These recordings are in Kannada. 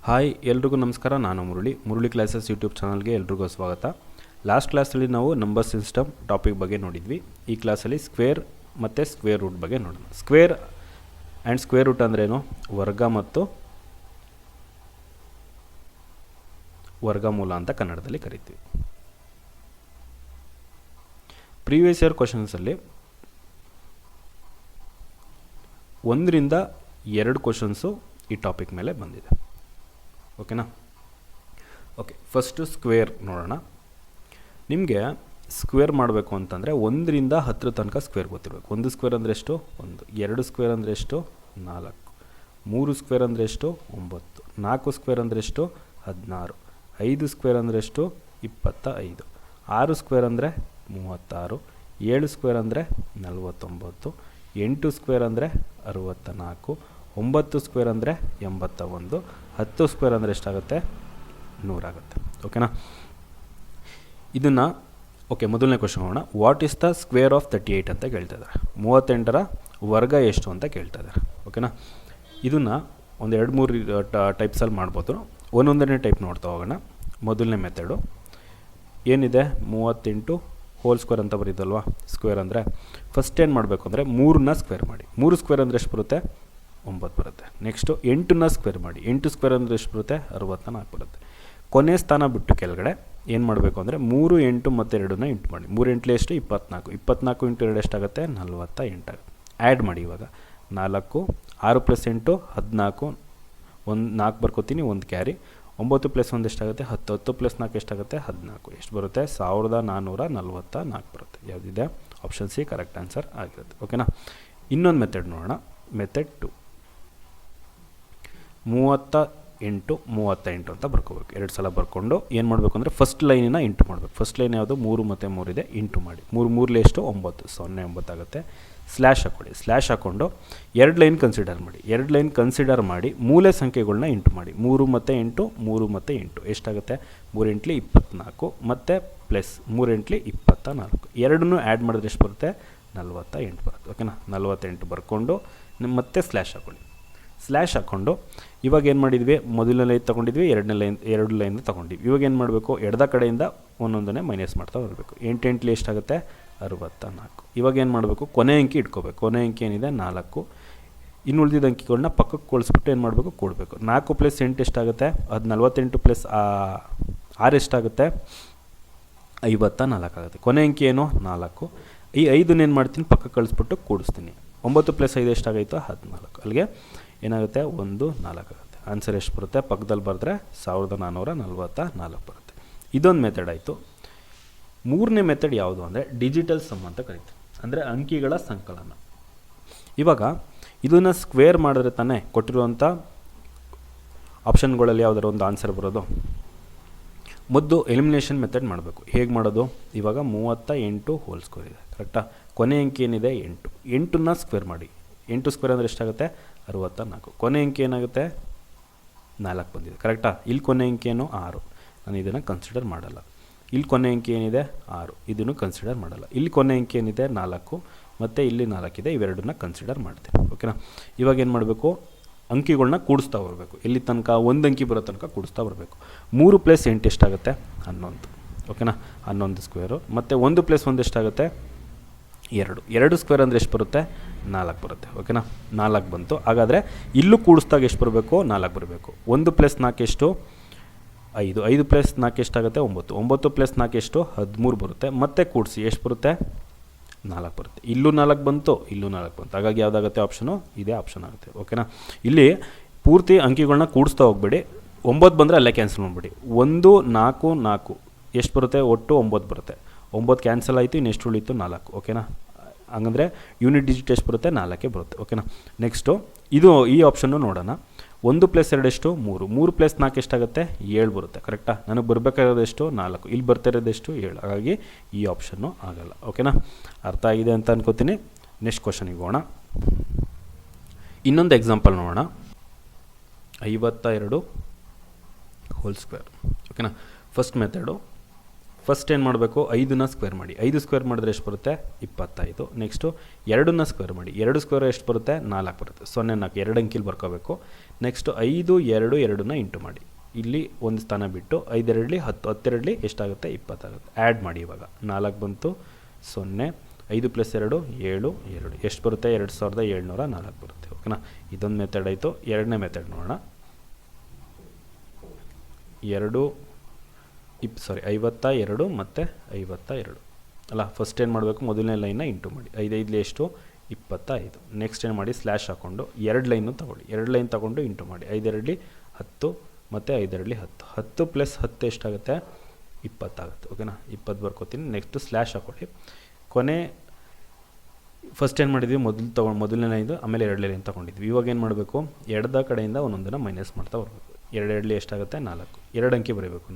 ಹಾಯ್ ಎಲ್ರಿಗೂ ನಮಸ್ಕಾರ. ನಾನು ಮುರಳಿ ಕ್ಲಾಸಸ್ ಯೂಟ್ಯೂಬ್ ಚಾನಲ್ಗೆ ಎಲ್ರಿಗೂ ಸ್ವಾಗತ. ಲಾಸ್ಟ್ ಕ್ಲಾಸಲ್ಲಿ ನಾವು ನಂಬರ್ ಸಿಸ್ಟಮ್ ಟಾಪಿಕ್ ಬಗ್ಗೆ ನೋಡಿದ್ವಿ. ಈ ಕ್ಲಾಸಲ್ಲಿ ಸ್ಕ್ವೇರ್ ಮತ್ತು ಸ್ಕ್ವೇರ್ ರೂಟ್ ಬಗ್ಗೆ ನೋಡೋಣ. ಸ್ಕ್ವೇರ್ ಆ್ಯಂಡ್ ಸ್ಕ್ವೇರ್ ರೂಟ್ ಅಂದ್ರೇನು? ವರ್ಗ ಮತ್ತು ವರ್ಗಮೂಲ ಅಂತ ಕನ್ನಡದಲ್ಲಿ ಕರಿತೀವಿ. ಪ್ರೀವಿಯಸ್ ಇಯರ್ ಕ್ವಶನ್ಸಲ್ಲಿ 1ರಿಂದ 2 ಕ್ವಶನ್ಸು ಈ ಟಾಪಿಕ್ ಮೇಲೆ ಬಂದಿದೆ. ಓಕೆನಾ? ಓಕೆ, ಫಸ್ಟು ಸ್ಕ್ವೇರ್ ನೋಡೋಣ. ನಿಮಗೆ ಸ್ಕ್ವೇರ್ ಮಾಡಬೇಕು ಅಂತಂದರೆ 1ರಿಂದ 10 ತನಕ ಸ್ಕ್ವೇರ್ ಗೊತ್ತಿರಬೇಕು. 1 ಸ್ಕ್ವೇರ್ ಅಂದರೆ ಎಷ್ಟು? 1. 2 ಸ್ಕ್ವೇರ್ ಅಂದರೆ ಎಷ್ಟು? 4. 3 ಸ್ಕ್ವೇರ್ ಅಂದರೆ ಎಷ್ಟು? 9. 4 ಸ್ಕ್ವೇರ್ ಅಂದರೆ ಎಷ್ಟು? 16. 5 ಸ್ಕ್ವೇರ್ ಅಂದರೆ ಎಷ್ಟು? 25. 6 ಸ್ಕ್ವೇರ್ ಅಂದರೆ 36. 7 ಸ್ಕ್ವೇರ್ ಅಂದರೆ 49. 8 ಸ್ಕ್ವೇರ್ ಅಂದರೆ 64. 9 ಸ್ಕ್ವೇರ್ ಅಂದರೆ 81. 10 ಸ್ಕ್ವೇರ್ ಅಂದರೆ ಎಷ್ಟಾಗುತ್ತೆ? 100 ಆಗುತ್ತೆ. ಓಕೆನಾ? ಇದನ್ನು ಮೊದಲನೇ ಕ್ವಶನ್ ನೋಡೋಣ. What is the square of 38 ಅಂತ ಕೇಳ್ತಾ ಇದ್ದಾರೆ. 38ರ ವರ್ಗ ಎಷ್ಟು ಅಂತ ಕೇಳ್ತಾ ಇದ್ದಾರೆ. ಓಕೆನಾ? ಇದನ್ನು ಒಂದು 2-3 ಟೈಪ್ಸಲ್ಲಿ ಮಾಡ್ಬೋದು. ಒಂದೊಂದನೇ ಟೈಪ್ ನೋಡ್ತಾ ಹೋಗೋಣ. ಮೊದಲನೇ ಮೆಥಡು ಏನಿದೆ? 38 ಹೋಲ್ ಸ್ಕ್ವೇರ್ ಅಂತ ಬರೀದಲ್ವಾ? ಸ್ಕ್ವೇರ್ ಅಂದರೆ ಫಸ್ಟ್ ಏನು ಮಾಡಬೇಕು ಅಂದರೆ 3ನ್ನ ಸ್ಕ್ವೇರ್ ಮಾಡಿ. 3 ಸ್ಕ್ವೇರ್ ಅಂದರೆ ಎಷ್ಟು ಬರುತ್ತೆ? 9 ಬರುತ್ತೆ. ನೆಕ್ಸ್ಟು 8ನ್ನ ಸ್ಕ್ವೇರ್ ಮಾಡಿ. 8 ಸ್ಕ್ವೇರ್ ಅಂದರೆ ಎಷ್ಟು ಬರುತ್ತೆ? 64 ಬರುತ್ತೆ. ಕೊನೆ ಸ್ಥಾನ ಬಿಟ್ಟು ಕೆಳಗಡೆ ಏನು ಮಾಡಬೇಕು ಅಂದರೆ 3, 8 ಮತ್ತು 2ನ್ನ ಇಂಟು ಮಾಡಿ. 3 8 ಎಷ್ಟು? 24. 24 ಇಂಟು 2 ಎಷ್ಟಾಗುತ್ತೆ? 48 ಆಗುತ್ತೆ. ಆ್ಯಡ್ ಮಾಡಿ. ಇವಾಗ 4, 6 + 8 14, 4 ಬರ್ಕೋತೀನಿ, 1 ಕ್ಯಾರಿ. 9 + 1 ಎಷ್ಟಾಗುತ್ತೆ? 10. 10 + 4 ಎಷ್ಟಾಗುತ್ತೆ? 14. ಎಷ್ಟು ಬರುತ್ತೆ? 1444 ಬರುತ್ತೆ. ಯಾವುದಿದೆ? ಆಪ್ಷನ್ ಸಿ ಕರೆಕ್ಟ್ ಆನ್ಸರ್ ಆಗಿರುತ್ತೆ. ಓಕೆನಾ? ಇನ್ನೊಂದು ಮೆಥಡ್ ನೋಡೋಣ. ಮೆಥಡ್ 2. 38 38 ಅಂತ ಬರ್ಕೋಬೇಕು. 2 ಸಲ ಬರ್ಕೊಂಡು ಏನು ಮಾಡಬೇಕು ಅಂದರೆ ಫಸ್ಟ್ ಲೈನಿನ ಇಂಟು ಮಾಡಬೇಕು. ಫಸ್ಟ್ ಲೈನ್ ಯಾವುದು? 3 ಮತ್ತು 3 ಇದೆ, ಇಂಟು ಮಾಡಿ. 3 3 ಎಷ್ಟು? 9. 9 ಆಗುತ್ತೆ. ಸ್ಲ್ಯಾಶ್ ಹಾಕ್ಕೊಳ್ಳಿ. ಸ್ಲ್ಯಾಶ್ ಹಾಕ್ಕೊಂಡು 2 ಲೈನ್ ಕನ್ಸಿಡರ್ ಮಾಡಿ. 2 ಲೈನ್ ಕನ್ಸಿಡರ್ ಮಾಡಿ ಮೂಲೆ ಸಂಖ್ಯೆಗಳನ್ನ ಇಂಟು ಮಾಡಿ. 3 ಮತ್ತು 8, 3 ಮತ್ತು 8 ಎಷ್ಟಾಗುತ್ತೆ? 3 8 24 ಮತ್ತು ಪ್ಲಸ್ 3 8 24. ಎರಡನ್ನೂ ಆ್ಯಡ್ ಮಾಡಿದ್ರೆ ಎಷ್ಟು ಬರುತ್ತೆ? 48 ಬರುತ್ತೆ. ಓಕೆನಾ? 48 ಬರ್ಕೊಂಡು ಮತ್ತೆ ಸ್ಲ್ಯಾಶ್ ಹಾಕ್ಕೊಳ್ಳಿ. ಸ್ಲ್ಯಾಶ್ ಹಾಕ್ಕೊಂಡು ಇವಾಗ ಏನು ಮಾಡಿದ್ವಿ? ಮೊದಲನೇ ಲೈನ್ ತೊಗೊಂಡಿದ್ವಿ, 2 ಲೈನ್ ತೊಗೊಂಡಿದ್ವಿ. ಇವಾಗ ಏನು ಮಾಡಬೇಕು? ಎಡದ ಕಡೆಯಿಂದ ಒಂದೊಂದನ್ನೇ ಮೈನಸ್ ಮಾಡ್ತಾ ಬರಬೇಕು. 8 8 ಎಷ್ಟಾಗುತ್ತೆ? 64. ಇವಾಗ ಏನು ಮಾಡಬೇಕು? ಕೊನೆ ಅಂಕಿ ಇಟ್ಕೋಬೇಕು. ಕೊನೆ ಅಂಕಿ ಏನಿದೆ? 4. ಇನ್ನು ಉಳಿದಿದ್ದ ಅಂಕಿಗಳನ್ನ ಪಕ್ಕಕ್ಕೆ ಕೊಳಿಸ್ಬಿಟ್ಟು ಏನು ಮಾಡಬೇಕು? ಕೂಡಬೇಕು. 4 + 8 ಎಷ್ಟಾಗುತ್ತೆ? ಅದು 48 + 6 ಎಷ್ಟಾಗುತ್ತೆ? 54 ಆಗುತ್ತೆ. ಕೊನೆ ಅಂಕಿ ಏನು? 4. ಈ 5 ಏನು ಮಾಡ್ತೀನಿ? ಪಕ್ಕಕ್ಕೆ ಕಳಿಸ್ಬಿಟ್ಟು ಕೂಡಿಸ್ತೀನಿ. 9 + 5 ಎಷ್ಟಾಗೈತು? 14. ಅಲ್ಲಿಗೆ ಏನಾಗುತ್ತೆ? 1 4 ಆಗುತ್ತೆ. ಆನ್ಸರ್ ಎಷ್ಟು ಬರುತ್ತೆ? ಪಕ್ಕದಲ್ಲಿ ಬರೆದ್ರೆ 1444 ಬರುತ್ತೆ. ಇದೊಂದು ಮೆಥಡ್ ಆಯಿತು. ಮೂರನೇ ಮೆಥಡ್ ಯಾವುದು ಅಂದರೆ ಡಿಜಿಟಲ್ ಸಮ್ ಅಂತ ಕರೀತೀವಿ. ಅಂದರೆ ಅಂಕಿಗಳ ಸಂಕಲನ. ಇವಾಗ ಇದನ್ನು ಸ್ಕ್ವೇರ್ ಮಾಡಿದ್ರೆ ತಾನೇ ಕೊಟ್ಟಿರುವಂಥ ಆಪ್ಷನ್ಗಳಲ್ಲಿ ಯಾವುದಾದ್ರು ಒಂದು ಆನ್ಸರ್ ಬರೋದು. ಮೊದಲು ಎಲಿಮಿನೇಷನ್ ಮೆಥಡ್ ಮಾಡಬೇಕು. ಹೇಗೆ ಮಾಡೋದು? ಇವಾಗ 38 ಹೋಲ್ ಸ್ಕ್ವೇರ್ ಇದೆ, ಕರೆಕ್ಟಾ? ಕೊನೆ ಅಂಕಿ ಏನಿದೆ? 8. 8ನ್ನ ಸ್ಕ್ವೇರ್ ಮಾಡಿ. 8 ಸ್ಕ್ವೇರ್ ಅಂದರೆ ಎಷ್ಟಾಗುತ್ತೆ? 64. ಕೊನೆ ಅಂಕಿ ಏನಾಗುತ್ತೆ? 4 ಬಂದಿದೆ, ಕರೆಕ್ಟಾ? ಇಲ್ಲಿ ಕೊನೆ ಅಂಕಿ ಏನು? 6. ನಾನು ಇದನ್ನು ಕನ್ಸಿಡರ್ ಮಾಡಲ್ಲ. ಇಲ್ಲಿ ಕೊನೆ ಅಂಕಿ ಏನಿದೆ? 6. ಇದನ್ನು ಕನ್ಸಿಡರ್ ಮಾಡಲ್ಲ. ಇಲ್ಲಿ ಕೊನೆ ಅಂಕಿ ಏನಿದೆ? 4 ಮತ್ತು ಇಲ್ಲಿ 4 ಇದೆ. ಇವೆರಡನ್ನ ಕನ್ಸಿಡರ್ ಮಾಡ್ತೀನಿ. ಓಕೆನಾ? ಇವಾಗ ಏನು ಮಾಡಬೇಕು? ಅಂಕಿಗಳನ್ನ ಕೂಡಿಸ್ತಾ ಬರಬೇಕು. ಎಲ್ಲಿ ತನಕ? 1 ಅಂಕಿ ಬರೋ ತನಕ ಕೂಡಿಸ್ತಾ ಬರಬೇಕು. 3 + 8 ಎಷ್ಟಾಗುತ್ತೆ? 11. ಓಕೆನಾ? 11 ಸ್ಕ್ವೇರು. ಮತ್ತು 1 + 1 ಎಷ್ಟಾಗುತ್ತೆ? 2. 2 ಸ್ಕ್ವೇರ್ ಅಂದರೆ ಎಷ್ಟು ಬರುತ್ತೆ? 4 ಬರುತ್ತೆ. ಓಕೆನಾ? 4 ಬಂತು. ಹಾಗಾದರೆ ಇಲ್ಲೂ ಕೂಡಿಸ್ದಾಗ ಎಷ್ಟು ಬರಬೇಕು? 4 ಬರಬೇಕು. 1 + 4 ಎಷ್ಟು? 5. 5 + 4 ಎಷ್ಟಾಗುತ್ತೆ? 9. 9 + 4 ಎಷ್ಟು? 13 ಬರುತ್ತೆ. ಮತ್ತೆ ಕೂಡಿಸಿ ಎಷ್ಟು ಬರುತ್ತೆ? 4 ಬರುತ್ತೆ. ಇಲ್ಲೂ 4 ಬಂತು, ಇಲ್ಲೂ 4 ಬಂತು. ಹಾಗಾಗಿ ಯಾವುದಾಗುತ್ತೆ? ಆಪ್ಷನು ಇದೇ ಆಪ್ಷನ್ ಆಗುತ್ತೆ. ಓಕೆನಾ? ಇಲ್ಲಿ ಪೂರ್ತಿ ಅಂಕಿಗಳನ್ನ ಕೂಡಿಸ್ತಾ ಹೋಗ್ಬೇಡಿ. 9 ಬಂದರೆ ಅಲ್ಲೇ ಕ್ಯಾನ್ಸಲ್ ಮಾಡಿಬಿಡಿ. 1 4 4 ಎಷ್ಟು ಬರುತ್ತೆ? ಒಟ್ಟು 9 ಬರುತ್ತೆ. 9 ಕ್ಯಾನ್ಸಲ್ ಆಯಿತು. ಇನ್ನು ಎಷ್ಟು ಉಳಿತು? 4. ಓಕೆನಾ? ಹಂಗಂದರೆ ಯೂನಿಟ್ ಡಿಜಿಟ್ ಎಷ್ಟು ಬರುತ್ತೆ? 4 ಬರುತ್ತೆ. ಓಕೆನಾ? ನೆಕ್ಸ್ಟು ಈ ಆಪ್ಷನ್ನು ನೋಡೋಣ. 1 + 2 ಎಷ್ಟು? 3. 3 + 4 ಎಷ್ಟಾಗುತ್ತೆ? 7 ಬರುತ್ತೆ, ಕರೆಕ್ಟಾ? ನನಗೆ ಬರಬೇಕಾಗಿರೋದು ಎಷ್ಟು? 4. ಇಲ್ಲಿ ಬರ್ತಾ ಇರೋದು ಎಷ್ಟು? 7. ಹಾಗಾಗಿ ಈ ಆಪ್ಷನ್ನು ಆಗಲ್ಲ. ಓಕೆನಾ? ಅರ್ಥ ಆಗಿದೆ ಅಂತ ಅನ್ಕೋತೀನಿ. ನೆಕ್ಸ್ಟ್ ಕ್ವಶನಿಗೆ ಹೋಗೋಣ. ಇನ್ನೊಂದು ಎಕ್ಸಾಂಪಲ್ ನೋಡೋಣ. 52 ಹೋಲ್ ಸ್ಕ್ವೇರ್. ಓಕೆನಾ? ಫಸ್ಟ್ ಮೆಥಡು ಫಸ್ಟ್ ಏನು ಮಾಡಬೇಕು, 5ನ ಸ್ಕ್ವೇರ್ ಮಾಡಿ. 5 ಸ್ಕ್ವೇರ್ ಮಾಡಿದ್ರೆ ಎಷ್ಟು ಬರುತ್ತೆ, 25. ನೆಕ್ಸ್ಟು 2ನ ಸ್ಕ್ವೇರ್ ಮಾಡಿ. 2 ಸ್ಕ್ವೇರ್ ಎಷ್ಟು ಬರುತ್ತೆ, 4 ಬರುತ್ತೆ. 0 4 2 ಅಂಕಿಲಿ ಬರ್ಕೋಬೇಕು. ನೆಕ್ಸ್ಟು 5 2 2ನ ಇಂಟು ಮಾಡಿ. ಇಲ್ಲಿ ಒಂದು ಸ್ಥಾನ ಬಿಟ್ಟು 5 2 10 10 2 ಎಷ್ಟಾಗುತ್ತೆ, 20 ಆಗುತ್ತೆ. ಆ್ಯಡ್ ಮಾಡಿ. ಇವಾಗ 4 ಬಂತು, 0 5 + 2 7 2 ಎಷ್ಟು ಬರುತ್ತೆ, 2704 ಬರುತ್ತೆ. ಓಕೆನಾ, ಇದೊಂದು ಮೆಥಡ್ ಆಯಿತು. ಎರಡನೇ ಮೆಥಡ್ ನೋಡೋಣ. 52 ಮತ್ತು 52 ಅಲ್ಲ. ಫಸ್ಟ್ ಏನು ಮಾಡಬೇಕು, ಮೊದಲನೇ ಲೈನ್ನ ಇಂಟು ಮಾಡಿ. 5 5 ಎಷ್ಟು, 25. ನೆಕ್ಸ್ಟ್ ಏನು ಮಾಡಿ, ಸ್ಲ್ಯಾಶ್ ಹಾಕ್ಕೊಂಡು 2 ಲೈನು ತೊಗೊಳ್ಳಿ. 2 ಲೈನ್ ತೊಗೊಂಡು ಇಂಟು ಮಾಡಿ. 5 2 10 ಮತ್ತು 5 2 10 10 + 10 ಎಷ್ಟಾಗುತ್ತೆ, 20 ಆಗುತ್ತೆ. ಓಕೆನಾ, 20 ಬರ್ಕೋತೀನಿ. ನೆಕ್ಸ್ಟು ಸ್ಲ್ಯಾಶ್ ಹಾಕ್ಕೊಳ್ಳಿ. ಕೊನೆ ಫಸ್ಟ್ ಏನು ಮಾಡಿದ್ವಿ, ಮೊದಲನೇ ಲೈನ್ದು, ಆಮೇಲೆ 2 ಲೈನ್ ತೊಗೊಂಡಿದ್ವಿ. ಇವಾಗ ಏನು ಮಾಡಬೇಕು, ಎಡದ ಕಡೆಯಿಂದ ಒಂದೊಂದನ್ನು ಮೈನಸ್ ಮಾಡ್ತಾ ಬರಬೇಕು. 2 2 ಎಷ್ಟಾಗುತ್ತೆ, 4. 2 ಅಂಕಿ ಬರೀಬೇಕು.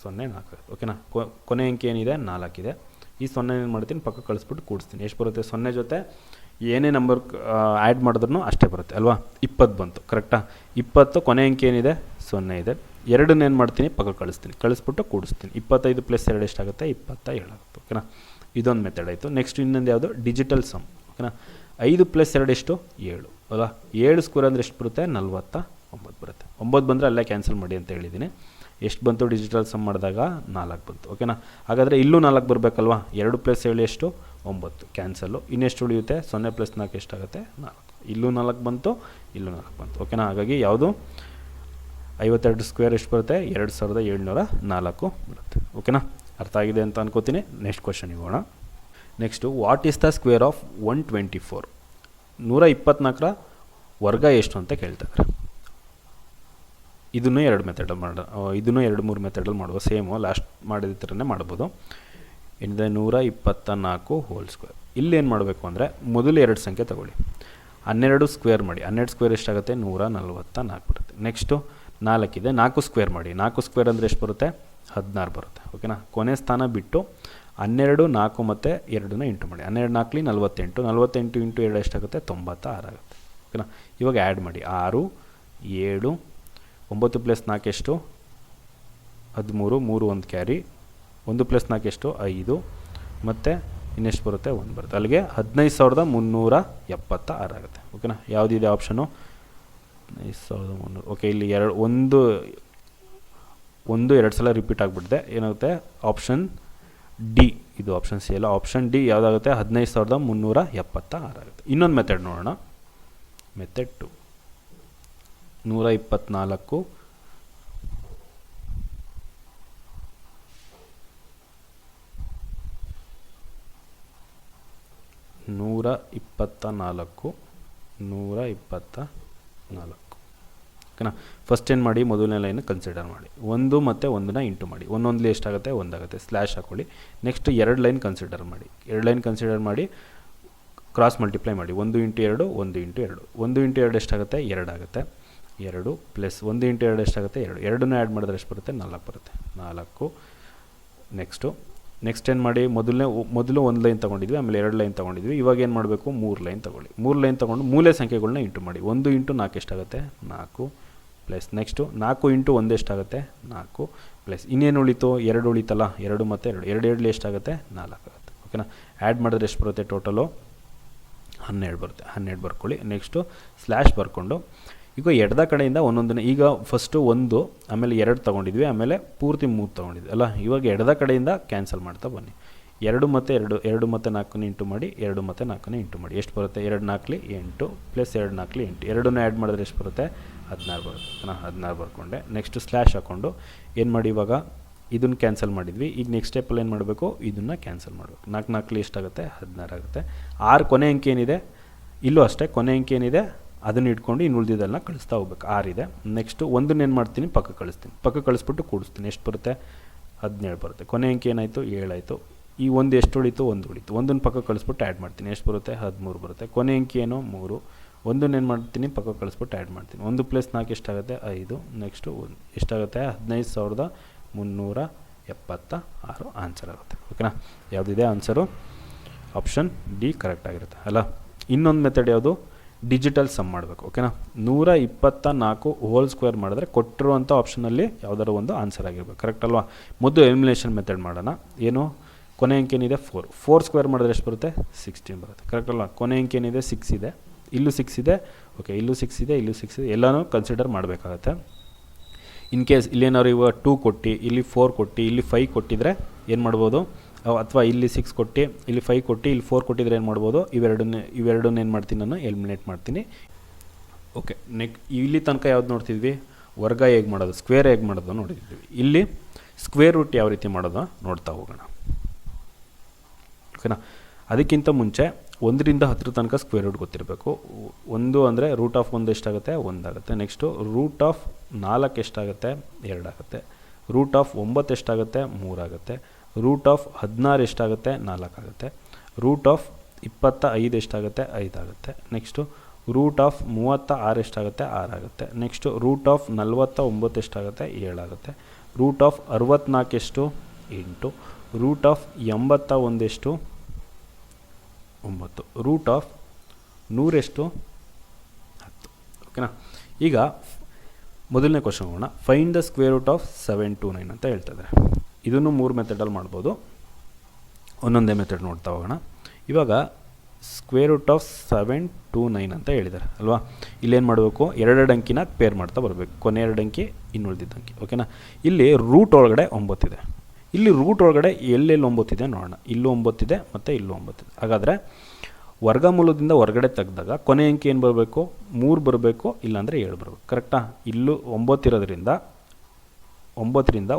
0 4 ಆಗುತ್ತೆ. ಓಕೆನಾ, ಕೊನೆ ಅಂಕಿ ಏನಿದೆ, 4 ಇದೆ. ಈ 0 ಏನು ಮಾಡ್ತೀನಿ, ಪಕ್ಕ ಕಳಿಸ್ಬಿಟ್ಟು ಕೂಡಿಸ್ತೀನಿ. ಎಷ್ಟು ಬರುತ್ತೆ, 0 ಜೊತೆ ಏನೇ ನಂಬರ್ ಆ್ಯಡ್ ಮಾಡಿದ್ರೂ ಅಷ್ಟೇ ಬರುತ್ತೆ ಅಲ್ವಾ. 20 ಬಂತು, ಕರೆಕ್ಟಾ. 20 ಕೊನೆ ಅಂಕಿ ಏನಿದೆ, 0 ಇದೆ. 2 ಏನು ಮಾಡ್ತೀನಿ, ಪಕ್ಕ ಕಳಿಸ್ಬಿಟ್ಟು ಕೂಡಿಸ್ತೀನಿ. 25 + 2 ಎಷ್ಟಾಗುತ್ತೆ, 27 ಆಗುತ್ತೆ. ಓಕೆನಾ, ಇದೊಂದು ಮೆಥಡ್ ಆಯಿತು. ನೆಕ್ಸ್ಟ್ ಇನ್ನೊಂದು ಯಾವುದು, ಡಿಜಿಟಲ್ ಸಮ್. ಓಕೆನಾ, 5 + 2 ಎಷ್ಟು, 7 ಅಲ್ಲ. 7 ಸ್ಕ್ವೇರ್ ಅಂದರೆ ಎಷ್ಟು ಬರುತ್ತೆ, 49 ಬರುತ್ತೆ. 9 ಬಂದರೆ ಅಲ್ಲೇ ಕ್ಯಾನ್ಸಲ್ ಮಾಡಿ ಅಂತ ಹೇಳಿದ್ದೀನಿ. ಎಷ್ಟು ಬಂತು, ಡಿಜಿಟಲ್ ಸಮ್ ಮಾಡಿದಾಗ 4 ಬಂತು. ಓಕೆನಾ, ಹಾಗಾದರೆ ಇಲ್ಲೂ 4 ಬರಬೇಕಲ್ವಾ. 2 + 7 ಎಷ್ಟು, 9, ಕ್ಯಾನ್ಸಲ್ಲು. ಇನ್ನೆಷ್ಟು ಉಳಿಯುತ್ತೆ, 0 + 4 ಎಷ್ಟಾಗುತ್ತೆ, 4. ಇಲ್ಲೂ 4 ಬಂತು, ಇಲ್ಲೂ 4 ಬಂತು. ಓಕೆನಾ, ಹಾಗಾಗಿ ಯಾವುದು 52 ಸ್ಕ್ವೇರ್ ಎಷ್ಟು ಬರುತ್ತೆ, 2704 ಬರುತ್ತೆ. ಓಕೆನಾ, ಅರ್ಥ ಆಗಿದೆ ಅಂತ ಅನ್ಕೋತೀನಿ. ನೆಕ್ಸ್ಟ್ ಕ್ವಶನ್ ಹೋಗೋಣ. Next, what is the square of 124? 124ರ ವರ್ಗ ಎಷ್ಟು ಅಂತ ಕೇಳ್ತಾರೆ. ಇದನ್ನು 2 ಮೆಥಡಲ್ಲಿ ಇದನ್ನು 2-3 ಮೆಥಡಲ್ಲಿ ಮಾಡುವ. ಸೇಮು ಲಾಸ್ಟ್ ಮಾಡಿದ ಥರನೇ ಮಾಡ್ಬೋದು. ಏನಿದೆ, 124 ಹೋಲ್ ಸ್ಕ್ವೇರ್. ಇಲ್ಲೇನು ಮಾಡಬೇಕು ಅಂದರೆ, ಮೊದಲು 2 ಸಂಖ್ಯೆ ತಗೊಳ್ಳಿ. 12 ಸ್ಕ್ವೇರ್ ಮಾಡಿ. 12 ಸ್ಕ್ವೇರ್ ಎಷ್ಟಾಗುತ್ತೆ, 144 ಬರುತ್ತೆ. ನೆಕ್ಸ್ಟು 4 ಇದೆ, 4 ಸ್ಕ್ವೇರ್ ಮಾಡಿ. 4 ಸ್ಕ್ವೇರ್ ಅಂದರೆ ಎಷ್ಟು ಬರುತ್ತೆ, 16 ಬರುತ್ತೆ. ಓಕೆನಾ, ಕೊನೆ ಸ್ಥಾನ ಬಿಟ್ಟು 12 4 ಮತ್ತು 2ನ ಇಂಟು ಮಾಡಿ. 12 4 48 48 ಇಂಟು 2 ಎಷ್ಟಾಗುತ್ತೆ, 96 ಆಗುತ್ತೆ. ಓಕೆನಾ, ಇವಾಗ ಆ್ಯಡ್ ಮಾಡಿ. 6 7 9 + 4 ಎಷ್ಟು, 13 3 1 ಕ್ಯಾರಿ. 1 + 4 ಎಷ್ಟು, 5 ಮತ್ತು ಇನ್ನೆಷ್ಟು ಬರುತ್ತೆ, 1 ಬರುತ್ತೆ. ಅಲ್ಲಿಗೆ 15376 ಆಗುತ್ತೆ. ಓಕೆನಾ, ಯಾವುದಿದೆ ಆಪ್ಷನು, 15300. ಓಕೆ, ಇಲ್ಲಿ 2 ಸಲ ರಿಪೀಟ್ ಆಗಿಬಿಟ್ಟಿದೆ. ಏನಾಗುತ್ತೆ, ಆಪ್ಷನ್ ಡಿ. ಇದು ಆಪ್ಷನ್ ಸಿ ಅಲ್ಲ, ಆಪ್ಷನ್ ಡಿ ಯಾವುದಾಗುತ್ತೆ, 15376 ಆಗುತ್ತೆ. ಇನ್ನೊಂದು ಮೆಥಡ್ ನೋಡೋಣ. ಮೆಥಡ್ 2, 124 124. ಓಕೆನಾ, ಫಸ್ಟ್ ಏನು ಮಾಡಿ, ಮೊದಲನೇ ಲೈನ್ ಕನ್ಸಿಡರ್ ಮಾಡಿ. 1 ಮತ್ತು 1ನ ಇಂಟು ಮಾಡಿ. ಒಂದೊಂದಲಿ ಎಷ್ಟಾಗುತ್ತೆ, 1 ಆಗುತ್ತೆ. ಸ್ಲ್ಯಾಶ್ ಹಾಕ್ಕೊಳ್ಳಿ. ನೆಕ್ಸ್ಟ್ 2 ಲೈನ್ ಕನ್ಸಿಡರ್ ಮಾಡಿ. 2 ಲೈನ್ ಕನ್ಸಿಡರ್ ಮಾಡಿ ಕ್ರಾಸ್ ಮಲ್ಟಿಪ್ಲೈ ಮಾಡಿ. 1 × 2 1 × 2 1 × 2 ಎಷ್ಟಾಗುತ್ತೆ, 2 ಆಗುತ್ತೆ. 2 + 1 × 2 ಎಷ್ಟಾಗುತ್ತೆ, 2. 2ನ್ನ ಆ್ಯಡ್ ಮಾಡಿದ್ರೆ ಎಷ್ಟು ಬರುತ್ತೆ, 4 ಬರುತ್ತೆ. 4. ನೆಕ್ಸ್ಟ್ ಏನು ಮಾಡಿ, ಮೊದಲು 1 ಲೈನ್ ತೊಗೊಂಡಿದ್ವಿ, ಆಮೇಲೆ 2 ಲೈನ್ ತೊಗೊಂಡಿದ್ವಿ. ಇವಾಗ ಏನು ಮಾಡಬೇಕು, 3 ಲೈನ್ ತೊಗೊಳ್ಳಿ. 3 ಲೈನ್ ತೊಗೊಂಡು ಮೂಲೆ ಸಂಖ್ಯೆಗಳನ್ನ ಇಂಟು ಮಾಡಿ. 1 × 4 ಎಷ್ಟಾಗುತ್ತೆ, 4 ಪ್ಲಸ್ ನೆಕ್ಸ್ಟು 4 × 1 ಎಷ್ಟಾಗುತ್ತೆ, 4 ಪ್ಲಸ್ ಇನ್ನೇನು ಉಳಿತು, 2 ಉಳಿತಲ್ಲ. 2 ಮತ್ತು 2 2 2 ಎಷ್ಟಾಗುತ್ತೆ, 4 ಆಗುತ್ತೆ. ಓಕೆನಾ, ಆ್ಯಡ್ ಮಾಡಿದ್ರೆ ಎಷ್ಟು ಬರುತ್ತೆ, ಟೋಟಲು 12 ಬರುತ್ತೆ. 12 ಬರ್ಕೊಳ್ಳಿ. ನೆಕ್ಸ್ಟು ಸ್ಲ್ಯಾಶ್ ಬರ್ಕೊಂಡು ಈಗ ಎಡದ ಕಡೆಯಿಂದ ಒಂದೊಂದನ್ನು, ಈಗ ಫಸ್ಟು 1 ಆಮೇಲೆ 2 ತೊಗೊಂಡಿದ್ವಿ, ಆಮೇಲೆ ಪೂರ್ತಿ 3 ತೊಗೊಂಡಿದ್ವಿ ಅಲ್ಲ. ಇವಾಗ ಎಡದ ಕಡೆಯಿಂದ ಕ್ಯಾನ್ಸಲ್ ಮಾಡ್ತಾ ಬನ್ನಿ. 2 ಮತ್ತು 2 ಮತ್ತು 4ನ ಇಂಟು ಮಾಡಿ. 2 ಮತ್ತು 4ನ ಇಂಟು ಮಾಡಿ. ಎಷ್ಟು ಬರುತ್ತೆ, 2 4 8 ಪ್ಲಸ್ 2 4 8. 2ನ್ನ ಆ್ಯಡ್ ಮಾಡಿದ್ರೆ ಎಷ್ಟು ಬರುತ್ತೆ, 16 ಬರುತ್ತೆ. ನಾನು 16 ಬರ್ಕೊಂಡೆ. ನೆಕ್ಸ್ಟು ಸ್ಲ್ಯಾಶ್ ಹಾಕ್ಕೊಂಡು ಏನು ಮಾಡಿ, ಇವಾಗ ಇದನ್ನು ಕ್ಯಾನ್ಸಲ್ ಮಾಡಿದ್ವಿ. ಈಗ ನೆಕ್ಸ್ಟ್ ಸ್ಟೆಪ್ಪಲ್ಲಿ ಏನು ಮಾಡಬೇಕು, ಇದನ್ನು ಕ್ಯಾನ್ಸಲ್ ಮಾಡಬೇಕು. 4 4 ಎಷ್ಟಾಗುತ್ತೆ, 16 ಆಗುತ್ತೆ. 6 ಕೊನೆ ಅಂಕಿ ಏನಿದೆ, ಇಲ್ಲೂ ಅಷ್ಟೇ ಕೊನೆ ಅಂಕಿ ಏನಿದೆ ಅದನ್ನು ಇಟ್ಕೊಂಡು ಇನ್ನು ಉಳಿದಿದ್ದೆಲ್ಲ ಕಳಿಸ್ತಾ ಹೋಗ್ಬೇಕು. 6 ಇದೆ. ನೆಕ್ಸ್ಟು 1ನ್ನ ಏನು ಮಾಡ್ತೀನಿ, ಪಕ್ಕ ಕಳಿಸ್ಬಿಟ್ಟು ಕೂಡಿಸ್ತೀನಿ. ಎಷ್ಟು ಬರುತ್ತೆ, 17 ಬರುತ್ತೆ. ಕೊನೆ ಅಂಕಿ ಏನಾಯಿತು, 7 ಆಯಿತು. ಈ 1 ಎಷ್ಟು ಉಳಿತು, 1 ಉಳಿತು. 1ನ್ನ ಪಕ್ಕ ಕಳಿಸ್ಬಿಟ್ಟು ಆ್ಯಡ್ ಮಾಡ್ತೀನಿ. ಎಷ್ಟು ಬರುತ್ತೆ, 13 ಬರುತ್ತೆ. ಕೊನೆ ಅಂಕಿ ಏನು, 3. 1ನ್ನ ಏನು ಮಾಡ್ತೀನಿ, ಪಕ್ಕ ಕಳಿಸ್ಬಿಟ್ಟು ಆ್ಯಡ್ ಮಾಡ್ತೀನಿ. 1 + 4 ಎಷ್ಟಾಗುತ್ತೆ, 5. ನೆಕ್ಸ್ಟು ಎಷ್ಟಾಗುತ್ತೆ, 15376 ಆನ್ಸರ್ ಆಗುತ್ತೆ. ಓಕೆನಾ, ಯಾವುದಿದೆ ಆನ್ಸರು, ಆಪ್ಷನ್ ಡಿ ಕರೆಕ್ಟ್ ಆಗಿರುತ್ತೆ ಅಲ್ಲ. ಇನ್ನೊಂದು ಮೆಥಡ್ ಯಾವುದು, ಡಿಜಿಟಲ್ ಸಮ್ ಮಾಡಬೇಕು. ಓಕೆನಾ, 124 ಹೋಲ್ ಸ್ಕ್ವೇರ್ ಮಾಡಿದ್ರೆ ಕೊಟ್ಟಿರುವಂಥ ಆಪ್ಷನಲ್ಲಿ ಯಾವುದಾದ್ರು ಒಂದು ಆನ್ಸರ್ ಆಗಿರ್ಬೇಕು. ಕರೆಕ್ಟ್ ಅಲ್ವಾ? ಮೊದಲು ಎಲಿಮಿನೇಷನ್ ಮೆಥಡ್ ಮಾಡೋಣ. ಏನು ಕೊನೆ ಅಂಕೆ ಏನಿದೆ 4 ಸ್ಕ್ವೇರ್ ಮಾಡಿದ್ರೆ ಎಷ್ಟು ಬರುತ್ತೆ? 16 ಬರುತ್ತೆ. ಕರೆಕ್ಟ್ ಅಲ್ವಾ? ಕೊನೆ ಅಂಕೆ ಏನಿದೆ 6 ಇದೆ, ಇಲ್ಲೂ 6 ಇದೆ. ಓಕೆ, ಇಲ್ಲೂ 6 ಇದೆ, ಇಲ್ಲೂ 6 ಇದೆ, ಎಲ್ಲನೂ ಕನ್ಸಿಡರ್ ಮಾಡಬೇಕಾಗತ್ತೆ. ಇನ್ ಕೇಸ್ ಇಲ್ಲೇನಾದ್ರು ಇವಾಗ 2 ಕೊಟ್ಟು, ಇಲ್ಲಿ 4 ಕೊಟ್ಟು, ಇಲ್ಲಿ 5 ಕೊಟ್ಟಿದ್ರೆ ಏನು ಮಾಡ್ಬೋದು? ಅಥವಾ ಇಲ್ಲಿ 6 ಕೊಟ್ಟು, ಇಲ್ಲಿ 5 ಕೊಟ್ಟು, ಇಲ್ಲಿ 4 ಕೊಟ್ಟಿದ್ರೆ ಏನು ಮಾಡ್ಬೋದು? ಇವೆರಡನ್ನ ಏನು ಮಾಡ್ತೀನಿ ನಾನು? ಎಲಿಮಿನೇಟ್ ಮಾಡ್ತೀನಿ. ಓಕೆ, ಇಲ್ಲಿ ತನಕ ಯಾವ್ದು ನೋಡ್ತಿದ್ವಿ? ವರ್ಗ ಹೇಗೆ ಮಾಡೋದು, ಸ್ಕ್ವೇರ್ ಹೇಗೆ ಮಾಡೋದು ನೋಡಿದ್ವಿ. ಇಲ್ಲಿ ಸ್ಕ್ವೇರ್ ರೂಟ್ ಯಾವ ರೀತಿ ಮಾಡೋದು ನೋಡ್ತಾ ಹೋಗೋಣ. ಓಕೆನಾ, ಅದಕ್ಕಿಂತ ಮುಂಚೆ 1ರಿಂದ 10 ತನಕ ಸ್ಕ್ವೇರ್ ರೂಟ್ ಗೊತ್ತಿರಬೇಕು. 1 ಅಂದರೆ ರೂಟ್ ಆಫ್ 1 ಎಷ್ಟಾಗುತ್ತೆ? 1 ಆಗುತ್ತೆ. ನೆಕ್ಸ್ಟು ರೂಟ್ ಆಫ್ 4 ಎಷ್ಟಾಗುತ್ತೆ? 2 ಆಗುತ್ತೆ. ರೂಟ್ ಆಫ್ 9 ಎಷ್ಟಾಗುತ್ತೆ? 3 ಆಗುತ್ತೆ. ರೂಟ್ ಆಫ್ 16 ಎಷ್ಟಾಗುತ್ತೆ? 4 ಆಗುತ್ತೆ. ರೂಟ್ ಆಫ್ 25 ಎಷ್ಟಾಗುತ್ತೆ? 5 ಆಗುತ್ತೆ. ನೆಕ್ಸ್ಟು ರೂಟ್ ಆಫ್ 36 ಎಷ್ಟಾಗುತ್ತೆ? 6 ಆಗುತ್ತೆ. ನೆಕ್ಸ್ಟು ರೂಟ್ ಆಫ್ 49 ಎಷ್ಟಾಗುತ್ತೆ? 7 ಆಗುತ್ತೆ. ರೂಟ್ ಆಫ್ 64 ಎಷ್ಟು? 8. ರೂಟ್ ಆಫ್ 81 ಎಷ್ಟು? 9. ರೂಟ್ ಆಫ್ 100 ಎಷ್ಟು? 10. ಓಕೆನಾ, ಈಗ ಮೊದಲನೇ ಕ್ವಶನ್ ಹೋಗೋಣ. Find the square root of 729 ಅಂತ ಹೇಳ್ತಿದ್ದಾರೆ. ಇದನ್ನು 3 ಮೆಥಡಲ್ಲಿ ಮಾಡ್ಬೋದು. ಒಂದೊಂದೇ ಮೆಥಡ್ ನೋಡ್ತಾ ಹೋಗೋಣ. ಇವಾಗ ಸ್ಕ್ವೇರ್ ರೂಟ್ ಆಫ್ 729 ಅಂತ ಹೇಳಿದ್ದಾರೆ ಅಲ್ವಾ? ಇಲ್ಲೇನು ಮಾಡಬೇಕು? 2 ಅಂಕಿನ ಪೇರ್ ಮಾಡ್ತಾ ಬರಬೇಕು. ಕೊನೆ 2 ಅಂಕಿ, ಇನ್ನುಳಿದಿದ್ದ ಅಂಕಿ. ಓಕೆನಾ, ಇಲ್ಲಿ ರೂಟ್ ಒಳಗಡೆ 9 ಇದೆ. ಇಲ್ಲಿ ರೂಟ್ ಒಳಗಡೆ ಎಲ್ಲೆಲ್ಲಿ 9 ಇದೆ ನೋಡೋಣ. ಇಲ್ಲೂ 9 ಇದೆ ಮತ್ತು ಇಲ್ಲೂ 9 ಇದೆ. ಹಾಗಾದರೆ ವರ್ಗಮೂಲದಿಂದ ಹೊರಗಡೆ ತೆಗೆದಾಗ ಕೊನೆ ಅಂಕಿ ಏನು ಬರಬೇಕು? 3 ಬರಬೇಕು, ಇಲ್ಲಾಂದರೆ 7 ಬರಬೇಕು. ಕರೆಕ್ಟಾ? ಇಲ್ಲೂ 9 ಇರೋದ್ರಿಂದ 9ರಿಂದ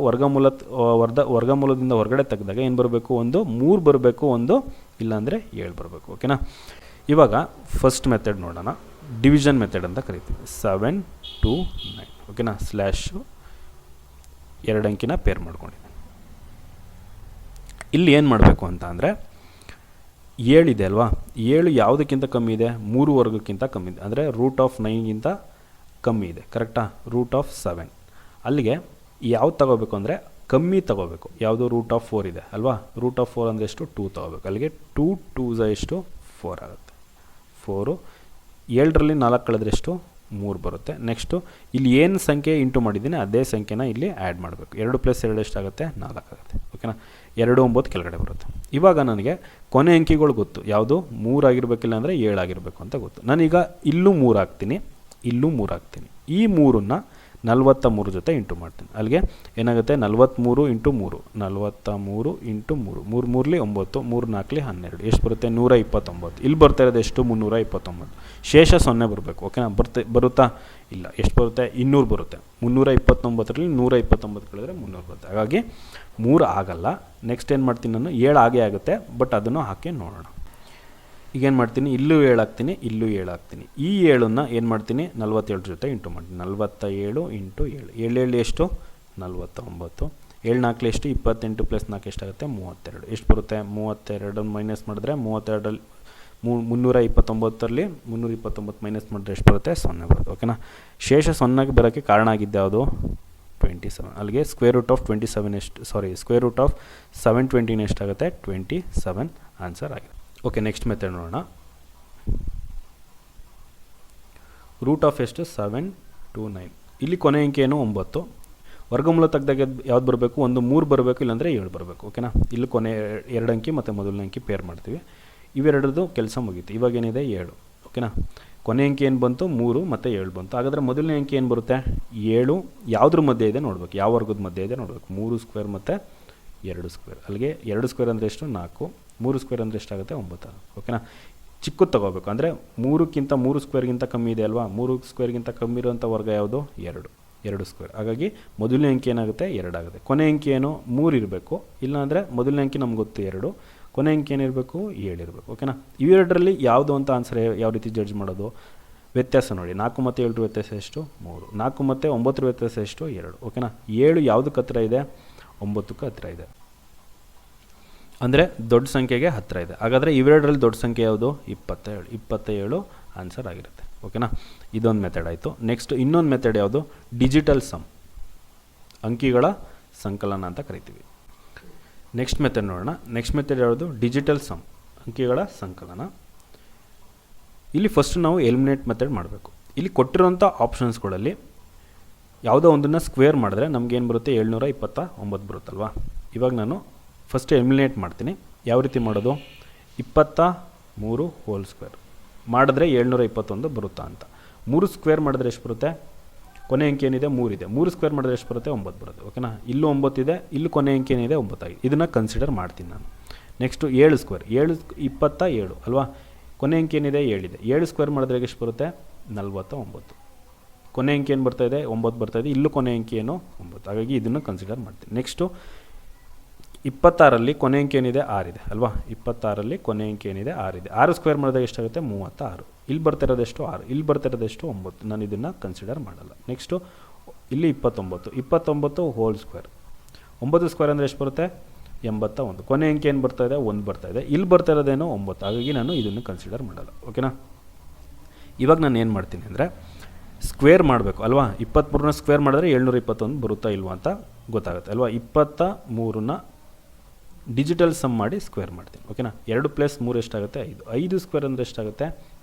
ವರ್ಗಮೂಲದಿಂದ ಹೊರಗಡೆ ತೆಗೆದಾಗ ಏನು ಬರಬೇಕು? 3 ಬರಬೇಕು, ಇಲ್ಲಾಂದರೆ 7 ಬರಬೇಕು. ಓಕೆನಾ, ಇವಾಗ ಫಸ್ಟ್ ಮೆಥಡ್ ನೋಡೋಣ. ಡಿವಿಷನ್ ಮೆಥಡ್ ಅಂತ ಕರಿತೀವಿ. 729. ಓಕೆನಾ, ಸ್ಲ್ಯಾಶು 2 ಅಂಕಿನ ಪೇರ್ ಮಾಡ್ಕೊಂಡಿದ್ದೀನಿ. ಇಲ್ಲಿ ಏನು ಮಾಡಬೇಕು ಅಂತ ಅಂದರೆ 7 ಇದೆ ಅಲ್ವಾ? 7 ಯಾವುದಕ್ಕಿಂತ ಕಮ್ಮಿ ಇದೆ? 3 ವರ್ಗಕ್ಕಿಂತ ಕಮ್ಮಿ ಇದೆ. ಅಂದರೆ ರೂಟ್ ಆಫ್ 9ಗಿಂತ ಕಮ್ಮಿ ಇದೆ. ಕರೆಕ್ಟಾ? Root of 7. ಅಲ್ಲಿಗೆ ಯಾವ್ದು ತಗೋಬೇಕು ಅಂದರೆ ಕಮ್ಮಿ ತಗೋಬೇಕು. ಯಾವುದು? ರೂಟ್ ಆಫ್ 4 ಇದೆ ಅಲ್ವಾ? ರೂಟ್ ಆಫ್ 4 ಅಂದರೆ ಎಷ್ಟು? 2 ತಗೋಬೇಕು. ಅಲ್ಲಿಗೆ 2 2s ಎಷ್ಟು? 4 ಆಗುತ್ತೆ. 4. 7ರಲ್ಲಿ 4 ಕಳೆದ್ರೆ ಎಷ್ಟು? 3 ಬರುತ್ತೆ. ನೆಕ್ಸ್ಟು ಇಲ್ಲಿ ಏನು ಸಂಖ್ಯೆ ಇಂಟು ಮಾಡಿದ್ದೀನಿ ಅದೇ ಸಂಖ್ಯೆನ ಇಲ್ಲಿ ಆ್ಯಡ್ ಮಾಡಬೇಕು. 2 + 2 ಎಷ್ಟಾಗುತ್ತೆ? 4 ಆಗುತ್ತೆ. ಓಕೆನಾ, 2 9 ಕೆಳಗಡೆ ಬರುತ್ತೆ. ಇವಾಗ ನನಗೆ ಕೊನೆ ಅಂಕಿಗಳು ಗೊತ್ತು. ಯಾವುದು? 3 ಆಗಿರಬೇಕಿಲ್ಲ ಅಂದರೆ 7 ಆಗಿರಬೇಕು ಅಂತ ಗೊತ್ತು. ನಾನೀಗ ಇಲ್ಲೂ 3 ಹಾಕ್ತೀನಿ, ಇಲ್ಲೂ 3 ಹಾಕ್ತೀನಿ. ಈ 3ನ್ನ 43 ಜೊತೆ ಇಂಟು ಮಾಡ್ತೀನಿ. ಅಲ್ಲಿಗೆ ಏನಾಗುತ್ತೆ? 43 × 3, 43 × 3, 3 3ಲಿ 9, 3 4ಲಿ 12, ಎಷ್ಟು ಬರುತ್ತೆ? 129. ಇಲ್ಲಿ ಬರ್ತಾ ಇರೋದು ಎಷ್ಟು? 329. ಶೇಷ 0 ಬರಬೇಕು. ಓಕೆನಾ, ಬರುತ್ತಾ? ಇಲ್ಲ. ಎಷ್ಟು ಬರುತ್ತೆ? 200 ಬರುತ್ತೆ. 329ರಲ್ಲಿ 129 ಕಳೆದ್ರೆ 300 ಬರುತ್ತೆ. ಹಾಗಾಗಿ 3 ಆಗಲ್ಲ. ನೆಕ್ಸ್ಟ್ ಏನು ಮಾಡ್ತೀನಿ ನಾನು? 7 ಆಗೇ ಆಗುತ್ತೆ, ಬಟ್ ಅದನ್ನು ಹಾಕಿ ನೋಡೋಣ. ಈಗೇನು ಮಾಡ್ತೀನಿ? ಇಲ್ಲೂ 7 ಹಾಕ್ತೀನಿ, ಇಲ್ಲೂ 7 ಹಾಕ್ತೀನಿ. ಈ 7ನ್ನ ಏನು ಮಾಡ್ತೀನಿ? 47 ಜೊತೆ ಇಂಟು ಮಾಡ್ತೀನಿ. 47 × 7. 7 7 ಎಷ್ಟು? 49. 7 4 ಎಷ್ಟು? 28 + 4 ಎಷ್ಟಾಗುತ್ತೆ? 32. ಎಷ್ಟು ಬರುತ್ತೆ? 32 ಮೈನಸ್ ಮಾಡಿದ್ರೆ 32ರಲ್ಲಿ 329ರಲ್ಲಿ 329 ಮೈನಸ್ ಮಾಡಿದ್ರೆ ಎಷ್ಟು ಬರುತ್ತೆ? 0 ಬರುತ್ತೆ. ಓಕೆನಾ, ಶೇಷ 0ಗೆ ಬರೋಕ್ಕೆ ಕಾರಣ ಆಗಿದ್ದು ಯಾವುದು? 27. ಅಲ್ಲಿಗೆ ಸ್ಕ್ವೇರ್ ರೂಟ್ ಆಫ್ 27 ಎಷ್ಟು? ಸ್ಕ್ವೇರ್ ರೂಟ್ ಆಫ್ 720 ಎಷ್ಟಾಗುತ್ತೆ? 27 ಆನ್ಸರ್ ಆಗಿದೆ. ಓಕೆ, ನೆಕ್ಸ್ಟ್ ಮೆಥಡ್ ನೋಡೋಣ. ರೂಟ್ ಆಫ್ ಎಷ್ಟು? 729. ಇಲ್ಲಿ ಕೊನೆ ಅಂಕಿ ಏನು? 9. ವರ್ಗಮೂಲ ತೆಗೆದಾಗ ಯಾವ್ದು ಬರಬೇಕು? 3 ಬರಬೇಕು, ಇಲ್ಲಾಂದರೆ 7 ಬರಬೇಕು. ಓಕೆನಾ, ಇಲ್ಲಿ ಕೊನೆ 2 ಅಂಕಿ ಮತ್ತು ಮೊದಲನೇ ಅಂಕಿ ಪೇರ್ ಮಾಡ್ತೀವಿ. ಇವೆರಡರದ್ದು ಕೆಲಸ ಮುಗೀತು. ಇವಾಗ ಏನಿದೆ? 7. ಓಕೆನಾ, ಕೊನೆ ಅಂಕಿ ಏನು ಬಂತು? 3 ಮತ್ತು 7 ಬಂತು. ಹಾಗಾದರೆ ಮೊದಲನೇ ಅಂಕಿ ಏನು ಬರುತ್ತೆ? 7 ಯಾವುದ್ರ ಮಧ್ಯೆ ಇದೆ ನೋಡಬೇಕು. ಯಾವ ವರ್ಗದ ಮಧ್ಯೆ ಇದೆ ನೋಡಬೇಕು. 3 ಸ್ಕ್ವೇರ್ ಮತ್ತು 2 ಸ್ಕ್ವೇರ್. ಅಲ್ಲಿಗೆ 2 ಸ್ಕ್ವೇರ್ ಅಂದರೆ ಎಷ್ಟು? 4. 3 ಸ್ಕ್ವೇರ್ ಅಂದರೆ ಎಷ್ಟಾಗುತ್ತೆ? 9. ಓಕೆನಾ, ಚಿಕ್ಕದು ತಗೋಬೇಕು. ಅಂದರೆ 3 ಸ್ಕ್ವೇರ್ಗಿಂತ ಕಮ್ಮಿ ಇದೆ ಅಲ್ವಾ? 3 ಸ್ಕ್ವೇರ್ಗಿಂತ ಕಮ್ಮಿ ಇರುವಂಥ ವರ್ಗ ಯಾವುದು? 2 ಸ್ಕ್ವೇರ್. ಹಾಗಾಗಿ ಮೊದಲನೇ ಅಂಕಿ ಏನಾಗುತ್ತೆ? 2 ಆಗುತ್ತೆ. ಕೊನೆ ಅಂಕಿ ಏನು? 3 ಇರಬೇಕು, ಇಲ್ಲಾಂದರೆ ಮೊದಲನೇ ಅಂಕಿ ನಮ್ಗೆ ಗೊತ್ತು 2, ಕೊನೆ ಅಂಕಿ ಏನಿರಬೇಕು? 7 ಇರಬೇಕು. ಓಕೆನಾ, ಇವೆರಡರಲ್ಲಿ ಯಾವುದು ಅಂತ ಆನ್ಸರ್ ಯಾವ ರೀತಿ ಜಡ್ಜ್ ಮಾಡೋದು? ವ್ಯತ್ಯಾಸ ನೋಡಿ. 4 ಮತ್ತು 7 ವ್ಯತ್ಯಾಸ ಎಷ್ಟು? 3. 4 ಮತ್ತು 9 ವ್ಯತ್ಯಾಸ ಎಷ್ಟು? 2. ಓಕೆನಾ, 7 ಯಾವುದಕ್ಕೆ ಹತ್ತಿರ ಇದೆ? 9ಕ್ಕೆ ಹತ್ತಿರ ಇದೆ. ಅಂದರೆ ದೊಡ್ಡ ಸಂಖ್ಯೆಗೆ ಹತ್ತಿರ ಇದೆ. ಹಾಗಾದರೆ ಇವೆರಡರಲ್ಲಿ ದೊಡ್ಡ ಸಂಖ್ಯೆ ಯಾವುದು? 27. 27 ಆನ್ಸರ್ ಆಗಿರುತ್ತೆ. ಓಕೆನಾ, ಇದೊಂದು ಮೆಥಡ್ ಆಯಿತು. ನೆಕ್ಸ್ಟ್ ಇನ್ನೊಂದು ಮೆಥಡ್ ಯಾವುದು? ಡಿಜಿಟಲ್ ಸಮ್, ಅಂಕಿಗಳ ಸಂಕಲನ ಅಂತ ಕರಿತೀವಿ. ನೆಕ್ಸ್ಟ್ ಮೆಥಡ್ ನೋಡೋಣ. ನೆಕ್ಸ್ಟ್ ಮೆಥಡ್ ಯಾವುದು? ಡಿಜಿಟಲ್ ಸಮ್, ಅಂಕಿಗಳ ಸಂಕಲನ. ಇಲ್ಲಿ ಫಸ್ಟ್ ನಾವು ಎಲಿಮಿನೇಟ್ ಮೆಥಡ್ ಮಾಡಬೇಕು. ಇಲ್ಲಿ ಕೊಟ್ಟಿರೋಂಥ ಆಪ್ಷನ್ಸ್ಗಳಲ್ಲಿ ಯಾವುದೋ ಒಂದನ್ನು ಸ್ಕ್ವೇರ್ ಮಾಡಿದ್ರೆ ನಮಗೇನು ಬರುತ್ತೆ, 729 ಬರುತ್ತಲ್ವಾ. ಇವಾಗ ನಾನು ಫಸ್ಟ್ ಎಲಿಮಿನೇಟ್ ಮಾಡ್ತೀನಿ. ಯಾವ ರೀತಿ ಮಾಡೋದು, 23 ಹೋಲ್ ಸ್ಕ್ವೇರ್ ಮಾಡಿದ್ರೆ 721 ಬರುತ್ತಾ ಅಂತ. 3 ಸ್ಕ್ವೇರ್ ಮಾಡಿದ್ರೆ ಎಷ್ಟು ಬರುತ್ತೆ, ಕೊನೆ ಅಂಕೆ ಏನಿದೆ 3 ಇದೆ, 3 ಸ್ಕ್ವೇರ್ ಮಾಡಿದ್ರೆ ಎಷ್ಟು ಬರುತ್ತೆ, 9 ಬರುತ್ತೆ. ಓಕೆನಾ, ಇಲ್ಲೂ 9 ಇದೆ, ಇಲ್ಲಿ ಕೊನೆ ಅಂಕೆ ಏನಿದೆ 9 ಆಗಿದೆ. ಇದನ್ನು ಕನ್ಸಿಡರ್ ಮಾಡ್ತೀನಿ ನಾನು. ನೆಕ್ಸ್ಟು 7 ಸ್ಕ್ವೇರ್, 27 ಅಲ್ವಾ, ಕೊನೆ ಅಂಕೆ ಏನಿದೆ 7 ಇದೆ, 7 ಸ್ಕ್ವೇರ್ ಮಾಡಿದ್ರೆ ಎಷ್ಟು ಬರುತ್ತೆ, 49. ಕೊನೆ ಅಂಕೆ ಏನು ಬರ್ತಾಯಿದೆ, 9 ಬರ್ತಾಯಿದೆ, ಇಲ್ಲೂ ಕೊನೆ ಅಂಕೆ ಏನು 9. ಹಾಗಾಗಿ ಇದನ್ನು ಕನ್ಸಿಡರ್ ಮಾಡ್ತೀನಿ. ನೆಕ್ಸ್ಟು 26ರಲ್ಲಿ ಕೊನೆ ಅಂಕೆ ಏನಿದೆ 6 ಇದೆ ಅಲ್ವಾ, 26ರಲ್ಲಿ ಕೊನೆ ಅಂಕೆ ಏನಿದೆ 6 ಇದೆ. 6 ಸ್ಕ್ವೇರ್ ಮಾಡಿದಾಗ ಎಷ್ಟಾಗುತ್ತೆ, 36. ಇಲ್ಲಿ ಬರ್ತಿರೋದೆಷ್ಟು 6, ಇಲ್ಲಿ ಬರ್ತಿರೋದೆಷ್ಟು 9. ನಾನು ಇದನ್ನು ಕನ್ಸಿಡರ್ ಮಾಡಲ್ಲ. ನೆಕ್ಸ್ಟು ಇಲ್ಲಿ 29 ಹೋಲ್ ಸ್ಕ್ವೇರ್, 9 ಸ್ಕ್ವೇರ್ ಅಂದರೆ ಎಷ್ಟು ಬರುತ್ತೆ, 81. ಕೊನೆ ಅಂಕೆ ಏನು ಬರ್ತಾಯಿದೆ, 1 ಬರ್ತಾಯಿದೆ, ಇಲ್ಲಿ ಬರ್ತಿರೋದೇನೋ 9. ಹಾಗಾಗಿ ನಾನು ಇದನ್ನು ಕನ್ಸಿಡರ್ ಮಾಡಲ್ಲ. ಓಕೆನಾ, ಇವಾಗ ನಾನು ಏನು ಮಾಡ್ತೀನಿ ಅಂದರೆ ಸ್ಕ್ವೇರ್ ಮಾಡಬೇಕು ಅಲ್ವಾ. 23ನ ಸ್ಕ್ವೇರ್ ಮಾಡಿದ್ರೆ 721 ಬರುತ್ತಾ ಇಲ್ವಾ ಅಂತ ಗೊತ್ತಾಗುತ್ತೆ ಅಲ್ವಾ. 23ನ ಡಿಜಿಟಲ್ ಸಮ್ ಮಾಡಿ ಸ್ಕ್ವೇರ್ ಮಾಡ್ತೀನಿ. ಓಕೆನಾ, 2 + 3 ಎಷ್ಟಾಗುತ್ತೆ, 5. 5 ಸ್ಕ್ವೇರ್ ಅಂದರೆ ಎಷ್ಟಾಗುತ್ತೆ,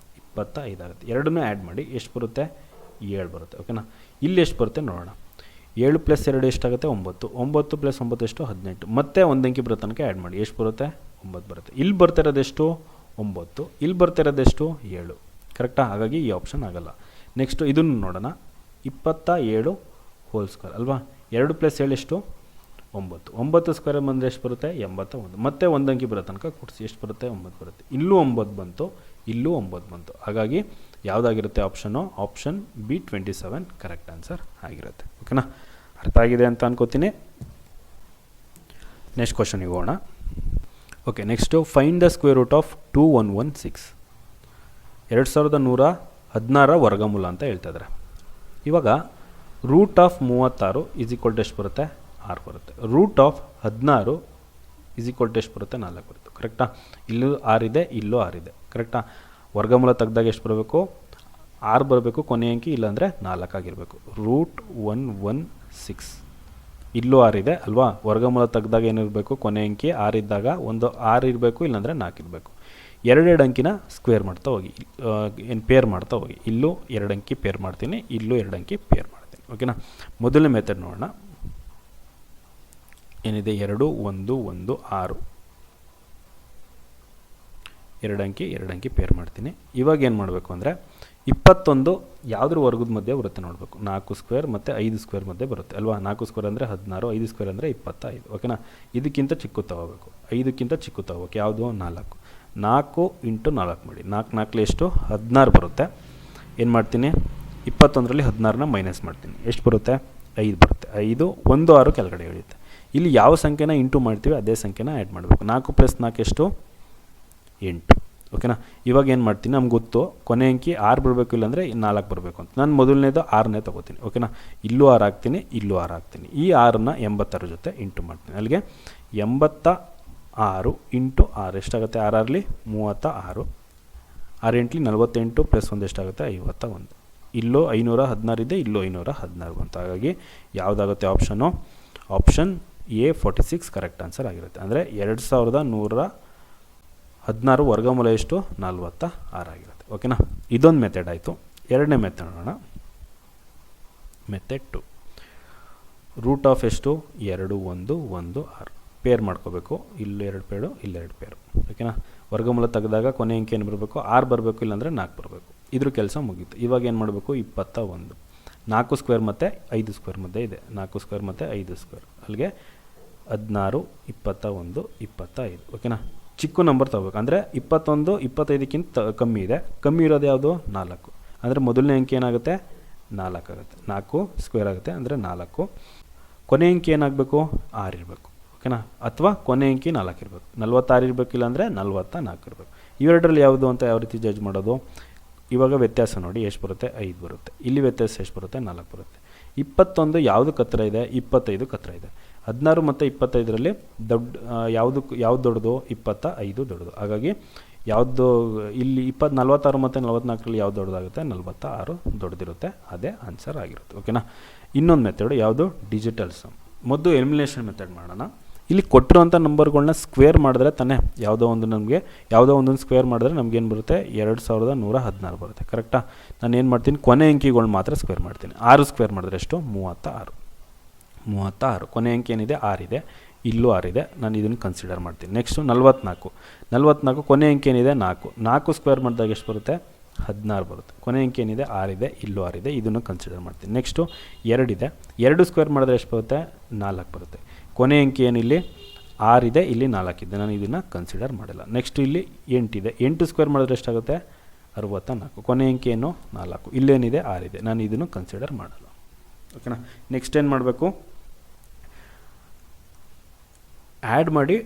25 ಆಗುತ್ತೆ. ಎರಡನ್ನೂ ಆ್ಯಡ್ ಮಾಡಿ ಎಷ್ಟು ಬರುತ್ತೆ, 7 ಬರುತ್ತೆ. ಓಕೆನಾ, ಇಲ್ಲಿ ಎಷ್ಟು ಬರುತ್ತೆ ನೋಡೋಣ. 7 + 2 ಎಷ್ಟಾಗುತ್ತೆ, 9. 9 + 9 ಎಷ್ಟು, 18. ಮತ್ತೆ ಒಂದು ಅಂಕಿ ಬರೋ ತನಕ ಆ್ಯಡ್ ಮಾಡಿ ಎಷ್ಟು ಬರುತ್ತೆ, 9 ಬರುತ್ತೆ. ಇಲ್ಲಿ ಬರ್ತಿರೋದೆಷ್ಟು 9, ಇಲ್ಲಿ ಬರ್ತಿರೋದೆಷ್ಟು 7. ಕರೆಕ್ಟಾ, ಹಾಗಾಗಿ ಈ ಆಪ್ಷನ್ ಆಗೋಲ್ಲ. ನೆಕ್ಸ್ಟು ಇದನ್ನು ನೋಡೋಣ. 27 ಹೋಲ್ ಸ್ಕ್ವೇರ್ ಅಲ್ವಾ, 2 + 7 ಎಷ್ಟು, 9. 9 ಸ್ಕ್ವೇರ್ ಬಂದರೆ ಎಷ್ಟು ಬರುತ್ತೆ, 81. ಮತ್ತೆ ಒಂದು ಅಂಕಿ ಬರೋ ತನಕ ಕೂಡಿಸಿ ಎಷ್ಟು ಬರುತ್ತೆ, 9 ಬರುತ್ತೆ. ಇಲ್ಲೂ 9 ಬಂತು, ಇಲ್ಲೂ 9 ಬಂತು. ಹಾಗಾಗಿ ಯಾವುದಾಗಿರುತ್ತೆ option, option B 27 correct answer ಆಗಿರುತ್ತೆ. ಓಕೆನಾ, ಅರ್ಥ ಆಗಿದೆ ಅಂತ ಅನ್ಕೋತೀನಿ. ನೆಕ್ಸ್ಟ್ ಕ್ವಶನ್ಗೆ ಹೋಗೋಣ. Okay, next find the square root of 2116. 2116 ವರ್ಗಮೂಲ ಅಂತ ಹೇಳ್ತಾ ಇದ್ದಾರೆ. ಇವಾಗ ರೂಟ್ ಆಫ್ 36 = ಎಷ್ಟು ಬರುತ್ತೆ, 6 ಬರುತ್ತೆ. ರೂಟ್ ಆಫ್ 16 = ಎಷ್ಟು ಬರುತ್ತೆ, 4 ಬರುತ್ತೆ. ಕರೆಕ್ಟಾ, ಇಲ್ಲೂ 6 ಇದೆ, ಇಲ್ಲೂ 6 ಇದೆ. ಕರೆಕ್ಟಾ, ವರ್ಗಮೂಲ ತೆಗೆದಾಗ ಎಷ್ಟು ಬರಬೇಕು, 6 ಬರಬೇಕು, ಕೊನೆ ಅಂಕಿ ಇಲ್ಲಾಂದರೆ 4 ಆಗಿರಬೇಕು. √116, ಇಲ್ಲೂ 6 ಇದೆ ಅಲ್ವಾ. ವರ್ಗಮೂಲ ತೆಗೆದಾಗ ಏನಿರಬೇಕು, ಕೊನೆ ಅಂಕಿ 6 ಇದ್ದಾಗ ಒಂದು 6 ಇರಬೇಕು, ಇಲ್ಲಾಂದರೆ 4 ಇರಬೇಕು. 2 ಅಂಕಿನ ಸ್ಕ್ವೇರ್ ಮಾಡ್ತಾ ಹೋಗಿ, ಏನು ಪೇರ್ ಮಾಡ್ತಾ ಹೋಗಿ. ಇಲ್ಲೂ 2 ಅಂಕಿ ಪೇರ್ ಮಾಡ್ತೀನಿ, ಇಲ್ಲೂ 2 ಅಂಕಿ ಪೇರ್ ಮಾಡ್ತೀನಿ. ಓಕೆನಾ, ಮೊದಲನೇ ಮೆಥಡ್ ನೋಡೋಣ. ಏನಿದೆ, 2 1 1 6, 2 ಅಂಕಿ ಪೇರ್ ಮಾಡ್ತೀನಿ. ಇವಾಗ ಏನು ಮಾಡಬೇಕು ಅಂದರೆ 21 ಯಾವುದ್ರ ವರ್ಗದ ಮಧ್ಯೆ ಬರುತ್ತೆ ನೋಡಬೇಕು. 4 ಸ್ಕ್ವೇರ್ ಮತ್ತು 5 ಸ್ಕ್ವೇರ್ ಮಧ್ಯೆ ಬರುತ್ತೆ ಅಲ್ವಾ. 4 ಸ್ಕ್ವೇರ್ ಅಂದರೆ 16, 5 ಸ್ಕ್ವೇರ್ ಅಂದರೆ 25. ಓಕೆನಾ, ಇದಕ್ಕಿಂತ ಚಿಕ್ಕ ತಗೋಬೇಕು, 5ಕ್ಕಿಂತ ಚಿಕ್ಕ ತಗೋಬೇಕು. ಯಾವುದು, 4. 4 × 4 ಮಾಡಿ, 4 4 ಎಷ್ಟು, 16 ಬರುತ್ತೆ. ಏನು ಮಾಡ್ತೀನಿ, 21ರಲ್ಲಿ 16ನ ಮೈನಸ್ ಮಾಡ್ತೀನಿ. ಎಷ್ಟು ಬರುತ್ತೆ, 5 ಬರುತ್ತೆ. 5 1 6 ಕೆಳಗಡೆ ಇಳಿಯುತ್ತೆ. ಇಲ್ಲಿ ಯಾವ ಸಂಖ್ಯೆನ ಇಂಟು ಮಾಡ್ತೀವಿ ಅದೇ ಸಂಖ್ಯೆನ ಆ್ಯಡ್ ಮಾಡಬೇಕು. 4 + 4 ಎಷ್ಟು, 8. ಓಕೆನಾ, ಇವಾಗ ಏನು ಮಾಡ್ತೀನಿ, ನಮ್ಗೆ ಗೊತ್ತು ಕೊನೆ ಅಂಕಿ 6 ಬರಬೇಕು, ಇಲ್ಲಾಂದರೆ 4 ಬರಬೇಕು ಅಂತ. ನಾನು ಮೊದಲನೇದು 6ನೇ ತೊಗೋತೀನಿ. ಓಕೆನಾ, ಇಲ್ಲೂ 6 ಹಾಕ್ತೀನಿ, ಇಲ್ಲೂ 6 ಹಾಕ್ತೀನಿ. ಈ 6ನ 86 ಜೊತೆ ಇಂಟು ಮಾಡ್ತೀನಿ. ಅಲ್ಲಿಗೆ 86 × 6 ಎಷ್ಟಾಗುತ್ತೆ, 6 36, 6 8 48 + 1 ಎಷ್ಟಾಗುತ್ತೆ, 51. ಇಲ್ಲೂ 516 ಇದೆ, ಇಲ್ಲೂ 516 ಬಂತು. ಹಾಗಾಗಿ ಯಾವುದಾಗುತ್ತೆ option, option A 46 correct answer ಆಗಿರುತ್ತೆ. ಅಂದರೆ 2116 ವರ್ಗಮೂಲ ಎಷ್ಟು, 46 ಆಗಿರುತ್ತೆ. ಓಕೆನಾ, ಇದೊಂದು ಮೆಥಡ್ ಆಯಿತು. ಎರಡನೇ ಮೆಥಡ್ ನೋಡೋಣ. ಮೆಥಡ್ 2, ರೂಟ್ ಆಫ್ ಎಷ್ಟು, 2 1 1 6 ಪೇರ್ ಮಾಡ್ಕೋಬೇಕು. ಇಲ್ಲಿ 2 ಪೇರು, ಇಲ್ಲಿ 2 ಪೇರು. ಓಕೆನಾ, ವರ್ಗಮೂಲ ತೆಗೆದಾಗ ಕೊನೆ ಅಂಕಿ ಏನು ಬರಬೇಕು, 6 ಬರಬೇಕು, ಇಲ್ಲಾಂದರೆ 4 ಬರಬೇಕು. ಇದ್ರ ಕೆಲಸ ಮುಗೀತು. ಇವಾಗ ಏನು ಮಾಡಬೇಕು, 21. 4 ಸ್ಕ್ವೇರ್ ಮತ್ತು 5 ಸ್ಕ್ವೇರ್ ಮಧ್ಯೆ ಇದೆ, 4 ಸ್ಕ್ವೇರ್ ಮತ್ತು 5 ಸ್ಕ್ವೇರ್. ಅಲ್ಲಿಗೆ 16 21 25. ಓಕೆನಾ, ಚಿಕ್ಕ ನಂಬರ್ ತಗೋಬೇಕು. ಅಂದರೆ 21 25ಕ್ಕಿಂತ ಕಮ್ಮಿ ಇದೆ, ಕಮ್ಮಿ ಇರೋದು ಯಾವುದು, 4. ಅಂದರೆ ಮೊದಲನೇ ಅಂಕಿ ಏನಾಗುತ್ತೆ, 4 ಆಗುತ್ತೆ. 4 ಸ್ಕ್ವೇರ್ ಆಗುತ್ತೆ, ಅಂದರೆ 4. ಕೊನೆ ಅಂಕಿ ಏನಾಗಬೇಕು, 6 ಇರಬೇಕು. ಓಕೆನಾ, ಅಥವಾ ಕೊನೆ ಅಂಕಿ 4 ಇರಬೇಕು. 46 ಇರಬೇಕು, ಇಲ್ಲಾಂದರೆ 44 ಇರಬೇಕು. ಇವೆರಡರಲ್ಲಿ ಯಾವುದು ಅಂತ ಯಾವ ರೀತಿ ಜಡ್ಜ್ ಮಾಡೋದು. ಇವಾಗ ವ್ಯತ್ಯಾಸ ನೋಡಿ, ಎಷ್ಟು ಬರುತ್ತೆ, 5 ಬರುತ್ತೆ. ಇಲ್ಲಿ ವ್ಯತ್ಯಾಸ ಎಷ್ಟು ಬರುತ್ತೆ, 4 ಬರುತ್ತೆ. 21 ಯಾವುದಕ್ಕೆ ಹತ್ತಿರ ಇದೆ, 25ಕ್ಕೆ ಹತ್ತಿರ ಇದೆ. 16 ಮತ್ತು 25ರಲ್ಲಿ ಯಾವ್ದು ದೊಡ್ಡದು, 25 ದೊಡ್ಡದು. ಹಾಗಾಗಿ ಯಾವುದು ಇಲ್ಲಿ 46 ಮತ್ತು 44ರಲ್ಲಿ ಯಾವ್ದು ದೊಡ್ಡದಾಗುತ್ತೆ, 46 ದೊಡ್ಡದಿರುತ್ತೆ. ಅದೇ ಆನ್ಸರ್ ಆಗಿರುತ್ತೆ. ಓಕೆನಾ, ಇನ್ನೊಂದು ಮೆಥಡ್ ಯಾವುದು, ಡಿಜಿಟಲ್ ಸಮ್. ಮೊದಲು ಎಲಿಮಿನೇಷನ್ ಮೆಥಡ್ ಮಾಡೋಣ. ಇಲ್ಲಿ ಕೊಟ್ಟಿರೋಂಥ ನಂಬರ್ಗಳನ್ನ ಸ್ಕ್ವೇರ್ ಮಾಡಿದ್ರೆ ತಾನೇ ಯಾವುದೋ ಒಂದೊಂದು ಸ್ಕ್ವೇರ್ ಮಾಡಿದ್ರೆ ನಮಗೇನು ಬರುತ್ತೆ 2116 ಬರುತ್ತೆ. ಕರೆಕ್ಟಾ? ನಾನು ಏನು ಮಾಡ್ತೀನಿ, ಕೊನೆ ಅಂಕಿಗಳು ಮಾತ್ರ ಸ್ಕ್ವೇರ್ ಮಾಡ್ತೀನಿ. 6 ಸ್ಕ್ವೇರ್ ಮಾಡಿದ್ರೆ ಎಷ್ಟು? 36. ಕೊನೆ ಅಂಕಿ ಏನಿದೆ 6 ಇದೆ, ಇಲ್ಲೂ 6 ಇದೆ, ನಾನು ಇದನ್ನು ಕನ್ಸಿಡರ್ ಮಾಡ್ತೀನಿ. ನೆಕ್ಸ್ಟು 44 ಕೊನೆ ಅಂಕಿ ಏನಿದೆ 4 ಸ್ಕ್ವೇರ್ ಮಾಡಿದಾಗ ಎಷ್ಟು ಬರುತ್ತೆ? 16 ಬರುತ್ತೆ. ಕೊನೆ ಅಂಕಿ ಏನಿದೆ 6 ಇದೆ, ಇಲ್ಲೂ 6 ಇದೆ, ಇದನ್ನು ಕನ್ಸಿಡರ್ ಮಾಡ್ತೀನಿ. ನೆಕ್ಸ್ಟು 2 ಇದೆ, 2 ಸ್ಕ್ವೇರ್ ಮಾಡಿದ್ರೆ ಎಷ್ಟು ಬರುತ್ತೆ? 4 ಬರುತ್ತೆ. ಕೊನೆ ಅಂಕಿ ಏನಿಲ್ಲಿ 6 ಇದೆ, ಇಲ್ಲಿ 4 ಇದೆ, ನಾನು ಇದನ್ನು ಕನ್ಸಿಡರ್ ಮಾಡಿಲ್ಲ. ನೆಕ್ಸ್ಟು ಇಲ್ಲಿ 8 ಇದೆ, 8 ಸ್ಕ್ವೇರ್ ಮಾಡಿದ್ರೆ ಎಷ್ಟಾಗುತ್ತೆ? 64. ಕೊನೆ ಅಂಕಿ ಏನು? 4. ಇಲ್ಲೇನಿದೆ 6 ಇದೆ, ನಾನು ಇದನ್ನು ಕನ್ಸಿಡರ್ ಮಾಡಲ್ಲ. ಓಕೆನಾ? ನೆಕ್ಸ್ಟ್ ಏನು ಮಾಡಬೇಕು? ಆ್ಯಡ್ ಮಾಡಿ,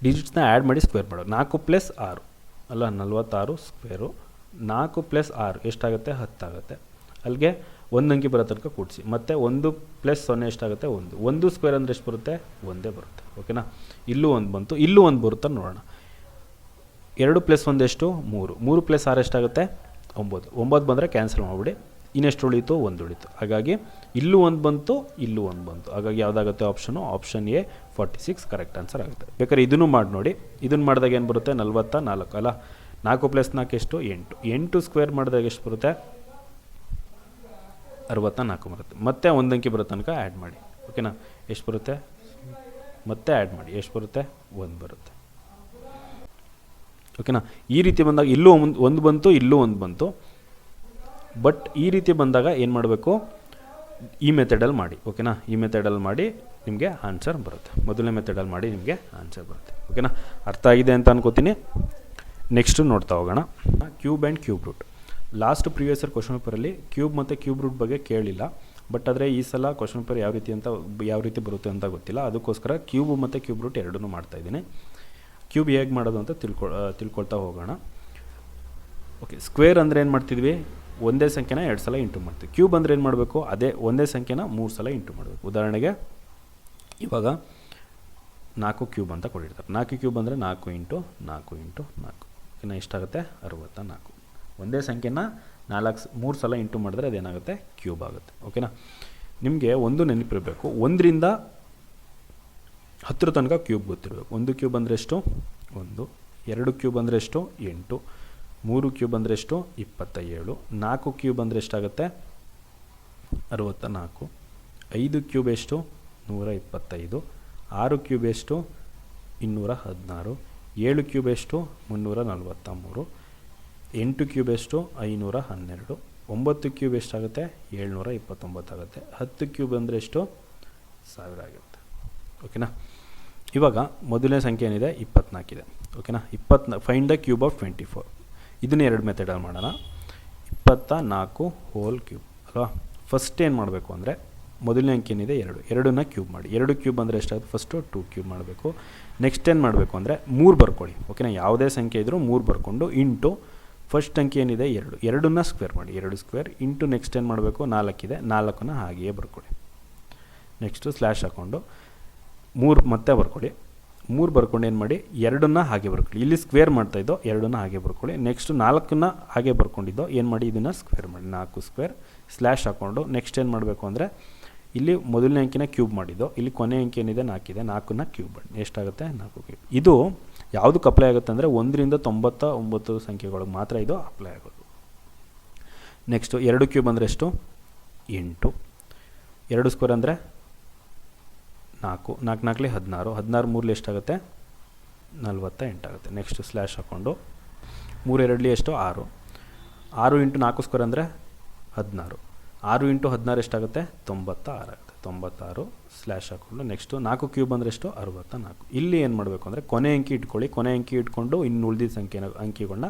ಡಿಜಿಟ್ಸ್ನ ಆ್ಯಡ್ ಮಾಡಿ ಸ್ಕ್ವೇರ್ ಮಾಡೋದು. 4 + 6 ಅಲ್ಲ, 46 ಸ್ಕ್ವೇರು. 4 + 6 ಎಷ್ಟಾಗುತ್ತೆ? 10 ಆಗುತ್ತೆ. ಅಲ್ಲಿಗೆ ಒಂದು ಅಂಕಿ ಬರೋ ತನಕ ಕೂಡಿಸಿ. ಮತ್ತು 1 + 0 ಎಷ್ಟಾಗುತ್ತೆ? 1 ಸ್ಕ್ವೇರ್ ಅಂದರೆ ಎಷ್ಟು ಬರುತ್ತೆ? 1 ಬರುತ್ತೆ. ಓಕೆನಾ? ಇಲ್ಲೂ 1 ಬಂತು, ಇಲ್ಲೂ 1 ಬರುತ್ತೆ ನೋಡೋಣ. 2 + 1 ಎಷ್ಟು? 3. 3 + 6 ಎಷ್ಟಾಗುತ್ತೆ? 9 ಬಂದರೆ ಕ್ಯಾನ್ಸಲ್ ಮಾಡಿಬಿಡಿ. ಇನ್ನೆಷ್ಟು ಉಳೀತು? 1 ಉಳೀತು. ಹಾಗಾಗಿ ಇಲ್ಲೂ 1 ಬಂತು, ಇಲ್ಲೂ 1 ಬಂತು. ಹಾಗಾಗಿ ಯಾವುದಾಗುತ್ತೆ? ಆಪ್ಷನ್ ಎ 46 ಕರೆಕ್ಟ್ ಆನ್ಸರ್ ಆಗುತ್ತೆ. ಬೇಕಾದ್ರೆ ಇದನ್ನು ಮಾಡಿ ನೋಡಿ. ಇದನ್ನು ಮಾಡಿದಾಗ ಏನು ಬರುತ್ತೆ? 44 ಅಲ್ಲ. 4 + 4 ಎಷ್ಟು? 8. 8 ಸ್ಕ್ವೇರ್ ಮಾಡಿದಾಗ ಎಷ್ಟು ಬರುತ್ತೆ? 64 ಬರುತ್ತೆ. ಮತ್ತೆ ಒಂದು ಅಂಕಿ ಬರೋ ತನಕ ಆ್ಯಡ್ ಮಾಡಿ. ಓಕೆನಾ? ಎಷ್ಟು ಬರುತ್ತೆ? ಮತ್ತೆ ಆ್ಯಡ್ ಮಾಡಿ. ಎಷ್ಟು ಬರುತ್ತೆ? 1 ಬರುತ್ತೆ. ಓಕೆನಾ? ಈ ರೀತಿ ಬಂದಾಗ ಇಲ್ಲೂ 1 ಬಂತು, ಇಲ್ಲೂ 1 ಬಂತು. ಬಟ್ ಈ ರೀತಿ ಬಂದಾಗ ಏನು ಮಾಡಬೇಕು? ಈ ಮೆಥಡಲ್ಲಿ ಮಾಡಿ. ಓಕೆನಾ? ಈ ಮೆಥಡಲ್ಲಿ ಮಾಡಿ ನಿಮಗೆ ಆನ್ಸರ್ ಬರುತ್ತೆ. ಮೊದಲನೇ ಮೆಥಡಲ್ಲಿ ಮಾಡಿ ನಿಮಗೆ ಆನ್ಸರ್ ಬರುತ್ತೆ. ಓಕೆನಾ? ಅರ್ಥ ಆಗಿದೆ ಅಂತ ಅನ್ಕೋತೀನಿ. ನೆಕ್ಸ್ಟು ನೋಡ್ತಾ ಹೋಗೋಣ. Cube and cube root. Last previous year question ಪೇಪರಲ್ಲಿ ಕ್ಯೂಬ್ ಮತ್ತು ಕ್ಯೂಬ್ ರೂಟ್ ಬಗ್ಗೆ ಕೇಳಿಲ್ಲ. ಬಟ್ ಆದರೆ ಈ ಸಲ ಕ್ವಶನ್ ಪೇಪರ್ ಯಾವ ರೀತಿ ಬರುತ್ತೆ ಅಂತ ಗೊತ್ತಿಲ್ಲ. ಅದಕ್ಕೋಸ್ಕರ ಕ್ಯೂಬ್ ಮತ್ತು ಕ್ಯೂಬ್ ರೂಟ್ ಎರಡನ್ನೂ ಮಾಡ್ತಾಯಿದ್ದೀನಿ. ಕ್ಯೂಬ್ ಹೇಗೆ ಮಾಡೋದು ಅಂತ ತಿಳ್ಕೊಳ್ತಾ ಹೋಗೋಣ. ಓಕೆ, ಸ್ಕ್ವೇರ್ ಅಂದರೆ ಏನು ಮಾಡ್ತಿದ್ವಿ? ಒಂದೇ ಸಂಖ್ಯೆನ 2 ಸಲ ಇಂಟು ಮಾಡ್ತೀವಿ. ಕ್ಯೂಬ್ ಅಂದರೆ ಏನು ಮಾಡಬೇಕು? ಅದೇ ಒಂದೇ ಸಂಖ್ಯೆನ 3 ಸಲ ಇಂಟು ಮಾಡಬೇಕು. ಉದಾಹರಣೆಗೆ ಇವಾಗ 4 ಕ್ಯೂಬ್ ಅಂತ ಕೊಟ್ಟಿರ್ತಾರೆ. 4 ಕ್ಯೂಬ್ ಅಂದರೆ 4 × 4 × 4 ಇನ್ನು ಎಷ್ಟಾಗುತ್ತೆ? 64. ಒಂದೇ ಸಂಖ್ಯೆನ 3 ಸಲ ಇಂಟು ಮಾಡಿದ್ರೆ ಅದೇನಾಗುತ್ತೆ? ಕ್ಯೂಬ್ ಆಗುತ್ತೆ. ಓಕೆನಾ? ನಿಮಗೆ ಒಂದು ನೆನಪಿರಬೇಕು, 1ರಿಂದ 10 ತನಕ ಕ್ಯೂಬ್ ಗೊತ್ತಿರಬೇಕು. 1 ಕ್ಯೂಬ್ ಅಂದರೆ ಎಷ್ಟು? 1. 2 ಕ್ಯೂಬ್ ಅಂದರೆ ಎಷ್ಟು? 8. 3 ಕ್ಯೂಬ್ ಅಂದರೆ ಎಷ್ಟು? 27. 4 ಕ್ಯೂಬ್ ಅಂದರೆ ಎಷ್ಟಾಗುತ್ತೆ? 64. 5 ಕ್ಯೂಬ್ ಎಷ್ಟು? 125. 6 ಕ್ಯೂಬ್ ಎಷ್ಟು? 216. 7 ಕ್ಯೂಬ್ ಎಷ್ಟು? 343. 8 ಕ್ಯೂಬ್ ಎಷ್ಟು? 512. 9 ಕ್ಯೂಬ್ ಎಷ್ಟಾಗುತ್ತೆ? 729 ಆಗುತ್ತೆ. 10 ಕ್ಯೂಬ್ ಅಂದರೆ ಎಷ್ಟು? 1000 ಆಗುತ್ತೆ. ಓಕೆನಾ? ಇವಾಗ ಮೊದಲನೇ ಸಂಖ್ಯೆ ಏನಿದೆ? 24 ಇದೆ. ಓಕೆನಾ? Find the cube of 24. ಇದನ್ನ 2 ಮೆಥಡಲ್ಲಿ ಮಾಡೋಣ. 24 ಹೋಲ್ ಕ್ಯೂಬ್ ಅಲ್ವಾ? ಫಸ್ಟ್ ಏನು ಮಾಡಬೇಕು ಅಂದರೆ ಮೊದಲನೇ ಅಂಕಿ ಏನಿದೆ 2, 2ನ್ನ ಕ್ಯೂಬ್ ಮಾಡಿ. 2 ಕ್ಯೂಬ್ ಅಂದರೆ ಎಷ್ಟಾಗುತ್ತೆ? ಫಸ್ಟು 2 ಕ್ಯೂಬ್ ಮಾಡಬೇಕು. ನೆಕ್ಸ್ಟ್ ಏನು ಮಾಡಬೇಕು ಅಂದರೆ 3 ಬರ್ಕೊಳ್ಳಿ. ಓಕೆನಾ? ಯಾವುದೇ ಸಂಖ್ಯೆ ಇದ್ದರೂ 3 ಬರ್ಕೊಂಡು ಇಂಟು ಫಸ್ಟ್ ಅಂಕಿ ಏನಿದೆ 2, 2ನ್ನ ಸ್ಕ್ವೇರ್ ಮಾಡಿ. 2 ಸ್ಕ್ವೇರ್ ಇಂಟು ನೆಕ್ಸ್ಟ್ ಏನು ಮಾಡಬೇಕು? 4 ಇದೆ, 4ನ್ನ ಹಾಗೆಯೇ ಬರ್ಕೊಳ್ಳಿ. ನೆಕ್ಸ್ಟು ಸ್ಲ್ಯಾಶ್ ಹಾಕ್ಕೊಂಡು 3 ಮತ್ತೆ ಬರ್ಕೊಳ್ಳಿ. 3 ಬರ್ಕೊಂಡು ಏನು ಮಾಡಿ? 2ನ್ನ ಹಾಗೆ ಬರ್ಕೊಳ್ಳಿ. ಇಲ್ಲಿ ಸ್ಕ್ವೇರ್ ಮಾಡ್ತಾಯಿದ್ದೋ 2ನ್ನ ಹಾಗೆ ಬರ್ಕೊಳ್ಳಿ. ನೆಕ್ಸ್ಟು 4ನ್ನ ಹಾಗೆ ಬರ್ಕೊಂಡಿದ್ದೋ ಏನು ಮಾಡಿ? ಇದನ್ನು ಸ್ಕ್ವೇರ್ ಮಾಡಿ. 4 ಸ್ಕ್ವೇರ್ ಸ್ಲ್ಯಾಶ್ ಹಾಕ್ಕೊಂಡು ನೆಕ್ಸ್ಟ್ ಏನು ಮಾಡಬೇಕು ಅಂದರೆ ಇಲ್ಲಿ ಮೊದಲನೇ ಅಂಕಿನ ಕ್ಯೂಬ್ ಮಾಡಿದ್ದೋ, ಇಲ್ಲಿ ಕೊನೆ ಅಂಕಿ ಏನಿದೆ 4 ಇದೆ, 4ನ್ನ ಕ್ಯೂಬ್ ಮಾಡಿ. ಎಷ್ಟಾಗುತ್ತೆ? 4 ಕ್ಯೂಬ್. ಇದು ಯಾವುದಕ್ಕೆ ಅಪ್ಲೈ ಆಗುತ್ತೆ ಅಂದರೆ 1ರಿಂದ 99 ಸಂಖ್ಯೆಗಳಿಗೆ ಮಾತ್ರ ಇದು ಅಪ್ಲೈ ಆಗೋದು. ನೆಕ್ಸ್ಟು 2 ಕ್ಯೂಬ್ ಅಂದರೆ ಎಷ್ಟು? 8. 2 ಸ್ಕ್ವೇರ್ ಅಂದರೆ 4, 4 4 16, 16 3 ಎಷ್ಟಾಗುತ್ತೆ? 48 ಆಗುತ್ತೆ. ನೆಕ್ಸ್ಟ್ ಸ್ಲ್ಯಾಶ್ ಹಾಕ್ಕೊಂಡು 3 2 ಎಷ್ಟು? 6. 6 ಇಂಟು 4 ಸ್ಕ್ವೇರ್ ಅಂದರೆ 16. 6 ಇಂಟು 16 ಎಷ್ಟಾಗುತ್ತೆ? 96 ಆಗುತ್ತೆ. 96 ಸ್ಲ್ಯಾಶ್ ಹಾಕ್ಕೊಂಡು ನೆಕ್ಸ್ಟು 4 ಕ್ಯೂಬ್ ಅಂದರೆ ಎಷ್ಟು? 64. ಇಲ್ಲಿ ಏನು ಮಾಡಬೇಕು ಅಂದರೆ ಕೊನೆ ಅಂಕಿ ಇಟ್ಕೊಳ್ಳಿ. ಕೊನೆ ಅಂಕಿ ಇಟ್ಕೊಂಡು ಇನ್ನು ಉಳಿದಿದ್ದ ಅಂಕಿಗಳನ್ನ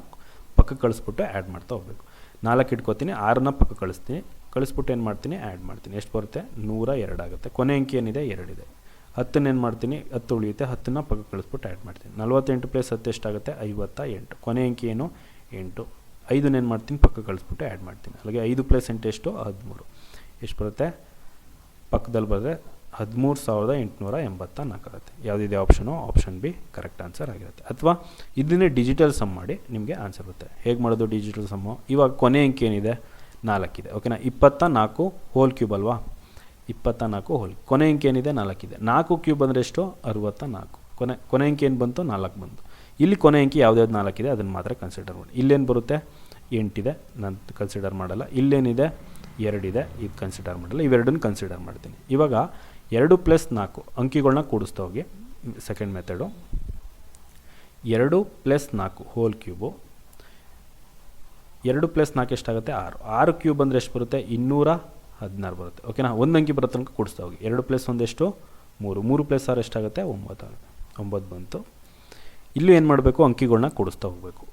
ಪಕ್ಕಕ್ಕೆ ಕಳಿಸ್ಬಿಟ್ಟು ಆ್ಯಡ್ ಮಾಡ್ತಾ ಹೋಗಬೇಕು. 4 ಇಟ್ಕೋತೀನಿ, 6ನ್ನ ಪಕ್ಕಕ್ಕೆ ಕಳಿಸ್ಬಿಟ್ಟು ಏನು ಮಾಡ್ತೀನಿ? ಆ್ಯಡ್ ಮಾಡ್ತೀನಿ. ಎಷ್ಟು ಬರುತ್ತೆ? 102 ಆಗುತ್ತೆ. ಕೊನೆ ಅಂಕಿ ಏನಿದೆ? 2 ಇದೆ. 10ನ್ನ ಏನು ಮಾಡ್ತೀನಿ? 10 ಉಳಿಯುತ್ತೆ, 10ನ್ನ ಪಕ್ಕಕ್ಕೆ ಕಳಿಸ್ಬಿಟ್ಟು ಆ್ಯಡ್ ಮಾಡ್ತೀನಿ. 48 + 10 ಎಷ್ಟಾಗುತ್ತೆ? 58. ಕೊನೆ ಅಂಕಿ ಏನು? 8. 5ನ್ನ ಏನು ಮಾಡ್ತೀನಿ? ಪಕ್ಕಕ್ಕೆ ಕಳಿಸ್ಬಿಟ್ಟು ಆ್ಯಡ್ ಮಾಡ್ತೀನಿ. ಅಲ್ಲಿಗೆ 5 + 8 ಎಷ್ಟು? 13. ಎಷ್ಟು ಬರುತ್ತೆ? ಪಕ್ಕದಲ್ಲಿ ಬರೆದ್ರೆ 13,884 ಆಗುತ್ತೆ. ಯಾವುದಿದೆ option? Option B correct answer ಆಗಿರುತ್ತೆ. ಅಥವಾ ಇದನ್ನೇ ಡಿಜಿಟಲ್ ಸಮ್ ಮಾಡಿ ನಿಮಗೆ ಆನ್ಸರ್ ಬರುತ್ತೆ. ಹೇಗೆ ಮಾಡೋದು ಡಿಜಿಟಲ್ ಸಮ್ಮು? ಇವಾಗ ಕೊನೆ ಅಂಕಿ ಏನಿದೆ? 4 ಇದೆ. ಓಕೆನಾ? 24 ಹೋಲ್ ಕ್ಯೂಬ್ ಅಲ್ವಾ? 24 ಹೋಲ್ ಕೊನೆ ಅಂಕೆ ಏನಿದೆ 4 ಇದೆ. 4 ಕ್ಯೂಬ್ ಅಂದರೆ ಎಷ್ಟು 64. ಕೊನೆ ಅಂಕೆ ಏನು ಬಂತು 4 ಬಂತು. ಇಲ್ಲಿ ಕೊನೆ ಅಂಕೆ ಯಾವ್ದಾವ್ದು 4 ಇದೆ ಅದನ್ನು ಮಾತ್ರ ಕನ್ಸಿಡರ್ ಮಾಡಿ. ಇಲ್ಲೇನು ಬರುತ್ತೆ 8 ಇದೆ, ನಾನು ಕನ್ಸಿಡರ್ ಮಾಡಲ್ಲ. ಇಲ್ಲೇನಿದೆ 2 ಇದೆ, ಇದು ಕನ್ಸಿಡರ್ ಮಾಡಲ್ಲ. ಇವೆರಡನ್ನು ಕನ್ಸಿಡರ್ ಮಾಡ್ತೀನಿ. ಇವಾಗ 2 + 4 ಅಂಕಿಗಳನ್ನ ಕೂಡಿಸ್ತಾ ಹೋಗಿ. Second method 2 + 4 hole cube. 2 + 4 ಎಷ್ಟಾಗುತ್ತೆ 6. 6 ಕ್ಯೂಬ್ ಅಂದರೆ ಎಷ್ಟು ಬರುತ್ತೆ 216 ಬರುತ್ತೆ. ಓಕೆನಾ, ಒಂದು ಅಂಕಿ ಬರೋ ತನಕ ಕೂಡಿಸ್ತಾ ಹೋಗಿ. 2 + 1 ಎಷ್ಟು 3. 3 + 6 ಎಷ್ಟಾಗುತ್ತೆ 9 ಆಗುತ್ತೆ. 9 ಬಂತು. ಇಲ್ಲೂ ಏನು ಮಾಡಬೇಕು ಅಂಕಿಗಳನ್ನ ಕೂಡಿಸ್ತಾ ಹೋಗಬೇಕು.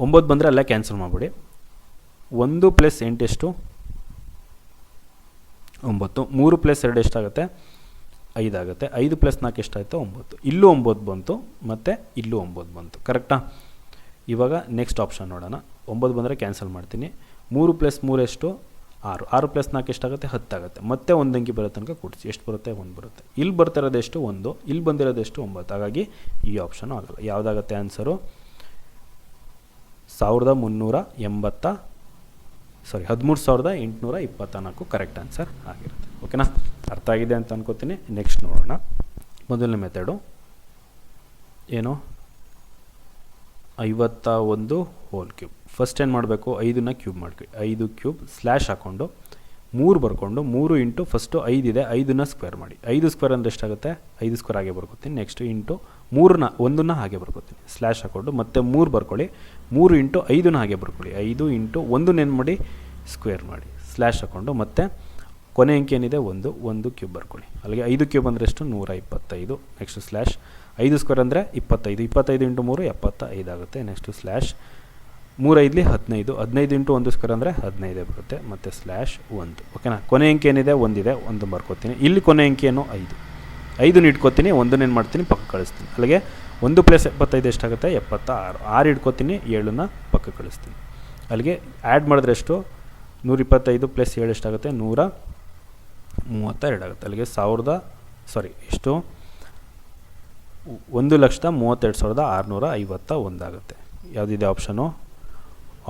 9 ಬಂದರೆ ಅಲ್ಲೇ ಕ್ಯಾನ್ಸಲ್ ಮಾಡಿಬಿಡಿ. 1 + 8 ಎಷ್ಟು 9. 3 + 2 ಎಷ್ಟಾಗುತ್ತೆ 5 ಆಗುತ್ತೆ. 5 + 4 ಎಷ್ಟಾಯಿತು 9. ಇಲ್ಲೂ 9 ಬಂತು ಮತ್ತು ಇಲ್ಲೂ 9 ಬಂತು. ಕರೆಕ್ಟಾ? ಇವಾಗ ನೆಕ್ಸ್ಟ್ ಆಪ್ಷನ್ ನೋಡೋಣ. 9 ಬಂದರೆ ಕ್ಯಾನ್ಸಲ್ ಮಾಡ್ತೀನಿ. 3 + 3 ಎಷ್ಟು 6. 6 + 4 ಎಷ್ಟಾಗುತ್ತೆ 10 ಆಗುತ್ತೆ. ಮತ್ತೆ ಒಂದು ಅಂಕಿ ಬರೋ ತನಕ ಕೂಡಿಸಿ. ಎಷ್ಟು ಬರುತ್ತೆ 1 ಬರುತ್ತೆ. ಇಲ್ಲಿ ಬರ್ತಿರೋದು ಎಷ್ಟು 1, ಇಲ್ಲಿ ಬಂದಿರೋದು ಎಷ್ಟು 9. ಹಾಗಾಗಿ ಈ ಆಪ್ಷನು ಆಗಲ್ಲ. ಯಾವುದಾಗುತ್ತೆ ಆನ್ಸರು 13,824 ಕರೆಕ್ಟ್ ಆನ್ಸರ್ ಆಗಿರುತ್ತೆ. ಓಕೆನಾ, ಅರ್ಥ ಆಗಿದೆ ಅಂತ ಅನ್ಕೋತೀನಿ. ನೆಕ್ಸ್ಟ್ ನೋಡೋಣ. ಮೊದಲನೇ ಮೆಥಡು ಏನು 51 ಹೋಲ್ ಕ್ಯೂಬ್. ಫಸ್ಟ್ ಏನು ಮಾಡಬೇಕು 5ನ್ನ ಕ್ಯೂಬ್ ಮಾಡ್ಕೊಳ್ಳಿ. 5 ಕ್ಯೂಬ್ ಸ್ಲ್ಯಾಶ್ ಹಾಕ್ಕೊಂಡು 3 ಬರ್ಕೊಂಡು 3 ಇಂಟು ಫಸ್ಟು 5 ಇದೆ 5ನ್ನ ಸ್ಕ್ವೇರ್ ಮಾಡಿ. 5 ಸ್ಕ್ವೇರ್ ಅಂದರೆ ಎಷ್ಟಾಗುತ್ತೆ 5 ಸ್ಕ್ವೇರ್ ಹಾಗೆ ಬರ್ಕೋತೀನಿ. ನೆಕ್ಸ್ಟ್ ಇಂಟು 3ನ 1ನ್ನ ಹಾಗೆ ಬರ್ಕೋತೀನಿ. ಸ್ಲ್ಯಾಶ್ ಹಾಕ್ಕೊಂಡು ಮತ್ತೆ 3 ಬರ್ಕೊಳ್ಳಿ. 3 ಇಂಟು 5ನ ಹಾಗೆ ಬರ್ಕೊಳ್ಳಿ. 5 ಇಂಟು 1 ಏನು ಮಾಡಿ ಸ್ಕ್ವೇರ್ ಮಾಡಿ. ಸ್ಲ್ಯಾಶ್ ಹಾಕ್ಕೊಂಡು ಮತ್ತೆ ಕೊನೆ ಅಂಕಿ ಏನಿದೆ 1 ಕ್ಯೂಬ್ ಬರ್ಕೊಳ್ಳಿ. ಅಲ್ಲಿಗೆ 5 ಕ್ಯೂಬ್ ಅಂದರೆ ಎಷ್ಟು 125. ನೆಕ್ಸ್ಟ್ ಸ್ಲ್ಯಾಶ್ 5 ಸ್ಕ್ವೇರ್ ಅಂದರೆ 25. 25 ಇಂಟು 3 75 ಆಗುತ್ತೆ. Next slash 3 5 15. 15 ಇಂಟು 1 ಸ್ಕ್ವೇರ್ ಅಂದರೆ 15 ಬರುತ್ತೆ. ಮತ್ತು ಸ್ಲ್ಯಾಶ್ 1. ಓಕೆನಾ, ಕೊನೆ ಅಂಕಿ ಏನಿದೆ 1 ಇದೆ, 1 ಬರ್ಕೋತೀನಿ. ಇಲ್ಲಿ ಕೊನೆ ಅಂಕಿ ಏನು 5. 5ನ ಇಟ್ಕೋತೀನಿ, 1ನ ಏನು ಮಾಡ್ತೀನಿ ಪಕ್ಕ ಕಳಿಸ್ತೀನಿ. ಅಲ್ಲಿಗೆ 1 + 75 ಎಷ್ಟಾಗುತ್ತೆ 76. 6 ಇಟ್ಕೋತೀನಿ, 7ನ ಪಕ್ಕ ಕಳಿಸ್ತೀನಿ. ಅಲ್ಲಿಗೆ ಆ್ಯಡ್ ಮಾಡಿದ್ರೆ ಎಷ್ಟು 125 + 7 ಎಷ್ಟಾಗುತ್ತೆ 132 ಆಗುತ್ತೆ. ಅಲ್ಲಿಗೆ ಎಷ್ಟು 1,32,651 ಆಗುತ್ತೆ. ಯಾವುದಿದೆ option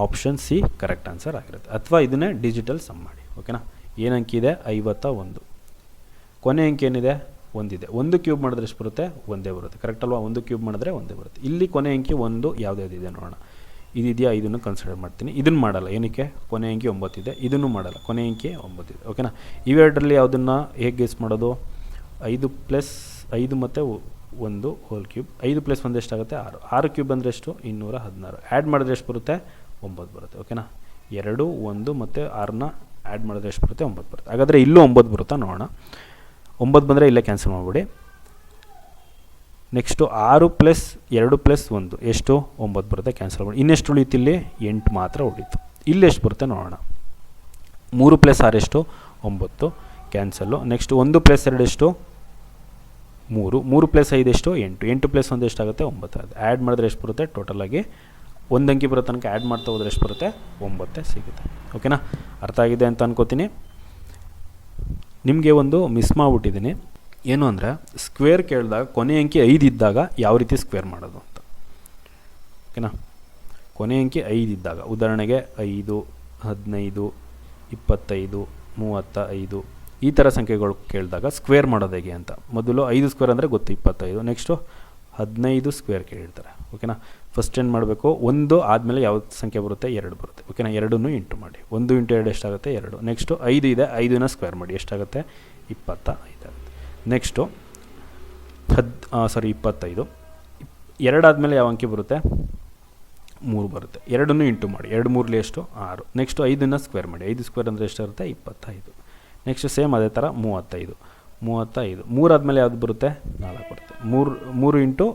option C correct answer ಆಗಿರುತ್ತೆ. ಅಥವಾ ಇದನ್ನೇ ಡಿಜಿಟಲ್ ಸಮ್ ಮಾಡಿ. ಓಕೆನಾ, ಏನು ಅಂಕಿ ಇದೆ 51. ಕೊನೆ ಅಂಕಿ ಏನಿದೆ 1 ಇದೆ. 1 ಕ್ಯೂಬ್ ಮಾಡಿದ್ರೆ ಎಷ್ಟು ಬರುತ್ತೆ 1 ಬರುತ್ತೆ. ಕರೆಕ್ಟ್ ಅಲ್ವಾ? 1 ಕ್ಯೂಬ್ ಮಾಡಿದ್ರೆ 1 ಬರುತ್ತೆ. ಇಲ್ಲಿ ಕೊನೆ ಅಂಕಿ 1 ಯಾವುದ್ಯಾವುದಿದೆ ನೋಡೋಣ. ಇದಿದೆಯಾ, ಇದನ್ನು ಕನ್ಸಿಡರ್ ಮಾಡ್ತೀನಿ. ಇದನ್ನು ಮಾಡಲ್ಲ. ಏನಕ್ಕೆ ಕೊನೆ ಅಂಕಿ 9 ಇದೆ. ಇದನ್ನು ಮಾಡಲ್ಲ, ಕೊನೆ ಅಂಕಿ 9 ಇದೆ. ಓಕೆನಾ, ಇವೆರಡರಲ್ಲಿ ಯಾವುದನ್ನು ಹೇಗೆ ಗೆಸ್ ಮಾಡೋದು 5 + 5 ಮತ್ತು 1 ಹೋಲ್ ಕ್ಯೂಬ್. 5 + 1 ಎಷ್ಟಾಗುತ್ತೆ 6. 6 ಕ್ಯೂಬ್ ಅಂದರೆ ಎಷ್ಟು 216. ಆ್ಯಡ್ ಮಾಡಿದ್ರೆ ಎಷ್ಟು ಬರುತ್ತೆ 9 ಬರುತ್ತೆ. ಓಕೆನಾ, 2 1 ಮತ್ತು 6ನ ಆ್ಯಡ್ ಮಾಡಿದ್ರೆ ಎಷ್ಟು ಬರುತ್ತೆ 9 ಬರುತ್ತೆ. ಹಾಗಾದರೆ ಇಲ್ಲೂ 9 ಬರುತ್ತಾ ನೋಡೋಣ. 9 ಬಂದರೆ ಇಲ್ಲೇ ಕ್ಯಾನ್ಸಲ್ ಮಾಡಿಬಿಡಿ. ನೆಕ್ಸ್ಟು 6 + 2 + 1 ಎಷ್ಟು 9 ಬರುತ್ತೆ. ಕ್ಯಾನ್ಸಲ್ ಮಾಡಿ. ಇನ್ನೆಷ್ಟು ಉಳಿತು ಇಲ್ಲಿ 8 ಮಾತ್ರ ಉಳಿತು. ಇಲ್ಲಿ ಎಷ್ಟು ಬರುತ್ತೆ ನೋಡೋಣ. 3 + 6 ಎಷ್ಟು 9 ಕ್ಯಾನ್ಸಲ್ಲು. ನೆಕ್ಸ್ಟ್ 1 + 2 ಎಷ್ಟು 3. 3 + 5 ಎಷ್ಟು 8. 8 + 1 ಎಷ್ಟಾಗುತ್ತೆ 9 ಆಗುತ್ತೆ. ಆ್ಯಡ್ ಮಾಡಿದ್ರೆ ಎಷ್ಟು ಬರುತ್ತೆ ಟೋಟಲಾಗಿ ಒಂದು ಅಂಕಿ ಬರೋ ತನಕ ಆ್ಯಡ್ ಮಾಡ್ತಾ ಹೋದ್ರೆ ಎಷ್ಟು ಬರುತ್ತೆ 9 ಸಿಗುತ್ತೆ. ಓಕೆನಾ, ಅರ್ಥ ಆಗಿದೆ ಅಂತ ಅನ್ಕೋತೀನಿ. ನಿಮಗೆ ಒಂದು ಮಿಸ್ ಮಾಡಿಬಿಟ್ಟಿದ್ದೀನಿ. ಏನು ಅಂದರೆ ಸ್ಕ್ವೇರ್ ಕೇಳಿದಾಗ ಕೊನೆ ಅಂಕಿ 5 ಇದ್ದಾಗ ಯಾವ ರೀತಿ ಸ್ಕ್ವೇರ್ ಮಾಡೋದು ಅಂತ. ಓಕೆನಾ, ಕೊನೆ ಅಂಕಿ 5 ಇದ್ದಾಗ ಉದಾಹರಣೆಗೆ 5 15 25 35 ಈ ಥರ ಸಂಖ್ಯೆಗಳು ಕೇಳಿದಾಗ ಸ್ಕ್ವೇರ್ ಮಾಡೋದು ಹೇಗೆ ಅಂತ. ಮೊದಲು 5 ಸ್ಕ್ವೇರ್ ಅಂದರೆ ಗೊತ್ತು 25. ನೆಕ್ಸ್ಟು 15 ಸ್ಕ್ವೇರ್ ಕೇಳಿರ್ತಾರೆ. ಓಕೆನಾ, ಫಸ್ಟ್ ಏನು ಮಾಡಬೇಕು 1 ಆದಮೇಲೆ ಯಾವ ಸಂಖ್ಯೆ ಬರುತ್ತೆ 2 ಬರುತ್ತೆ. ಓಕೆನಾ, 2ನ್ನು ಇಂಟು ಮಾಡಿ. 1 × 2 ಎಷ್ಟಾಗುತ್ತೆ 2. ನೆಕ್ಸ್ಟು 5 ಇದೆ, 5ನ ಸ್ಕ್ವೇರ್ ಮಾಡಿ ಎಷ್ಟಾಗುತ್ತೆ 25 ಆಗುತ್ತೆ. ನೆಕ್ಸ್ಟು 25. 2 ಆದಮೇಲೆ ಯಾವ ಅಂಕಿ ಬರುತ್ತೆ 3 ಬರುತ್ತೆ. 2ನ್ನು ಇಂಟು ಮಾಡಿ. 2 3 ಎಷ್ಟು 6. ನೆಕ್ಸ್ಟು 5ನ ಸ್ಕ್ವೇರ್ ಮಾಡಿ. 5 ಸ್ಕ್ವೇರ್ ಅಂದರೆ ಎಷ್ಟಾಗುತ್ತೆ 25. ನೆಕ್ಸ್ಟ್ ಸೇಮ್ ಅದೇ ಥರ 35. 3 ಆದಮೇಲೆ ಯಾವುದು ಬರುತ್ತೆ 4 ಬರುತ್ತೆ. 3 ಇಂಟು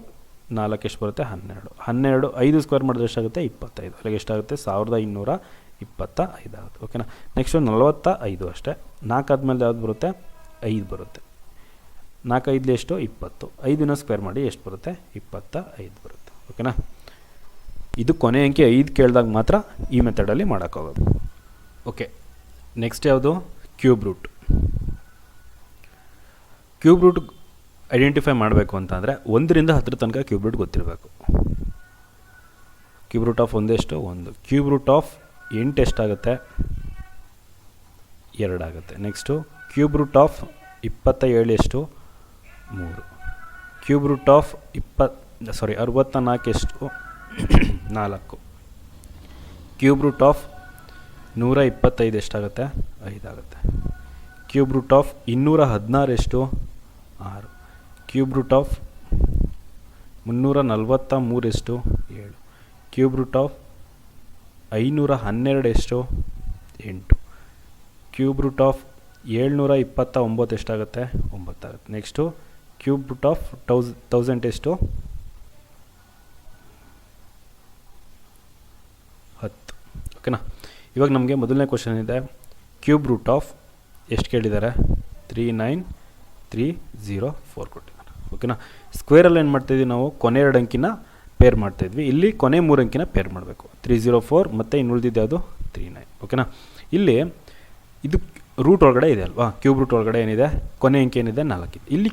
4 ಎಷ್ಟು ಬರುತ್ತೆ 12. 5 ಸ್ಕ್ವೇರ್ ಮಾಡಿದ್ರೆ ಎಷ್ಟಾಗುತ್ತೆ 25. ಅಲ್ಲಿಗೆ ಎಷ್ಟಾಗುತ್ತೆ 1225 ಆಗುತ್ತೆ. ಓಕೆನಾ, ನೆಕ್ಸ್ಟು 45 ಅಷ್ಟೇ. 4 ಆದಮೇಲೆ ಯಾವ್ದು ಬರುತ್ತೆ 5 ಬರುತ್ತೆ. 4 5 ಎಷ್ಟು 20. 5ನ ಸ್ಕ್ವೇರ್ ಮಾಡಿ ಎಷ್ಟು ಬರುತ್ತೆ 25 ಬರುತ್ತೆ. ಓಕೆನಾ, ಇದು ಕೊನೆ ಅಂಕಿ 5 ಕೇಳಿದಾಗ ಮಾತ್ರ ಈ ಮೆಥಡಲ್ಲಿ ಮಾಡೋಕ್ಕಾಗೋದು. ಓಕೆ, ನೆಕ್ಸ್ಟ್ ಯಾವುದು cube root. Cube root identify ಮಾಡಬೇಕು ಅಂತಂದರೆ 1ರಿಂದ 10 ತನಕ ಕ್ಯೂಬ್ ರೂಟ್ ಗೊತ್ತಿರಬೇಕು. ಕ್ಯೂಬ್ ರೂಟ್ ಆಫ್ 1 ಎಷ್ಟು 1. ಕ್ಯೂಬ್ ರೂಟ್ ಆಫ್ 8 ಎಷ್ಟಾಗುತ್ತೆ 2 ಆಗುತ್ತೆ. ನೆಕ್ಸ್ಟು ಕ್ಯೂಬ್ ರೂಟ್ ಆಫ್ 27 ಎಷ್ಟು 3. ಕ್ಯೂಬ್ ರೂಟ್ ಆಫ್ 64 ಎಷ್ಟು 4. ಕ್ಯೂಬ್ ರೂಟ್ ಆಫ್ 125 ಎಷ್ಟಾಗುತ್ತೆ 5 ಆಗುತ್ತೆ. ಕ್ಯೂಬ್ ರೂಟ್ ಆಫ್ 216 ಎಷ್ಟು 6. ಕ್ಯೂಬ್ ರೂಟ್ ಆಫ್ 343 ಎಷ್ಟು 7. ಕ್ಯೂಬ್ ರೂಟ್ ಆಫ್ 512 ಎಷ್ಟು 8. ಕ್ಯೂಬ್ ರೂಟ್ ಆಫ್ 729 ಎಷ್ಟಾಗುತ್ತೆ 9 ಆಗುತ್ತೆ. ನೆಕ್ಸ್ಟು ಕ್ಯೂಬ್ ರೂಟ್ ಆಫ್ 1000 ಎಷ್ಟು 10. ಓಕೆನಾ. ಇವಾಗ ನಮಗೆ ಮೊದಲನೇ ಕ್ವಶನ್ ಇದೆ, ಕ್ಯೂಬ್ ರೂಟ್ ಆಫ್ ಎಷ್ಟು ಕೇಳಿದ್ದಾರೆ 39304 ಕೊಟ್ಟಿದ್ದಾರೆ. ಓಕೆನಾ. ಸ್ಕ್ವೇರಲ್ಲಿ ಏನು ಮಾಡ್ತಾಯಿದ್ವಿ ನಾವು, ಕೊನೆ 2 ಅಂಕಿನ ಪೇರ್ ಮಾಡ್ತಾಯಿದ್ವಿ. ಇಲ್ಲಿ ಕೊನೆ 3 ಅಂಕಿನ ಪೇರ್ ಮಾಡಬೇಕು. 304 ಮತ್ತು ಇನ್ನು ಉಳಿದಿದ್ದು ಯಾವುದು 39. ಓಕೆನಾ. ಇಲ್ಲಿ ಇದು ರೂಟ್ ಒಳಗಡೆ ಇದೆ ಅಲ್ವಾ, ಕ್ಯೂಬ್ ರೂಟ್ ಒಳಗಡೆ ಏನಿದೆ ಕೊನೆ ಅಂಕಿ ಏನಿದೆ 4 ಇದೆ. ಇಲ್ಲಿ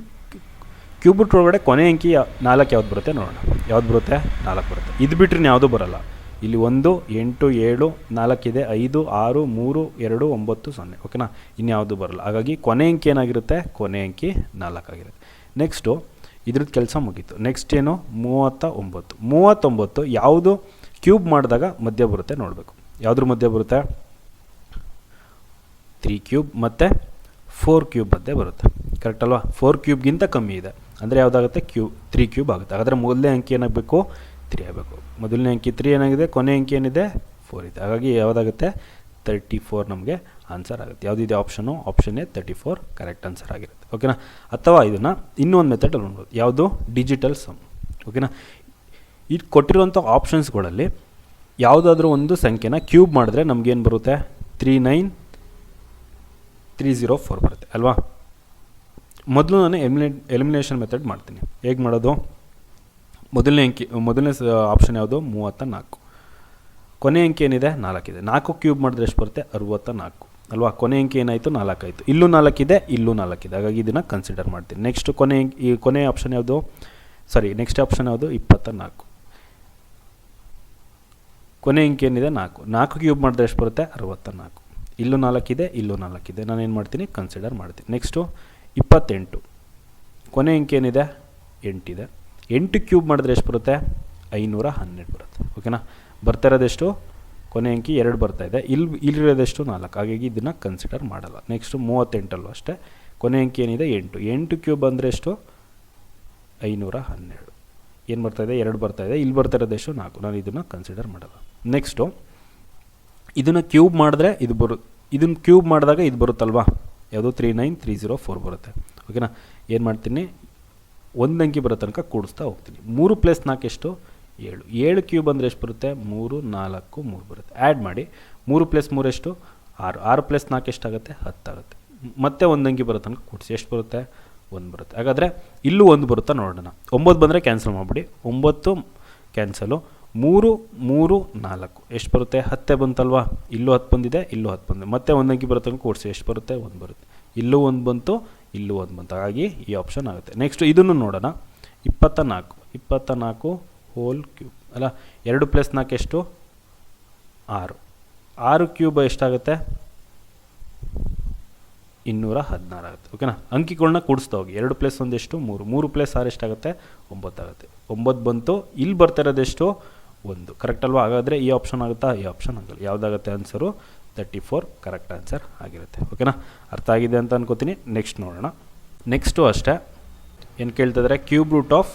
ಕ್ಯೂಬ್ ರೂಟ್ ಒಳಗಡೆ ಕೊನೆ ಅಂಕಿ 4 ಯಾವ್ದು ಬರುತ್ತೆ ನೋಡೋಣ. ಯಾವ್ದು ಬರುತ್ತೆ 4 ಬರುತ್ತೆ. ಇದು ಬಿಟ್ಟರೆ ಯಾವುದೂ ಬರೋಲ್ಲ. ಇಲ್ಲಿ 1 8 7 4 ಇದೆ, 5 6 3 2 9 0. ಓಕೆನಾ. ಇನ್ಯಾವುದು ಬರೋಲ್ಲ. ಹಾಗಾಗಿ ಕೊನೆ ಅಂಕಿ ಏನಾಗಿರುತ್ತೆ, ಕೊನೆ ಅಂಕಿ 4 ಆಗಿರುತ್ತೆ. ನೆಕ್ಸ್ಟು ಇದ್ರದ್ದು ಕೆಲಸ ಮುಗೀತು. ನೆಕ್ಸ್ಟ್ ಏನು 39 ಯಾವುದು ಕ್ಯೂಬ್ ಮಾಡಿದಾಗ ಮಧ್ಯ ಬರುತ್ತೆ ನೋಡಬೇಕು. ಯಾವುದ್ರ ಮಧ್ಯ ಬರುತ್ತೆ 3 ಕ್ಯೂಬ್ ಮತ್ತು 4 ಕ್ಯೂಬ್ ಮಧ್ಯೆ ಬರುತ್ತೆ. ಕರೆಕ್ಟ್ ಅಲ್ವಾ. 4 ಕ್ಯೂಬ್ಗಿಂತ ಕಮ್ಮಿ ಇದೆ ಅಂದರೆ ಯಾವುದಾಗುತ್ತೆ 3 ಕ್ಯೂಬ್ ಆಗುತ್ತೆ. ಹಾಗಾದರೆ ಮೊದಲನೇ ಅಂಕಿ ಏನಾಗಬೇಕು 3 ಆಗಬೇಕು. ಮೊದಲನೇ ಅಂಕಿ 3 ಏನಾಗಿದೆ, ಕೊನೆ ಅಂಕಿ ಏನಿದೆ 4 ಇದೆ. ಹಾಗಾಗಿ ಯಾವುದಾಗುತ್ತೆ 34 ನಮಗೆ ಆನ್ಸರ್ ಆಗುತ್ತೆ. ಯಾವುದಿದೆ option, option A 34 correct answer ಆಗಿರುತ್ತೆ. ಓಕೆನಾ. ಅಥವಾ ಇದನ್ನು ಇನ್ನೊಂದು ಮೆಥಡಲ್ಲಿ ನೋಡ್ಬೋದು, ಯಾವುದು ಡಿಜಿಟಲ್ ಸಮ್. ಓಕೆನಾ. ಇದು ಕೊಟ್ಟಿರುವಂಥ ಆಪ್ಷನ್ಸ್ಗಳಲ್ಲಿ ಯಾವುದಾದ್ರೂ ಒಂದು ಸಂಖ್ಯೆನ ಕ್ಯೂಬ್ ಮಾಡಿದ್ರೆ ನಮಗೇನು ಬರುತ್ತೆ 39304 ಬರುತ್ತೆ ಅಲ್ವಾ. ಮೊದಲು ನಾನು ಎಲಿಮಿನೇಷನ್ ಮೆಥಡ್ ಮಾಡ್ತೀನಿ. ಹೇಗೆ ಮಾಡೋದು, ಮೊದಲನೇ ಆಪ್ಷನ್ ಯಾವುದು 34. ಕೊನೆ ಅಂಕಿ ಏನಿದೆ 4 ಇದೆ. 4 ಕ್ಯೂಬ್ ಮಾಡಿದ್ರೆ ಎಷ್ಟು ಬರುತ್ತೆ 64 ಅಲ್ವಾ. ಕೊನೆ ಅಂಕಿ ಏನಾಯಿತು 4 ಆಯಿತು. ಇಲ್ಲೂ 4 ಇದೆ, ಇಲ್ಲೂ 4 ಇದೆ. ಹಾಗಾಗಿ ಇದನ್ನು ಕನ್ಸಿಡರ್ ಮಾಡ್ತೀನಿ. ನೆಕ್ಸ್ಟ್ ಕೊನೆ ಆಪ್ಷನ್ ಯಾವುದು, ನೆಕ್ಸ್ಟ್ ಆಪ್ಷನ್ ಯಾವುದು 24. ಕೊನೆ ಅಂಕಿ ಏನಿದೆ 4 ಕ್ಯೂಬ್ ಮಾಡಿದ್ರೆ ಎಷ್ಟು ಬರುತ್ತೆ 64. ಇಲ್ಲೂ 4 ಇದೆ, ಇಲ್ಲೂ 4 ಇದೆ. ನಾನು ಏನು ಮಾಡ್ತೀನಿ ಕನ್ಸಿಡರ್ ಮಾಡ್ತೀನಿ. ನೆಕ್ಸ್ಟು 28. ಕೊನೆ ಅಂಕಿ ಏನಿದೆ 8 ಇದೆ. 8 ಕ್ಯೂಬ್ ಮಾಡಿದ್ರೆ ಎಷ್ಟು ಬರುತ್ತೆ 512 ಬರುತ್ತೆ. ಓಕೆನಾ. ಬರ್ತಾ ಇರೋದೆಷ್ಟು, ಕೊನೆ ಅಂಕಿ 2 ಬರ್ತಾ ಇದೆ. ಇಲ್ಲಿರೋದೆಷ್ಟು 4. ಹಾಗಾಗಿ ಇದನ್ನು ಕನ್ಸಿಡರ್ ಮಾಡಲ್ಲ. ನೆಕ್ಸ್ಟು 38 ಅಷ್ಟೇ. ಕೊನೆ ಅಂಕಿ ಏನಿದೆ 8 ಕ್ಯೂಬ್ ಅಂದರೆ ಎಷ್ಟು 512. ಏನು ಬರ್ತಾಯಿದೆ 2 ಬರ್ತಾಯಿದೆ. ಇಲ್ಲಿ ಬರ್ತಾ ಇರೋದೆಷ್ಟು 4. ನಾನು ಇದನ್ನು ಕನ್ಸಿಡರ್ ಮಾಡಲ್ಲ. ನೆಕ್ಸ್ಟು ಇದನ್ನು ಕ್ಯೂಬ್ ಮಾಡಿದ್ರೆ ಇದನ್ನು ಕ್ಯೂಬ್ ಮಾಡಿದಾಗ ಇದು ಬರುತ್ತಲ್ವಾ, ಯಾವುದು 39304 ಬರುತ್ತೆ. ಓಕೆನಾ. ಏನು ಮಾಡ್ತೀನಿ, ಒಂದು ಅಂಕಿ ಬರೋ ತನಕ ಕೂಡಿಸ್ತಾ ಹೋಗ್ತೀನಿ. 3 + 4 ಎಷ್ಟು 7. 7 ಕ್ಯೂಬ್ ಅಂದರೆ ಎಷ್ಟು ಬರುತ್ತೆ 3 4 3 ಬರುತ್ತೆ. ಆ್ಯಡ್ ಮಾಡಿ 3 + 3 ಎಷ್ಟು 6. 6 + 4 ಎಷ್ಟಾಗುತ್ತೆ 10 ಆಗುತ್ತೆ. ಮತ್ತೆ ಒಂದು ಅಂಕಿ ಬರೋ ತನಕ ಕೂಡಿಸಿ ಎಷ್ಟು ಬರುತ್ತೆ 1 ಬರುತ್ತೆ. ಹಾಗಾದರೆ ಇಲ್ಲೂ 1 ಬರುತ್ತಾ ನೋಡೋಣ. 9 ಬಂದರೆ ಕ್ಯಾನ್ಸಲ್ ಮಾಡಿಬಿಡಿ. 9 ಕ್ಯಾನ್ಸಲು. 3 3 4 ಎಷ್ಟು ಬರುತ್ತೆ 10 ಬಂತಲ್ವಾ. ಇಲ್ಲೂ 10 ಬಂದಿದೆ, ಇಲ್ಲೂ 10 ಬಂದಿದೆ. ಮತ್ತೆ ಒಂದು ಅಂಕಿ ಬರೋ ತನಕ ಕೂಡಿಸಿ ಎಷ್ಟು ಬರುತ್ತೆ 1 ಬರುತ್ತೆ. ಇಲ್ಲೂ 1 ಬಂತು, ಇಲ್ಲೂ 1 ಬಂತು. ಹಾಗಾಗಿ ಈ ಆಪ್ಷನ್ ಆಗುತ್ತೆ. ನೆಕ್ಸ್ಟ್ ಇದನ್ನು ನೋಡೋಣ. 24 ಹೋಲ್ ಕ್ಯೂಬ್ ಅಲ್ಲ. 2 + 4 ಎಷ್ಟು 6. 6 ಕ್ಯೂಬ್ ಎಷ್ಟಾಗುತ್ತೆ 216 ಆಗುತ್ತೆ. ಓಕೆನಾ. ಅಂಕಿಗಳನ್ನ ಕೂಡಿಸ್ತಾ ಹೋಗಿ. 2 + 1 ಎಷ್ಟು 3. 3 + 6 ಎಷ್ಟಾಗುತ್ತೆ 9 ಆಗುತ್ತೆ. 9 ಬಂತು. ಇಲ್ಲಿ ಬರ್ತಾ ಇರೋದೆಷ್ಟು 1. ಕರೆಕ್ಟ್ ಅಲ್ವಾ. ಹಾಗಾದರೆ ಈ ಆಪ್ಷನ್ ಆಗುತ್ತಾ, ಈ ಆಪ್ಷನ್ ಆಗಲ್ಲ. ಯಾವುದಾಗುತ್ತೆ ಆನ್ಸರು 34 ಕರೆಕ್ಟ್ ಆನ್ಸರ್ ಆಗಿರುತ್ತೆ. ಓಕೆನಾ. ಅರ್ಥ ಆಗಿದೆ ಅಂತ ಅನ್ಕೋತೀನಿ. ನೆಕ್ಸ್ಟ್ ನೋಡೋಣ. ನೆಕ್ಸ್ಟು ಅಷ್ಟೇ ಏನು ಕೇಳ್ತಿದ್ದಾರೆ, ಕ್ಯೂಬ್ ರೂಟ್ ಆಫ್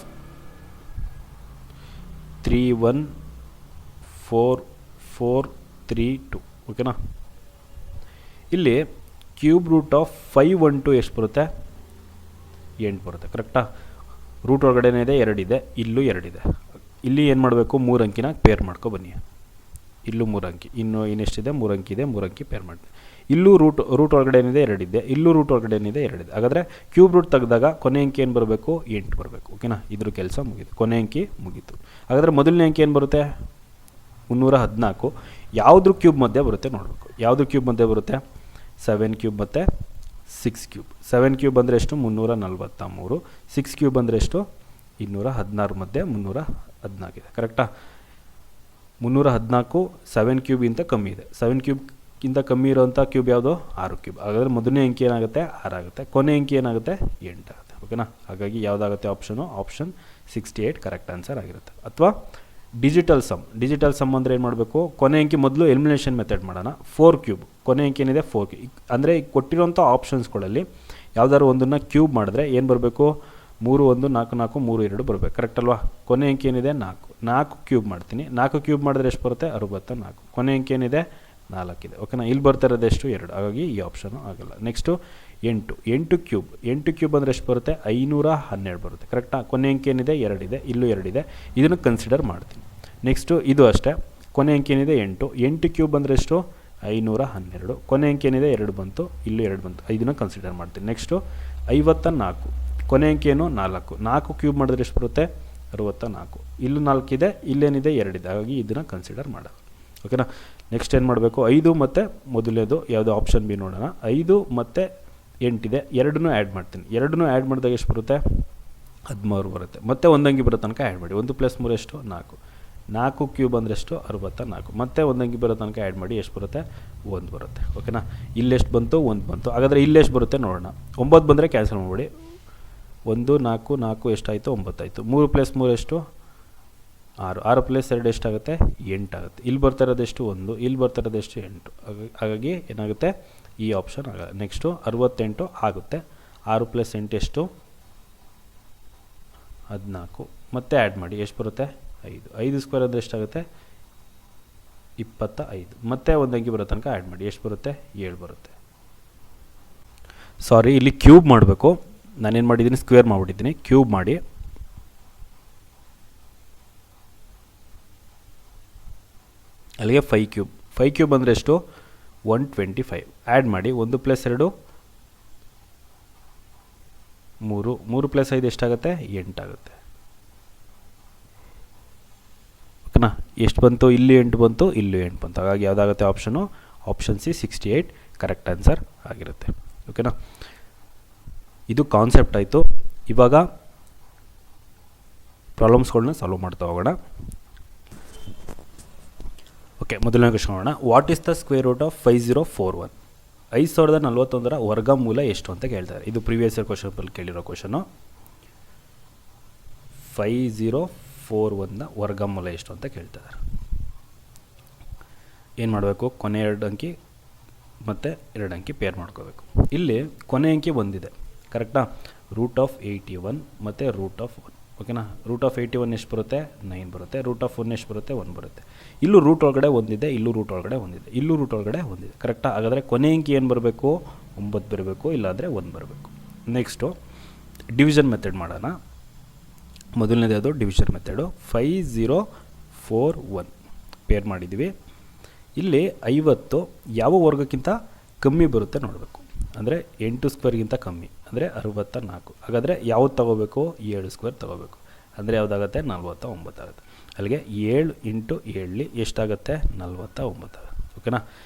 31442. ಓಕೆನಾ. ಇಲ್ಲಿ ಕ್ಯೂಬ್ ರೂಟ್ ಆಫ್ 512 ಎಷ್ಟು ಬರುತ್ತೆ 8 ಬರುತ್ತೆ. ಕರೆಕ್ಟಾ. ರೂಟ್ ಒಳಗಡೆನೇ ಇದೆ 2 ಇದೆ, ಇಲ್ಲೂ 2 ಇದೆ. ಇಲ್ಲಿ ಏನು ಮಾಡಬೇಕು 3 ಅಂಕಿನ ಪೇರ್ ಮಾಡ್ಕೊ ಬನ್ನಿ. ಇಲ್ಲೂ 3 ಅಂಕಿ, ಇನ್ನೆಷ್ಟಿದೆ 3 ಅಂಕಿ ಇದೆ, 3 ಅಂಕಿ ಪೇರ್ ಮಾಡಿ. ಇಲ್ಲೂ ರೂಟ್ ಒಳಗಡೆ ಏನಿದೆ 2 ಇದೆ, ಇಲ್ಲೂ ರೂಟ್ ಒಳಗಡೆ ಏನಿದೆ 2 ಇದೆ. ಹಾಗಾದರೆ ಕ್ಯೂಬ್ ರೂಟ್ ತೆಗೆದಾಗ ಕೊನೆ ಅಂಕಿ ಏನು ಬರಬೇಕು 8 ಬರಬೇಕು. ಓಕೆನಾ. ಇದ್ರ ಕೆಲಸ ಮುಗೀತು, ಕೊನೆ ಅಂಕಿ ಮುಗೀತು. ಹಾಗಾದರೆ ಮೊದಲನೇ ಅಂಕಿ ಏನು ಬರುತ್ತೆ 314. ಯಾವುದ್ರ ಕ್ಯೂಬ್ ಮಧ್ಯೆ ಬರುತ್ತೆ ನೋಡಬೇಕು. ಯಾವುದ್ರ ಕ್ಯೂಬ್ ಮಧ್ಯೆ ಬರುತ್ತೆ 7 ಕ್ಯೂಬ್ ಮತ್ತು 6 ಕ್ಯೂಬ್. 7 ಕ್ಯೂಬ್ ಅಂದರೆ ಎಷ್ಟು 343. 6 ಕ್ಯೂಬ್ ಅಂದರೆ ಎಷ್ಟು 216 ಮಧ್ಯೆ 314 ಇದೆ. ಕರೆಕ್ಟಾ. 314 7 ಕ್ಯೂಬ್ಗಿಂತ ಕಮ್ಮಿ ಇದೆ. 7 ಕ್ಯೂಬ್ ಕ್ಯೂಬ್ಗಿಂತ ಕಮ್ಮಿ ಇರೋಂಥ ಕ್ಯೂಬ್ ಯಾವುದು 6 ಕ್ಯೂಬ್. ಹಾಗಾದರೆ ಮೊದಲನೇ ಅಂಕಿ ಏನಾಗುತ್ತೆ 6 ಆಗುತ್ತೆ, ಕೊನೆ ಅಂಕಿ ಏನಾಗುತ್ತೆ 8 ಆಗುತ್ತೆ. ಓಕೆನಾ, ಹಾಗಾಗಿ ಯಾವುದಾಗುತ್ತೆ ಆಪ್ಷನು ಆಪ್ಷನ್ 68 ಕರೆಕ್ಟ್ ಆನ್ಸರ್ ಆಗಿರುತ್ತೆ. ಅಥವಾ ಡಿಜಿಟಲ್ ಸಮ್ ಅಂದರೆ ಏನು ಮಾಡಬೇಕು, ಕೊನೆ ಅಂಕಿ ಮೊದಲು ಎಲಿಮಿನೇಷನ್ ಮೆಥಡ್ ಮಾಡೋಣ. 4 ಕ್ಯೂಬ್ ಕೊನೆ ಅಂಕಿ ಏನಿದೆ 4 ಕ್ಯೂಬ್, ಅಂದರೆ ಈಗ ಕೊಟ್ಟಿರೋಂಥ ಆಪ್ಷನ್ಸ್ಗಳಲ್ಲಿ ಯಾವ್ದಾದ್ರು ಒಂದನ್ನು ಕ್ಯೂಬ್ ಮಾಡಿದ್ರೆ ಏನು ಬರಬೇಕು, 3 1 4 4 3 2 ಬರಬೇಕು. ಕರೆಕ್ಟ್ ಅಲ್ವಾ. ಕೊನೆ ಅಂಕಿ ಏನಿದೆ 4 ಕ್ಯೂಬ್ ಮಾಡ್ತೀನಿ, 4 ಕ್ಯೂಬ್ ಮಾಡಿದ್ರೆ ಎಷ್ಟು ಬರುತ್ತೆ 64. ಕೊನೆ ಅಂಕಿ ಏನಿದೆ 4 ಇದೆ. ಓಕೆನಾ, ಇಲ್ಲಿ ಬರ್ತಾ ಇರೋದು ಎಷ್ಟು 2, ಹಾಗಾಗಿ ಈ ಆಪ್ಷನು ಆಗಲ್ಲ. ನೆಕ್ಸ್ಟು 8 ಕ್ಯೂಬ್ ಅಂದರೆ ಎಷ್ಟು ಬರುತ್ತೆ 512 ಬರುತ್ತೆ. ಕರೆಕ್ಟಾ. ಕೊನೆ ಅಂಕಿ ಏನಿದೆ 2 ಇದೆ, ಇಲ್ಲೂ 2 ಇದೆ, ಇದನ್ನು ಕನ್ಸಿಡರ್ ಮಾಡ್ತೀನಿ. ನೆಕ್ಸ್ಟು ಇದು ಅಷ್ಟೇ, ಕೊನೆ ಅಂಕಿ ಏನಿದೆ 8 ಕ್ಯೂಬ್ ಅಂದರೆ ಎಷ್ಟು 512, ಕೊನೆ ಅಂಕಿ ಏನಿದೆ 2 ಬಂತು, ಇಲ್ಲೂ 2 ಬಂತು, ಇದನ್ನು ಕನ್ಸಿಡರ್ ಮಾಡ್ತೀನಿ. ನೆಕ್ಸ್ಟು 54, ಕೊನೆ ಅಂಕಿ ಏನು 4 ಕ್ಯೂಬ್ ಮಾಡಿದ್ರೆ ಎಷ್ಟು ಬರುತ್ತೆ 64, ಇಲ್ಲೂ 4 ಇದೆ, ಇಲ್ಲೇನಿದೆ 2 ಇದೆ, ಹಾಗಾಗಿ ಇದನ್ನು ಕನ್ಸಿಡರ್ ಮಾಡೋದು. ಓಕೆನಾ. ನೆಕ್ಸ್ಟ್ ಏನು ಮಾಡಬೇಕು, 5 ಮತ್ತು ಮೊದಲನೇದು ಯಾವುದು ಆಪ್ಷನ್ ಬಿ ನೋಡೋಣ. 5 ಮತ್ತು 8 ಇದೆ, 2 ಆ್ಯಡ್ ಮಾಡ್ತೀನಿ. 2 ಆ್ಯಡ್ ಮಾಡಿದಾಗ ಎಷ್ಟು ಬರುತ್ತೆ 13 ಬರುತ್ತೆ. ಮತ್ತೆ ಒಂದಂಗಿ ಬರೋ ತನಕ ಆ್ಯಡ್ ಮಾಡಿ. 1 + 3 ಎಷ್ಟು 4 ಕ್ಯೂಬ್ ಅಂದರೆ ಎಷ್ಟು 64, ಮತ್ತೆ ಒಂದಂಗಿ ಬರೋ ತನಕ ಆ್ಯಡ್ ಮಾಡಿ ಎಷ್ಟು ಬರುತ್ತೆ 1 ಬರುತ್ತೆ. ಓಕೆನಾ, ಇಲ್ಲೆಷ್ಟು ಬಂತು 1 ಬಂತು. ಹಾಗಾದರೆ ಇಲ್ಲೆಷ್ಟು ಬರುತ್ತೆ ನೋಡೋಣ. 9 ಬಂದರೆ ಕ್ಯಾನ್ಸಲ್ ಮಾಡಿಬಿಡಿ. 1 4 4 ಎಷ್ಟಾಯಿತು 9 ಆಯಿತು. 3 + 3 ಎಷ್ಟು 6, 6 + 2 ಎಷ್ಟಾಗುತ್ತೆ 8 ಆಗುತ್ತೆ. ಇಲ್ಲಿ ಬರ್ತಾ ಇರೋದು ಎಷ್ಟು 1, ಇಲ್ಲಿ ಬರ್ತಾ ಇರೋದು ಎಷ್ಟು 8, ಹಾಗಾಗಿ ಏನಾಗುತ್ತೆ ಈ ಆಪ್ಷನ್ ಆಗಲ್ಲ. ನೆಕ್ಸ್ಟು 68 ಆಗುತ್ತೆ. 6 + 8 ಎಷ್ಟು 14, ಮತ್ತೆ ಆ್ಯಡ್ ಮಾಡಿ ಎಷ್ಟು ಬರುತ್ತೆ 5, 5 ಸ್ಕ್ವೇರ್ ಅಂದರೆ ಎಷ್ಟಾಗುತ್ತೆ 25, ಮತ್ತೆ ಒಂದು ಅಂಕಿ ಬರೋ ತನಕ ಆ್ಯಡ್ ಮಾಡಿ ಎಷ್ಟು ಬರುತ್ತೆ 7 ಬರುತ್ತೆ. ಸಾರಿ, ಇಲ್ಲಿ ಕ್ಯೂಬ್ ಮಾಡಬೇಕು, ನಾನೇನು ಮಾಡಿದ್ದೀನಿ ಸ್ಕ್ವೇರ್ ಮಾಡಿಬಿಟ್ಟಿದ್ದೀನಿ. ಕ್ಯೂಬ್ ಮಾಡಿ ಅಲ್ಲಿಗೆ 5 ಕ್ಯೂಬ್ ಅಂದರೆ ಎಷ್ಟು 125, ಆ್ಯಡ್ ಮಾಡಿ 1 + 2 3, 3 + 5 ಎಷ್ಟಾಗುತ್ತೆ 8 ಆಗುತ್ತೆ. ಓಕೆನಾ, ಎಷ್ಟು ಬಂತು ಇಲ್ಲಿ 8 ಬಂತು, ಇಲ್ಲೂ 8 ಬಂತು, ಹಾಗಾಗಿ ಯಾವುದಾಗುತ್ತೆ option option C 68 correct answer ಆಗಿರುತ್ತೆ. ಓಕೆನಾ, ಇದು ಕಾನ್ಸೆಪ್ಟ್ ಆಯಿತು. ಇವಾಗ ಪ್ರಾಬ್ಲಮ್ಸ್ಗಳನ್ನ ಸಾಲ್ವ್ ಮಾಡ್ತಾ ಹೋಗೋಣ. ಓಕೆ, ಮೊದಲನೇ ಕ್ವೆಶ್ಚನ್ ನೋಡೋಣ. What is the square root of 5041? 5041 ವರ್ಗಮೂಲ ಎಷ್ಟು ಅಂತ ಕೇಳ್ತಾರೆ. ಇದು ಪ್ರೀವಿಯಸ್ ಇಯರ್ ಕ್ವೆಶ್ಚನ್ ಕೇಳಿರೋ ಕ್ವೆಶ್ಚನು. 5041 ವರ್ಗಮೂಲ ಎಷ್ಟು ಅಂತ ಕೇಳ್ತಿದ್ದಾರೆ. ಏನು ಮಾಡಬೇಕು, ಕೊನೆ 2 ಅಂಕಿ ಮತ್ತು 2 ಅಂಕಿ ಪೇರ್ ಮಾಡ್ಕೋಬೇಕು. ಇಲ್ಲಿ ಕೊನೆ ಅಂಕಿ ಒಂದಿದೆ, ಕರೆಕ್ಟಾ. √81 ಮತ್ತು √1. ಓಕೆನಾ, √81 ಎಷ್ಟು ಬರುತ್ತೆ 9 ಬರುತ್ತೆ, √1 ಎಷ್ಟು ಬರುತ್ತೆ 1 ಬರುತ್ತೆ. ಇಲ್ಲೂ ರೂಟ್ ಒಳಗಡೆ ಒಂದಿದೆ, ಇಲ್ಲೂ ರೂಟ್ ಒಳಗಡೆ ಒಂದಿದೆ, ಇಲ್ಲೂ ರೂಟ್ ಒಳಗಡೆ ಒಂದಿದೆ. ಕರೆಕ್ಟಾ. ಹಾಗಾದರೆ ಕೊನೆ ಅಂಕಿ ಏನು ಬರಬೇಕು 9 ಬರಬೇಕು, ಇಲ್ಲಾಂದರೆ 1 ಬರಬೇಕು. ನೆಕ್ಸ್ಟು ಡಿವಿಷನ್ ಮೆಥಡ್ ಮಾಡೋಣ. ಮೊದಲನೇದು ಯಾವುದು ಡಿವಿಷನ್ ಮೆಥಡು. 5041 ಪೇರ್ ಮಾಡಿದ್ದೀವಿ. ಇಲ್ಲಿ 50 ಯಾವ ವರ್ಗಕ್ಕಿಂತ ಕಮ್ಮಿ ಬರುತ್ತೆ ನೋಡಬೇಕು. ಅಂದರೆ 8 ಸ್ಕ್ವೇರ್ಗಿಂತ ಕಮ್ಮಿ ಅಂದರೆ 64. ಹಾಗಾದರೆ ಯಾವ್ದು ತೊಗೋಬೇಕು 7 ಸ್ಕ್ವೇರ್ ತೊಗೋಬೇಕು. ಅಂದರೆ ಯಾವುದಾಗುತ್ತೆ 49 ಆಗುತ್ತೆ. ಅಲ್ಲಿಗೆ 7 × 7 ಎಷ್ಟಾಗುತ್ತೆ 49 ಆಗುತ್ತೆ. ಓಕೆನಾ.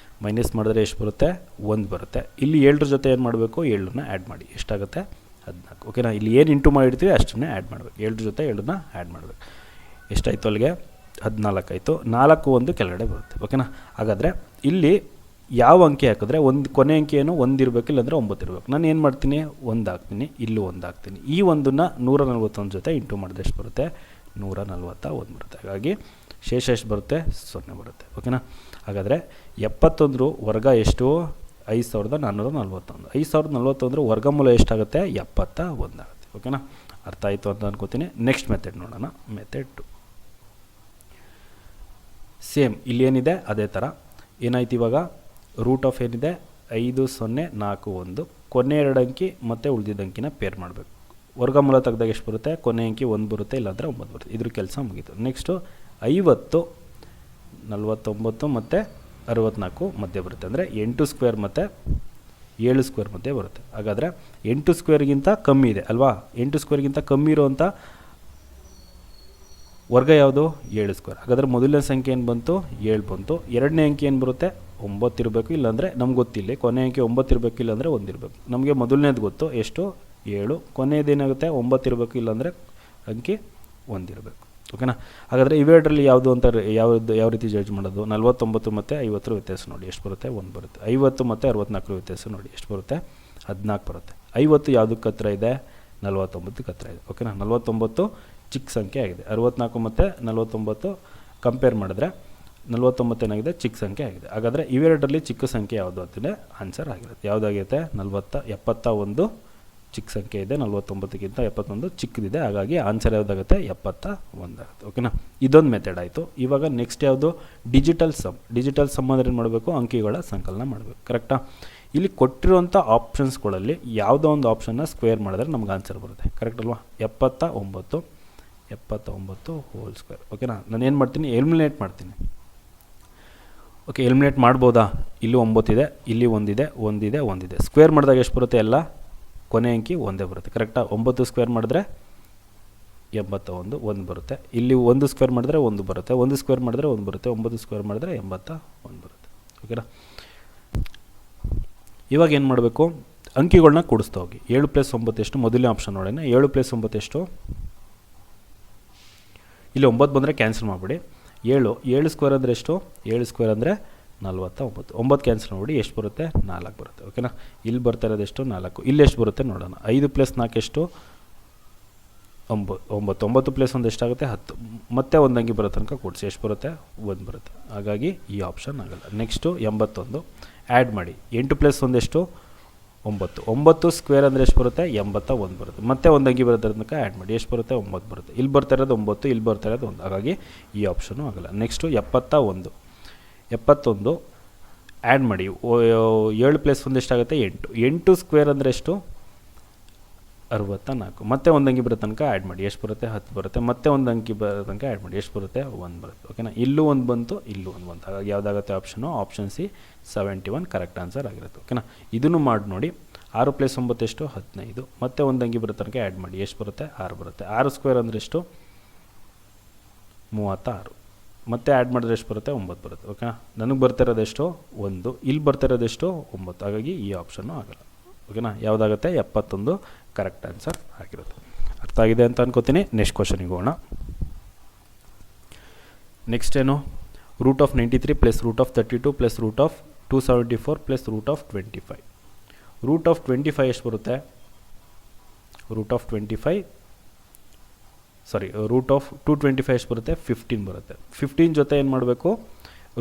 ಮೈನಸ್ ಮಾಡಿದ್ರೆ ಎಷ್ಟು ಬರುತ್ತೆ 1 ಬರುತ್ತೆ. ಇಲ್ಲಿ 7ರ ಜೊತೆ ಏನು ಮಾಡಬೇಕು 7ನ ಆ್ಯಡ್ ಮಾಡಿ ಎಷ್ಟಾಗುತ್ತೆ 14. ಓಕೆನಾ. ಇಲ್ಲಿ ಏನು ಇಂಟು ಮಾಡಿರ್ತೀವಿ ಅಷ್ಟನ್ನೇ ಆ್ಯಡ್ ಮಾಡಬೇಕು. 7ರ ಜೊತೆ 7ನ ಆ್ಯಡ್ ಮಾಡಬೇಕು. ಎಷ್ಟಾಯಿತು ಅಲ್ಲಿಗೆ 14 ಆಯಿತು. 4 1 ಕೆಳಗಡೆ ಬರುತ್ತೆ. ಓಕೆನಾ. ಹಾಗಾದರೆ ಇಲ್ಲಿ ಯಾವ ಅಂಕಿ ಹಾಕಿದ್ರೆ ಒಂದು ಕೊನೆ ಅಂಕಿ ಏನು 1 ಇರಬೇಕು, ಇಲ್ಲಾಂದರೆ 9 ಇರಬೇಕು. ನಾನು ಏನು ಮಾಡ್ತೀನಿ 1 ಹಾಕ್ತೀನಿ, ಇಲ್ಲೂ 1 ಹಾಕ್ತೀನಿ. ಈ 1ನ್ನು 141 ಜೊತೆ ಇಂಟು ಮಾಡಿದ್ರೆ ಎಷ್ಟು ಬರುತ್ತೆ 141 ಬರುತ್ತೆ. ಹಾಗಾಗಿ ಶೇಷ ಎಷ್ಟು ಬರುತ್ತೆ 0 ಬರುತ್ತೆ. ಓಕೆನಾ. ಹಾಗಾದರೆ 71 ವರ್ಗ ಎಷ್ಟು 5441. 5041 ವರ್ಗಮೂಲ ಎಷ್ಟಾಗುತ್ತೆ 71 ಆಗುತ್ತೆ. ಓಕೆನಾ. ಅರ್ಥ ಆಯಿತು ಅಂತ ಅನ್ಕೋತೀನಿ. ನೆಕ್ಸ್ಟ್ ಮೆಥಡ್ ನೋಡೋಣ. ಮೆಥಡ್ 2 ಸೇಮ್ ಇಲ್ಲಿ ಏನಿದೆ ಅದೇ ಥರ. ಏನಾಯ್ತು ಇವಾಗ ರೂಟ್ ಆಫ್ ಏನಿದೆ 5041 ಕೊನೆ 2 ಅಂಕಿ ಮತ್ತು ಉಳಿದಿದ್ದ ಅಂಕಿನ ಪೇರ್ ಮಾಡಬೇಕು. ವರ್ಗಮೂಲ ತೆಗೆದಾಗ ಎಷ್ಟು ಬರುತ್ತೆ ಕೊನೆ ಅಂಕಿ 1 ಬರುತ್ತೆ, ಇಲ್ಲಾಂದರೆ 9 ಬರುತ್ತೆ. ಇದ್ರ ಕೆಲಸ ಮುಗೀತು. ನೆಕ್ಸ್ಟು 50 49 ಮತ್ತು 64 ಮಧ್ಯೆ ಬರುತ್ತೆ. ಅಂದರೆ 8 ಸ್ಕ್ವೇರ್ ಮತ್ತು 7 ಸ್ಕ್ವೇರ್ ಮಧ್ಯೆ ಬರುತ್ತೆ. ಹಾಗಾದರೆ 8 ಸ್ಕ್ವೇರ್ಗಿಂತ ಕಮ್ಮಿ ಇದೆ ಅಲ್ವಾ. 8 ಸ್ಕ್ವೇರ್ಗಿಂತ ಕಮ್ಮಿ ಇರೋವಂಥ ವರ್ಗ ಯಾವುದು 7 ಸ್ಕ್ವೇರ್. ಹಾಗಾದರೆ ಮೊದಲನೇ ಸಂಖ್ಯೆ ಏನು ಬಂತು 7 ಬಂತು. ಎರಡನೇ ಅಂಕಿ ಏನು ಬರುತ್ತೆ 9 ಇರಬೇಕು, ಇಲ್ಲಾಂದರೆ ನಮ್ಗೆ ಗೊತ್ತಿಲ್ಲ. ಕೊನೆ ಅಂಕಿ 9 ಇರಬೇಕು, ಇಲ್ಲಾಂದರೆ 1 ಇರಬೇಕು. ನಮಗೆ ಮೊದಲನೇದು ಗೊತ್ತು ಎಷ್ಟು 7. ಕೊನೆಯದೇನಾಗುತ್ತೆ 9 ಇರಬೇಕು, ಇಲ್ಲಾಂದರೆ ಅಂಕಿ 1 ಇರಬೇಕು. ಓಕೆನಾ. ಹಾಗಾದರೆ ಇವೆರಡರಲ್ಲಿ ಯಾವುದು ಅಂತ ಯಾವ ರೀತಿ ಜಡ್ಜ್ ಮಾಡೋದು? 49 ಮತ್ತು 50 ವ್ಯತ್ಯಾಸ ನೋಡಿ ಎಷ್ಟು ಬರುತ್ತೆ? 1 ಬರುತ್ತೆ. 50 ಮತ್ತು 64 ವ್ಯತ್ಯಾಸ ನೋಡಿ ಎಷ್ಟು ಬರುತ್ತೆ? 14 ಬರುತ್ತೆ. 50 ಯಾವುದಕ್ಕೆ ಹತ್ರ ಇದೆ? 49ಕ್ಕೆ ಹತ್ರ ಇದೆ. ಓಕೆನಾ. 49 ಚಿಕ್ಕ ಸಂಖ್ಯೆ ಆಗಿದೆ. 64 ಮತ್ತು 49 ಕಂಪೇರ್ ಮಾಡಿದ್ರೆ 49 ಏನಾಗಿದೆ? ಚಿಕ್ಕ ಸಂಖ್ಯೆ ಆಗಿದೆ. ಹಾಗಾದರೆ ಇವೆರಡರಲ್ಲಿ ಚಿಕ್ಕ ಸಂಖ್ಯೆ ಯಾವುದು ಅಂತಲೇ ಆನ್ಸರ್ ಆಗಿರುತ್ತೆ. ಯಾವುದಾಗಿರುತ್ತೆ? 71 ಚಿಕ್ಕ ಸಂಖ್ಯೆ ಇದೆ, 49ಗಿಂತ 71 ಚಿಕ್ಕದಿದೆ. ಹಾಗಾಗಿ ಆನ್ಸರ್ ಯಾವುದಾಗುತ್ತೆ? 71 ಆಗುತ್ತೆ. ಓಕೆನಾ. ಇದೊಂದು ಮೆಥಡ್ ಆಯಿತು. ಇವಾಗ ನೆಕ್ಸ್ಟ್ ಯಾವುದು? ಡಿಜಿಟಲ್ ಸಮ್ ಅಂದರೆ ಏನು ಮಾಡಬೇಕು? ಅಂಕಿಗಳ ಸಂಕಲನ ಮಾಡಬೇಕು. ಕರೆಕ್ಟಾ? ಇಲ್ಲಿ ಕೊಟ್ಟಿರುವಂಥ ಆಪ್ಷನ್ಸ್ಗಳಲ್ಲಿ ಯಾವುದೋ ಒಂದು ಆಪ್ಷನ್ನ ಸ್ಕ್ವೇರ್ ಮಾಡಿದ್ರೆ ನಮ್ಗೆ ಆನ್ಸರ್ ಬರುತ್ತೆ. ಕರೆಕ್ಟ್ ಅಲ್ವಾ? 79 ಹೋಲ್ ಸ್ಕ್ವೇರ್. ಓಕೆನಾ. ನಾನು ಏನು ಮಾಡ್ತೀನಿ? ಎಲಿಮಿನೇಟ್ ಮಾಡ್ತೀನಿ. ಓಕೆ, ಎಲಿಮಿನೇಟ್ ಮಾಡ್ಬೋದಾ? ಇಲ್ಲಿ 9 ಇದೆ, ಇಲ್ಲಿ ಒಂದಿದೆ. ಸ್ಕ್ವೇರ್ ಮಾಡಿದಾಗ ಎಷ್ಟು ಬರುತ್ತೆ? ಎಲ್ಲ ಕೊನೆ ಅಂಕಿ ಒಂದೇ ಬರುತ್ತೆ. ಕರೆಕ್ಟಾ? 9 ಸ್ಕ್ವೇರ್ ಮಾಡಿದ್ರೆ 81 1 ಬರುತ್ತೆ. ಇಲ್ಲಿ 1 ಸ್ಕ್ವೇರ್ ಮಾಡಿದ್ರೆ 1 ಬರುತ್ತೆ. 1 ಸ್ಕ್ವೇರ್ ಮಾಡಿದ್ರೆ 1 ಬರುತ್ತೆ. 9 ಸ್ಕ್ವೇರ್ ಮಾಡಿದ್ರೆ 81 ಬರುತ್ತೆ. ಓಕೆನಾ. ಇವಾಗ ಏನು ಮಾಡಬೇಕು? ಅಂಕಿಗಳನ್ನ ಕೂಡಿಸ್ತಾ ಹೋಗಿ. 7 + 9 ಎಷ್ಟು? ಮೊದಲನೇ ಆಪ್ಷನ್ ನೋಡೋಣ. 7 + 9 ಎಷ್ಟು? ಇಲ್ಲಿ 9 ಬಂದರೆ ಕ್ಯಾನ್ಸಲ್ ಮಾಡಿಬಿಡಿ. 7 ಸ್ಕ್ವೇರ್ ಅಂದರೆ ಎಷ್ಟು? 7 ಸ್ಕ್ವೇರ್ ಅಂದರೆ 49. 9 ಕ್ಯಾನ್ಸಲ್ ಮಾಡಿ ಎಷ್ಟು ಬರುತ್ತೆ? 4 ಬರುತ್ತೆ. ಓಕೆನಾ. ಇಲ್ಲಿ ಬರ್ತಾ ಇರೋದು ಎಷ್ಟು? 4. ಇಲ್ಲಿ ಎಷ್ಟು ಬರುತ್ತೆ ನೋಡೋಣ. 5 + 4 ಎಷ್ಟು? 9. 9 + 1 ಎಷ್ಟಾಗುತ್ತೆ? 10. ಮತ್ತೆ ಒಂದು ಅಂಗಿ ಬರೋ ತನಕ ಕೂಡಿಸಿ ಎಷ್ಟು ಬರುತ್ತೆ? 1 ಬರುತ್ತೆ. ಹಾಗಾಗಿ ಈ ಆಪ್ಷನ್ ಆಗಲ್ಲ. ನೆಕ್ಸ್ಟು 81 ಆ್ಯಡ್ ಮಾಡಿ. 8 + 1 ಎಷ್ಟು? 9. 9 ಸ್ಕ್ವೇರ್ ಅಂದರೆ ಎಷ್ಟು ಬರುತ್ತೆ? 81 ಬರುತ್ತೆ. ಮತ್ತೆ ಒಂದು ಅಂಗಿ ಬರೋ ತನಕ ಆ್ಯಡ್ ಮಾಡಿ ಎಷ್ಟು ಬರುತ್ತೆ? 9 ಬರುತ್ತೆ. ಇಲ್ಲಿ ಬರ್ತಾ ಇರೋದು 9, ಇಲ್ಲಿ ಬರ್ತಾ ಇರೋದು 1. ಹಾಗಾಗಿ ಈ ಆಪ್ಷನು ಆಗಲ್ಲ. ನೆಕ್ಸ್ಟು 71 ಆ್ಯಡ್ ಮಾಡಿ. 7 + 1 ಎಷ್ಟಾಗುತ್ತೆ? 8. 8 ಸ್ಕ್ವೇರ್ ಅಂದರೆ ಎಷ್ಟು? 64. ಮತ್ತೆ ಒಂದು ಅಂಗಿ ಬರೋ ತನಕ ಆ್ಯಡ್ ಮಾಡಿ ಎಷ್ಟು ಬರುತ್ತೆ? 10 ಬರುತ್ತೆ. ಮತ್ತೆ ಒಂದು ಅಂಕಿ ಬರೋ ತನಕ ಆ್ಯಡ್ ಮಾಡಿ ಎಷ್ಟು ಬರುತ್ತೆ? 1 ಬರುತ್ತೆ. ಓಕೆನಾ. ಇಲ್ಲೂ 1 ಬಂತು, ಇಲ್ಲೂ 1 ಬಂತು. ಹಾಗಾಗಿ ಯಾವುದಾಗುತ್ತೆ option? Option C 71 correct answer ಆಗಿರುತ್ತೆ. ಓಕೆನಾ. ಇದನ್ನು ಮಾಡಿ ನೋಡಿ. 6 + 9 ಎಷ್ಟು? 15. ಮತ್ತೆ ಒಂದು ಅಂಗಿ ಬರೋ ತನಕ ಆ್ಯಡ್ ಮಾಡಿ ಎಷ್ಟು ಬರುತ್ತೆ? 6 ಬರುತ್ತೆ. 6 ಸ್ಕ್ವೇರ್ ಅಂದರೆ ಎಷ್ಟು? 36. ಮತ್ತೆ ಆ್ಯಡ್ ಮಾಡಿದ್ರೆ ಎಷ್ಟು ಬರುತ್ತೆ? 9 ಬರುತ್ತೆ. ಓಕೆನಾ. ನನಗೆ ಬರ್ತಿರೋದೆಷ್ಟು? 1. ಇಲ್ಲಿ ಬರ್ತಿರೋದೆಷ್ಟು? 9. ಹಾಗಾಗಿ ಈ ಆಪ್ಷನ್ನು ಆಗಲ್ಲ. ಓಕೆನಾ. ಯಾವುದಾಗುತ್ತೆ? 71 ಕರೆಕ್ಟ್ ಆನ್ಸರ್ ಆಗಿರುತ್ತೆ. ಅರ್ಥ ಆಗಿದೆ ಅಂತ ಅನ್ಕೋತೀನಿ. ನೆಕ್ಸ್ಟ್ ಕ್ವಶನಿಗೆ ಹೋಗೋಣ. ನೆಕ್ಸ್ಟ್ ಏನು? √93 + √32 + √274 + √25. √25 ಎಷ್ಟು ಬರುತ್ತೆ? √225 ಎಷ್ಟು ಬರುತ್ತೆ? 15 ಬರುತ್ತೆ. 15 ಜೊತೆ ಏನು ಮಾಡಬೇಕು?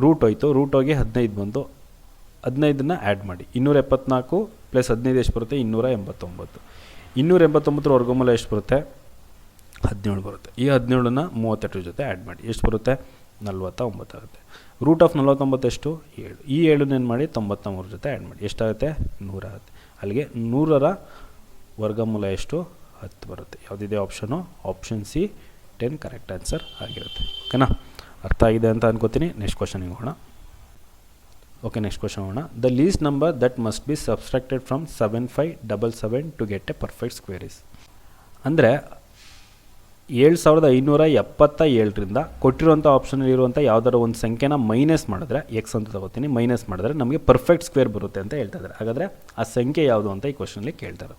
ರೂಟ್ ಹೋಯ್ತು. ರೂಟ್ ಹೋಗಿ 15 ಬಂತು. 15ನ್ನ ಆ್ಯಡ್ ಮಾಡಿ. 274 + 15 ಎಷ್ಟು ಬರುತ್ತೆ? 289. 289 ವರ್ಗಮೂಲ ಎಷ್ಟು ಬರುತ್ತೆ? 17 ಬರುತ್ತೆ. ಈ 17ನ್ನ 38 ಜೊತೆ ಆ್ಯಡ್ ಮಾಡಿ ಎಷ್ಟು ಬರುತ್ತೆ? 49 ಆಗುತ್ತೆ. √49 ಎಷ್ಟು? 7. ಈ 7ನ್ನ ಏನು ಮಾಡಿ? 93 ಜೊತೆ ಆ್ಯಡ್ ಮಾಡಿ ಎಷ್ಟಾಗುತ್ತೆ? 100 ಆಗುತ್ತೆ. ಅಲ್ಲಿಗೆ 100ರ ವರ್ಗಮೂಲ ಎಷ್ಟು? 10 ಬರುತ್ತೆ. ಯಾವುದಿದೆ option? Option C 10 correct answer ಆಗಿರುತ್ತೆ. ಓಕೆನಾ. ಅರ್ಥ ಆಗಿದೆ ಅಂತ ಅನ್ಕೋತೀನಿ. ನೆಕ್ಸ್ಟ್ ಕ್ವಶನಿಗೆ ಹೋಗೋಣ. ಓಕೆ, ನೆಕ್ಸ್ಟ್ ಕ್ವಶನ್ ಹೋಗೋಣ. The least number that must be subtracted from 7577 to get a perfect square is. ಅಂದರೆ 7577ರಿಂದ ಕೊಟ್ಟಿರುವಂಥ ಆಪ್ಷನಲ್ಲಿರುವಂಥ ಯಾವುದಾರ ಒಂದು ಸಂಖ್ಯೆನ ಮೈನಸ್ ಮಾಡಿದ್ರೆ, ಎಕ್ಸ್ ಅಂತ ತಗೋತೀನಿ, ಮೈನಸ್ ಮಾಡಿದ್ರೆ ನಮಗೆ ಪರ್ಫೆಕ್ಟ್ ಸ್ಕ್ವೇರ್ ಬರುತ್ತೆ ಅಂತ ಹೇಳ್ತಾ ಇದ್ದಾರೆ. ಹಾಗಾದರೆ ಆ ಸಂಖ್ಯೆ ಯಾವುದು ಅಂತ ಈ ಕ್ವಶನಲ್ಲಿ ಕೇಳ್ತಾರೆ.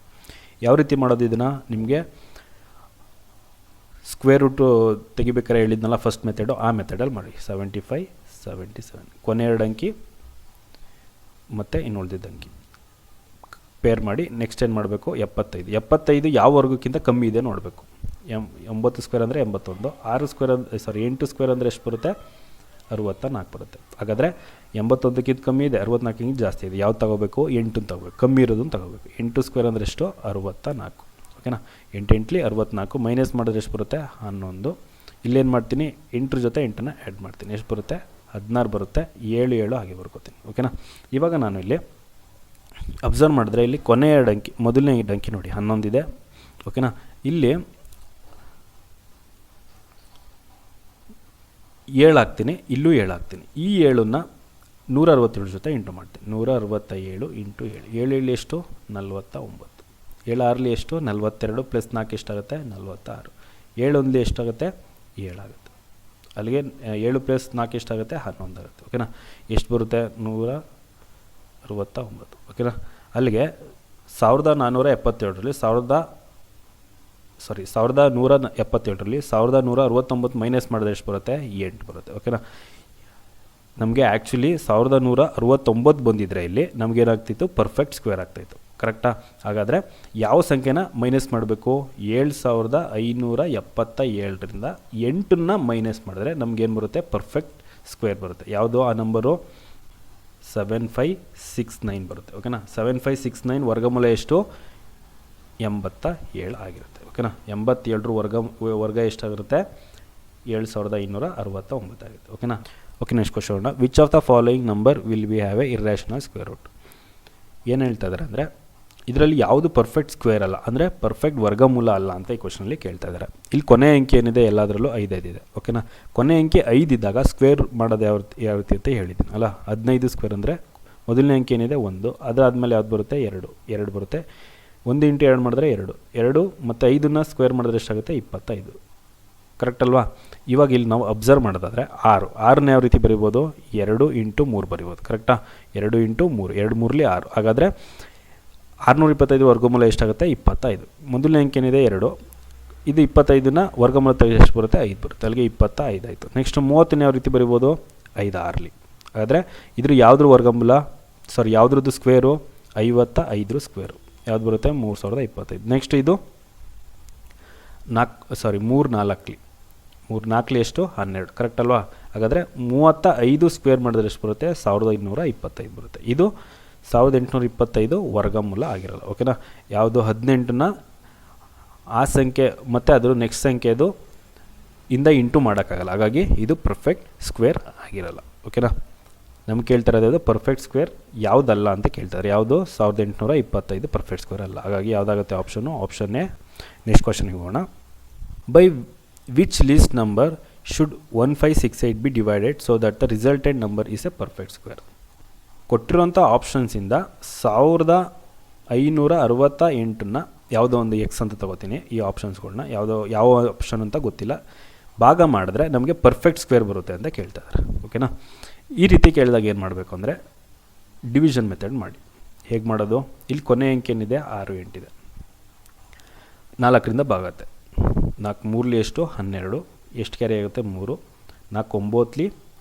ಯಾವ ರೀತಿ ಮಾಡೋದು ಇದನ್ನು? ನಿಮಗೆ ಸ್ಕ್ವೇರ್ ರೂಟು ತೆಗಿಬೇಕಾರೆ ಹೇಳಿದ್ನಲ್ಲ ಫಸ್ಟ್ ಮೆಥಡು, ಆ ಮೆಥಡಲ್ಲಿ ಮಾಡಿ. 75 77 ಕೊನೆ 2 ಅಂಕಿ ಮತ್ತು ಇನ್ನು ಉಳಿದಿದ್ದ ಅಂಕಿ ಪೇರ್ ಮಾಡಿ. ನೆಕ್ಸ್ಟ್ ಏನು ಮಾಡಬೇಕು? 75 ಯಾವ ವರ್ಗಕ್ಕಿಂತ ಕಮ್ಮಿ ಇದೆ ನೋಡಬೇಕು. 9 ಸ್ಕ್ವೇರ್ ಅಂದರೆ 81. 8 ಸ್ಕ್ವೇರ್ ಅಂದರೆ ಎಷ್ಟು ಬರುತ್ತೆ? 64 ಬರುತ್ತೆ. ಹಾಗಾದರೆ 81ಕ್ಕಿಂತ ಕಮ್ಮಿ ಇದೆ, 64ಕ್ಕಿಂತ ಜಾಸ್ತಿ ಇದೆ. ಯಾವ್ದು ತಗೋಬೇಕು? 8 ತಗೋಬೇಕು. ಕಮ್ಮಿ ಇರೋದನ್ನು ತಗೋಬೇಕು. 8 ಸ್ಕ್ವೇರ್ ಅಂದರೆ ಎಷ್ಟು? 64. ಓಕೆನಾ. 8 8 64 ಮೈನಸ್ ಮಾಡಿದ್ರೆ ಎಷ್ಟು ಬರುತ್ತೆ? 11. ಇಲ್ಲೇನು ಮಾಡ್ತೀನಿ? 8 ಜೊತೆ 8ನ್ನ ಆ್ಯಡ್ ಮಾಡ್ತೀನಿ. ಎಷ್ಟು ಬರುತ್ತೆ? 16 ಬರುತ್ತೆ. 7 7 ಹಾಗೆ ಬರ್ಕೋತೀನಿ. ಓಕೆನಾ. ಇವಾಗ ನಾನು ಇಲ್ಲಿ ಅಬ್ಸರ್ವ್ ಮಾಡಿದ್ರೆ ಇಲ್ಲಿ ಕೊನೆಯ 2 ಅಂಕಿ, ಮೊದಲನೇ 2 ಅಂಕಿ ನೋಡಿ 11 ಇದೆ. ಓಕೆನಾ. ಇಲ್ಲಿ 7 ಹಾಕ್ತೀನಿ, ಇಲ್ಲೂ 7 ಹಾಕ್ತೀನಿ. ಈ 7ನ್ನ 167 ಜೊತೆ ಇಂಟು ಮಾಡ್ತೀನಿ. 167 ಇಂಟು 7. 7 7 ಎಷ್ಟು? 49. 7 6 ಎಷ್ಟು? 42 + 4 ಎಷ್ಟಾಗುತ್ತೆ? 46. 7 1 ಎಷ್ಟಾಗುತ್ತೆ? 7 ಆಗುತ್ತೆ. ಅಲ್ಲಿಗೆ 7 + 4 ಎಷ್ಟಾಗುತ್ತೆ? 11 ಆಗುತ್ತೆ. ಓಕೆನಾ. ಎಷ್ಟು ಬರುತ್ತೆ? 169. ಓಕೆನಾ. ಅಲ್ಲಿಗೆ 1477ರಲ್ಲಿ 1177ರಲ್ಲಿ 1169 ಮೈನಸ್ ಮಾಡಿದ್ರೆ ಎಷ್ಟು ಬರುತ್ತೆ? 8 ಬರುತ್ತೆ. ಓಕೆನಾ? ನಮಗೆ ಆ್ಯಕ್ಚುಲಿ 1169 ಬಂದಿದ್ರೆ ಇಲ್ಲಿ ನಮಗೇನಾಗ್ತಿತ್ತು? ಪರ್ಫೆಕ್ಟ್ ಸ್ಕ್ವೇರ್ ಆಗ್ತಾಯಿತ್ತು. ಕರೆಕ್ಟಾ? ಹಾಗಾದರೆ ಯಾವ ಸಂಖ್ಯೆನ ಮೈನಸ್ ಮಾಡಬೇಕು? 7577ರಿಂದ 8ನ್ನ ಮೈನಸ್ ಮಾಡಿದ್ರೆ ನಮಗೇನು ಬರುತ್ತೆ? ಪರ್ಫೆಕ್ಟ್ ಸ್ಕ್ವೇರ್ ಬರುತ್ತೆ. ಯಾವುದು ಆ ನಂಬರು? 7569 ಬರುತ್ತೆ. ಓಕೆನಾ? 7569 ವರ್ಗಮೂಲ ಎಷ್ಟು? 87 ಆಗಿರುತ್ತೆ. ಓಕೆನಾ? 87ರ ವರ್ಗ ಎಷ್ಟಾಗಿರುತ್ತೆ? 7569 ಆಗುತ್ತೆ. ಓಕೆನಾ? Okay, next question. Which of the following number will be have a irrational square root? ಏನು ಹೇಳ್ತಾ ಇದ್ದಾರೆ ಅಂದರೆ ಇದರಲ್ಲಿ ಯಾವುದು ಪರ್ಫೆಕ್ಟ್ ಸ್ಕ್ವೇರ್ ಅಲ್ಲ, ಅಂದರೆ ಪರ್ಫೆಕ್ಟ್ ವರ್ಗಮೂಲ ಅಲ್ಲ ಅಂತ ಈ ಕ್ವಶನಲ್ಲಿ ಕೇಳ್ತಾ ಇದ್ದಾರೆ. ಇಲ್ಲಿ ಕೊನೆ ಅಂಕಿ ಏನಿದೆ ಎಲ್ಲದರಲ್ಲೂ 5 ಇದೆ. ಓಕೆನಾ? ಕೊನೆ ಅಂಕಿ 5 ಇದ್ದಾಗ ಸ್ಕ್ವೇರ್ ಮಾಡೋದು ಯಾವ ರೀತಿ ಅಂತ ಹೇಳಿದ್ದೀನಿ ಅಲ್ಲ. 15 ಸ್ಕ್ವೇರ್ ಅಂದರೆ ಮೊದಲನೇ ಅಂಕಿ ಏನಿದೆ 1, ಅದಾದಮೇಲೆ ಯಾವ್ದು ಬರುತ್ತೆ? 2 ಬರುತ್ತೆ. 1 × 2 ಮಾಡಿದ್ರೆ 2 ಮತ್ತು 5ನ್ನ ಸ್ಕ್ವೇರ್ ಮಾಡಿದ್ರೆ ಎಷ್ಟಾಗುತ್ತೆ? 25. ಕರೆಕ್ಟ್ ಅಲ್ವಾ? ಇವಾಗ ಇಲ್ಲಿ ನಾವು ಅಬ್ಸರ್ವ್ ಮಾಡೋದಾದರೆ 6ನ ಯಾವ ರೀತಿ ಬರಿಬೋದು? 2 × 3 ಬರಿಬೋದು. ಕರೆಕ್ಟಾ? 2 × 3, 2 3ಲಿ 6. ಹಾಗಾದರೆ 625 ವರ್ಗಮೂಲ ಎಷ್ಟಾಗುತ್ತೆ? 25. ಮೊದಲನೇ ಅಂಕಿ ಏನಿದೆ 2, ಇದು 25ನ ವರ್ಗಮೂಲ ತೆಗೆದು ಎಷ್ಟು ಬರುತ್ತೆ? 5 ಬರುತ್ತೆ. ಅಲ್ಲಿಗೆ 25 ಆಯಿತು. ನೆಕ್ಸ್ಟ್ 30ನ ಯಾವ ರೀತಿ ಬರಿಬೋದು? 5 6ಲಿ. ಹಾಗಾದರೆ ಇದ್ರ ಯಾವುದ್ರ ವರ್ಗಮೂಲ? ಯಾವುದ್ರದ್ದು ಸ್ಕ್ವೇರು? 55 ಸ್ಕ್ವೇರು. ಯಾವ್ದು ಬರುತ್ತೆ? 3025. ನೆಕ್ಸ್ಟ್ ಇದು 3 4ಲಿ. 3 4ಲಿ ಎಷ್ಟು? 12. ಕರೆಕ್ಟ್ ಅಲ್ವಾ? ಹಾಗಾದರೆ 35 ಸ್ಕ್ವೇರ್ ಮಾಡಿದ್ರೆ ಎಷ್ಟು ಬರುತ್ತೆ? 1525 ಬರುತ್ತೆ. ಇದು 1825 ವರ್ಗಮೂಲ ಆಗಿರಲ್ಲ. ಓಕೆನಾ? ಯಾವುದು 18ನ ಆ ಸಂಖ್ಯೆ ಮತ್ತು ಅದರ ನೆಕ್ಸ್ಟ್ ಸಂಖ್ಯೆದು ಇಂದ ಇಂಟು ಮಾಡೋಕ್ಕಾಗಲ್ಲ. ಹಾಗಾಗಿ ಇದು ಪರ್ಫೆಕ್ಟ್ ಸ್ಕ್ವೇರ್ ಆಗಿರಲ್ಲ. ಓಕೆನಾ? ನಮ್ಗೆ ಕೇಳ್ತಾ ಇರೋದು ಪರ್ಫೆಕ್ಟ್ ಸ್ಕ್ವೇರ್ ಯಾವುದಲ್ಲ ಅಂತ ಕೇಳ್ತಾರೆ. ಯಾವುದು? 1825 ಪರ್ಫೆಕ್ಟ್ ಸ್ಕ್ವೇರ್ ಅಲ್ಲ. ಹಾಗಾಗಿ ಯಾವುದಾಗುತ್ತೆ? ಆಪ್ಷನ್ನೇ. ನೆಕ್ಸ್ಟ್ ಕ್ವಶನ್ಗೆ ಹೋಗೋಣ. By which least number should 1568 B divided so that the resultant number is A perfect square? ಕೊಟ್ಟಿರುವಂಥ ಆಪ್ಷನ್ಸಿಂದ 1568ನ್ನ ಯಾವುದೋ ಒಂದು ಎಕ್ಸ್ ಅಂತ ತಗೋತೀನಿ. ಈ ಆಪ್ಷನ್ಸ್ಗಳನ್ನ ಯಾವ ಆಪ್ಷನ್ ಅಂತ ಗೊತ್ತಿಲ್ಲ. ಭಾಗ ಮಾಡಿದ್ರೆ ನಮಗೆ ಪರ್ಫೆಕ್ಟ್ ಸ್ಕ್ವೇರ್ ಬರುತ್ತೆ ಅಂತ ಕೇಳ್ತಾ ಇದ್ದಾರೆ. ಓಕೆನಾ? ಈ ರೀತಿ ಕೇಳಿದಾಗ ಏನು ಮಾಡಬೇಕು ಅಂದರೆ ಡಿವಿಷನ್ ಮೆಥಡ್ ಮಾಡಿ. ಹೇಗೆ ಮಾಡೋದು? ಇಲ್ಲಿ ಕೊನೆ ಅಂಕಿ ಏನಿದೆ? 6 8 ಇದೆ. 4ರಿಂದ ಭಾಗತ್ತೆ. 4 3ಲಿ ಎಷ್ಟು? 12. ಎಷ್ಟು ಕ್ಯಾರಿ ಆಗುತ್ತೆ? 3. 4 9ಲಿ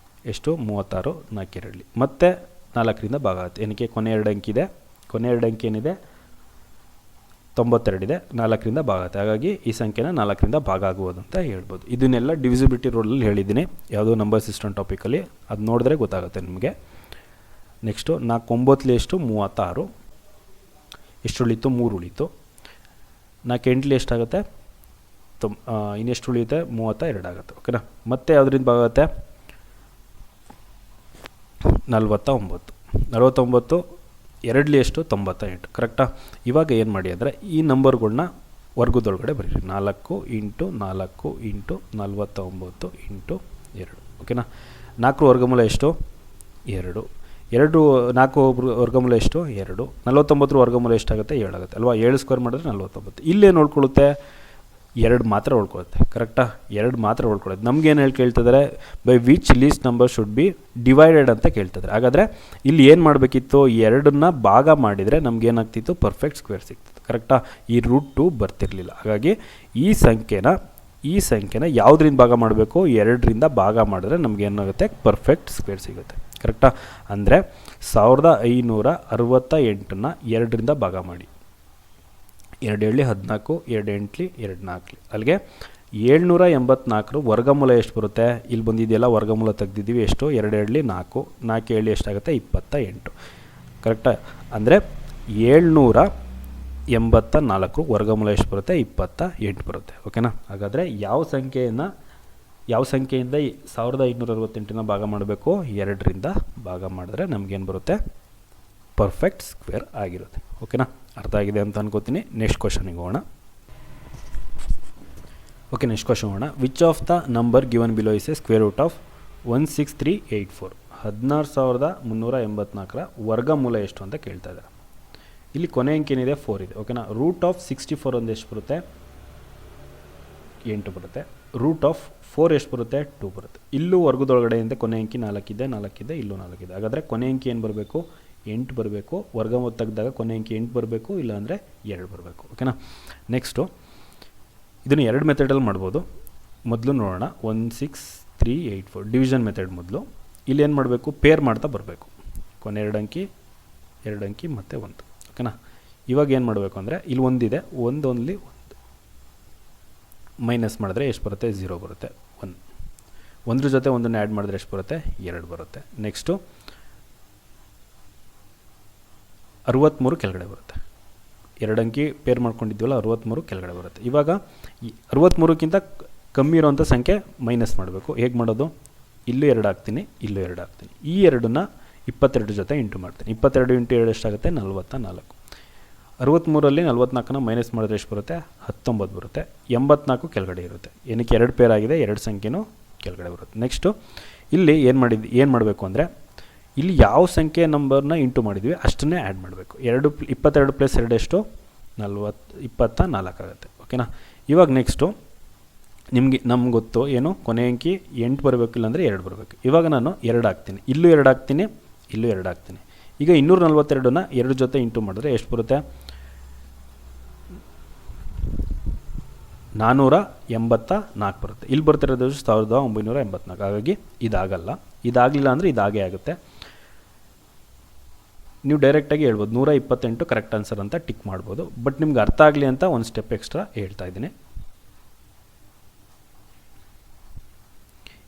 ಎಷ್ಟು? 36. 4 2ಲಿ ಮತ್ತೆ 4ರಿಂದ ಭಾಗ ಆಗುತ್ತೆ. ಏನಕ್ಕೆ? ಕೊನೆ 2 ಅಂಕಿ ಇದೆ. ಕೊನೆ 2 ಅಂಕಿ ಏನಿದೆ? 92 ಇದೆ. 4ರಿಂದ ಭಾಗ ಆಗುತ್ತೆ. ಹಾಗಾಗಿ ಈ ಸಂಖ್ಯೆನ 4ರಿಂದ ಭಾಗ ಆಗುವುದು ಅಂತ ಹೇಳ್ಬೋದು. ಇದನ್ನೆಲ್ಲ ಡಿವಿಸಿಬಿಲಿಟಿ ರೂಲಲ್ಲಿ ಹೇಳಿದ್ದೀನಿ, ಯಾವುದೋ ನಂಬರ್ ಸಿಸ್ಟಮ್ ಟಾಪಿಕಲ್ಲಿ. ಅದು ನೋಡಿದ್ರೆ ಗೊತ್ತಾಗುತ್ತೆ ನಿಮಗೆ. ನೆಕ್ಸ್ಟು 4 9ಲಿ ಎಷ್ಟು? 36. ಎಷ್ಟು ಉಳೀತು? 3 ಉಳೀತು. 4 8ಲಿ ಎಷ್ಟಾಗುತ್ತೆ? ಇನ್ನೆಷ್ಟು ಉಳಿಯುತ್ತೆ? 32 ಆಗುತ್ತೆ. ಓಕೆನಾ? ಮತ್ತೆ ಯಾವುದರಿಂದ ಭಾಗ ಆಗುತ್ತೆ? 49. 2ಲಿ ಎಷ್ಟು? 98. ಕರೆಕ್ಟಾ? ಇವಾಗ ಏನು ಮಾಡಿ ಅಂದರೆ ಈ ನಂಬರ್ಗಳನ್ನ ವರ್ಗದೊಳಗಡೆ ಬರೀರಿ. 4 × 4 × 49 × 2. ಓಕೆನಾ? 4 ವರ್ಗಮೂಲ ಎಷ್ಟು? 2. 4 ವರ್ಗಮೂಲ ಎಷ್ಟು? 2. 49 ವರ್ಗಮೂಲ ಎಷ್ಟಾಗುತ್ತೆ? 7 ಆಗುತ್ತೆ ಅಲ್ವಾ? 7 ಸ್ಕ್ವೇರ್ ಮಾಡಿದ್ರೆ 49. ಇಲ್ಲೇ ನೋಡ್ಕೊಳ್ಳುತ್ತೆ 2 ಮಾತ್ರ ಉಳ್ಕೊಳ್ಳುತ್ತೆ. ಕರೆಕ್ಟಾ? 2 ಮಾತ್ರ ಉಳ್ಕೊಳ್ಳುತ್ತೆ. ನಮಗೇನು ಕೇಳ್ತಿದ್ದಾರೆ? By which least number should be divided ಅಂತ ಕೇಳ್ತಿದ್ದಾರೆ. ಹಾಗಾದರೆ ಇಲ್ಲಿ ಏನು ಮಾಡಬೇಕಿತ್ತು? 2ನ್ನ ಭಾಗ ಮಾಡಿದರೆ ನಮಗೇನಾಗ್ತಿತ್ತು? ಪರ್ಫೆಕ್ಟ್ ಸ್ಕ್ವೇರ್ ಸಿಗ್ತಿತ್ತು. ಕರೆಕ್ಟಾ? ಈ √2 ಬರ್ತಿರಲಿಲ್ಲ. ಹಾಗಾಗಿ ಈ ಸಂಖ್ಯೆನ ಯಾವುದರಿಂದ ಭಾಗ ಮಾಡಬೇಕು? 2ರಿಂದ ಭಾಗ ಮಾಡಿದ್ರೆ ನಮಗೇನಾಗುತ್ತೆ? ಪರ್ಫೆಕ್ಟ್ ಸ್ಕ್ವೇರ್ ಸಿಗುತ್ತೆ. ಕರೆಕ್ಟಾ? ಅಂದರೆ 1568ನ್ನ 2ರಿಂದ ಭಾಗ ಮಾಡಿ. 2 7ಲಿ 14, 2 8ಲಿ 2 4ಲಿ ಅಲ್ಲಿಗೆ 784 ವರ್ಗಮೂಲ ಎಷ್ಟು ಬರುತ್ತೆ? ಇಲ್ಲಿ ಬಂದಿದೆಯಲ್ಲ, ವರ್ಗಮೂಲ ತೆಗೆದಿದ್ದೀವಿ. ಎಷ್ಟು? 2 7ಲಿ 4, 4 7ಲಿ ಎಷ್ಟಾಗುತ್ತೆ? 28. ಕರೆಕ್ಟಾ? ಅಂದರೆ 784 ವರ್ಗಮೂಲ ಎಷ್ಟು ಬರುತ್ತೆ? 28 ಬರುತ್ತೆ. ಓಕೆನಾ? ಹಾಗಾದರೆ ಯಾವ ಸಂಖ್ಯೆಯಿಂದ 1568ನ ಭಾಗ ಮಾಡಬೇಕು? 2ರಿಂದ ಭಾಗ ಮಾಡಿದ್ರೆ ನಮಗೇನು ಬರುತ್ತೆ? ಪರ್ಫೆಕ್ಟ್ ಸ್ಕ್ವೇರ್ ಆಗಿರುತ್ತೆ. ಓಕೆನಾ? ಅರ್ಥ ಆಗಿದೆ ಅಂತ ಅನ್ಕೋತೀನಿ. ನೆಕ್ಸ್ಟ್ ಕ್ವಶನಿಗೆ ಹೋಗೋಣ. ಓಕೆ, ನೆಕ್ಸ್ಟ್ ಕ್ವಶನ್ ಹೋಗೋಣ. Which of the number given below is a square root of 16384? 16384ರ ವರ್ಗಮೂಲ ಎಷ್ಟು ಅಂತ ಕೇಳ್ತಾ ಇದ್ದಾರೆ. ಇಲ್ಲಿ ಕೊನೆ ಅಂಕಿ ಏನಿದೆ? 4 ಇದೆ. ಓಕೆನಾ? ರೂಟ್ ಆಫ್ 64 ಒಂದು ಎಷ್ಟು ಬರುತ್ತೆ? 8 ಬರುತ್ತೆ. ರೂಟ್ ಆಫ್ 4 ಎಷ್ಟು ಬರುತ್ತೆ? 2 ಬರುತ್ತೆ. ಇಲ್ಲೂ ವರ್ಗದೊಳಗಡೆಯಿಂದ ಕೊನೆ ಅಂಕಿ 4 ಇದೆ, ಇಲ್ಲೂ 4 ಇದೆ. ಹಾಗಾದರೆ ಕೊನೆ ಅಂಕಿ ಏನು ಬರಬೇಕು? 8 ಬರಬೇಕು. ವರ್ಗಮೂಲ ತೆಗೆದಾಗ ಕೊನೆ ಅಂಕಿ 8 ಬರಬೇಕು, ಇಲ್ಲಾಂದರೆ 2 ಬರಬೇಕು. ಓಕೆನಾ? ನೆಕ್ಸ್ಟು ಇದನ್ನು 2 ಮೆಥಡಲ್ಲಿ ಮಾಡ್ಬೋದು. ಮೊದಲು ನೋಡೋಣ 16384 ಡಿವಿಷನ್ ಮೆಥಡ್ ಮೊದಲು. ಇಲ್ಲಿ ಏನು ಮಾಡಬೇಕು, ಪೇರ್ ಮಾಡ್ತಾ ಬರಬೇಕು. ಕೊನೆ 2 ಅಂಕಿ ಮತ್ತು 1. ಓಕೆನಾ. ಇವಾಗ ಏನು ಮಾಡಬೇಕು ಅಂದರೆ ಇಲ್ಲಿ ಒಂದಿದೆ, ಓನ್ಲಿ 1 ಮೈನಸ್ ಮಾಡಿದ್ರೆ ಎಷ್ಟು ಬರುತ್ತೆ, 0 ಬರುತ್ತೆ. 1 ಜೊತೆ 1 ಆ್ಯಡ್ ಮಾಡಿದ್ರೆ ಎಷ್ಟು ಬರುತ್ತೆ, 2 ಬರುತ್ತೆ. ನೆಕ್ಸ್ಟು 63 ಕೆಳಗಡೆ ಬರುತ್ತೆ. 2 ಅಂಕಿ ಪೇರ್ ಮಾಡ್ಕೊಂಡಿದ್ದೀವಲ್ಲ, 63 ಕೆಳಗಡೆ ಬರುತ್ತೆ. ಇವಾಗ 63ಕ್ಕಿಂತ ಕಮ್ಮಿ ಇರೋವಂಥ ಸಂಖ್ಯೆ ಮೈನಸ್ ಮಾಡಬೇಕು. ಹೇಗೆ ಮಾಡೋದು, ಇಲ್ಲೂ 2 ಹಾಕ್ತೀನಿ, ಇಲ್ಲೂ 2 ಹಾಕ್ತೀನಿ. ಈ 2ನ್ನ 22 ಜೊತೆ ಇಂಟು ಮಾಡ್ತೀನಿ. 22 ಇಂಟು 2 ಎಷ್ಟಾಗುತ್ತೆ, 44. 63ರಲ್ಲಿ 44ನ ಮೈನಸ್ ಮಾಡಿದ್ರೆ ಎಷ್ಟು ಬರುತ್ತೆ, 19 ಬರುತ್ತೆ. 84 ಕೆಳಗಡೆ ಇರುತ್ತೆ. ಏನಕ್ಕೆ 2 ಪೇರ್ ಆಗಿದೆ, 2 ಸಂಖ್ಯೆನೂ ಕೆಳಗಡೆ ಬರುತ್ತೆ. ನೆಕ್ಸ್ಟು ಇಲ್ಲಿ ಏನು ಮಾಡಬೇಕು ಅಂದರೆ, ಇಲ್ಲಿ ಯಾವ ಸಂಖ್ಯೆ ನಂಬರ್ನ ಇಂಟು ಮಾಡಿದ್ವಿ ಅಷ್ಟನ್ನೇ ಆ್ಯಡ್ ಮಾಡಬೇಕು. 22 ಪ್ಲಸ್ 2 ಎಷ್ಟು, 24 ಆಗುತ್ತೆ. ಓಕೆನಾ. ಇವಾಗ ನೆಕ್ಸ್ಟು ನಮ್ಗೆ ಗೊತ್ತು ಏನು, ಕೊನೆ ಅಂಕಿ 8 ಬರಬೇಕು, ಇಲ್ಲಾಂದರೆ 2 ಬರಬೇಕು. ಇವಾಗ ನಾನು 2 ಹಾಕ್ತೀನಿ, ಇಲ್ಲೂ 2 ಹಾಕ್ತೀನಿ, ಇಲ್ಲೂ 2 ಹಾಕ್ತೀನಿ. ಈಗ 242ನ 2 ಜೊತೆ ಇಂಟು ಮಾಡಿದ್ರೆ ಎಷ್ಟು ಬರುತ್ತೆ, 484 ಬರುತ್ತೆ. ಇಲ್ಲಿ ಬರ್ತಿರೋದು 1984. ಹಾಗಾಗಿ ಇದಾಗಲ್ಲ. ಇದಾಗಲಿಲ್ಲ ಅಂದರೆ ಇದಾಗೇ ಆಗುತ್ತೆ. ನೀವು ಡೈರೆಕ್ಟಾಗಿ ಹೇಳ್ಬೋದು 128 ಕರೆಕ್ಟ್ ಆನ್ಸರ್ ಅಂತ ಟಿಕ್ ಮಾಡ್ಬೋದು. ಬಟ್ ನಿಮ್ಗೆ ಅರ್ಥ ಆಗಲಿ ಅಂತ ಒಂದು ಸ್ಟೆಪ್ ಎಕ್ಸ್ಟ್ರಾ ಹೇಳ್ತಾ ಇದ್ದೀನಿ.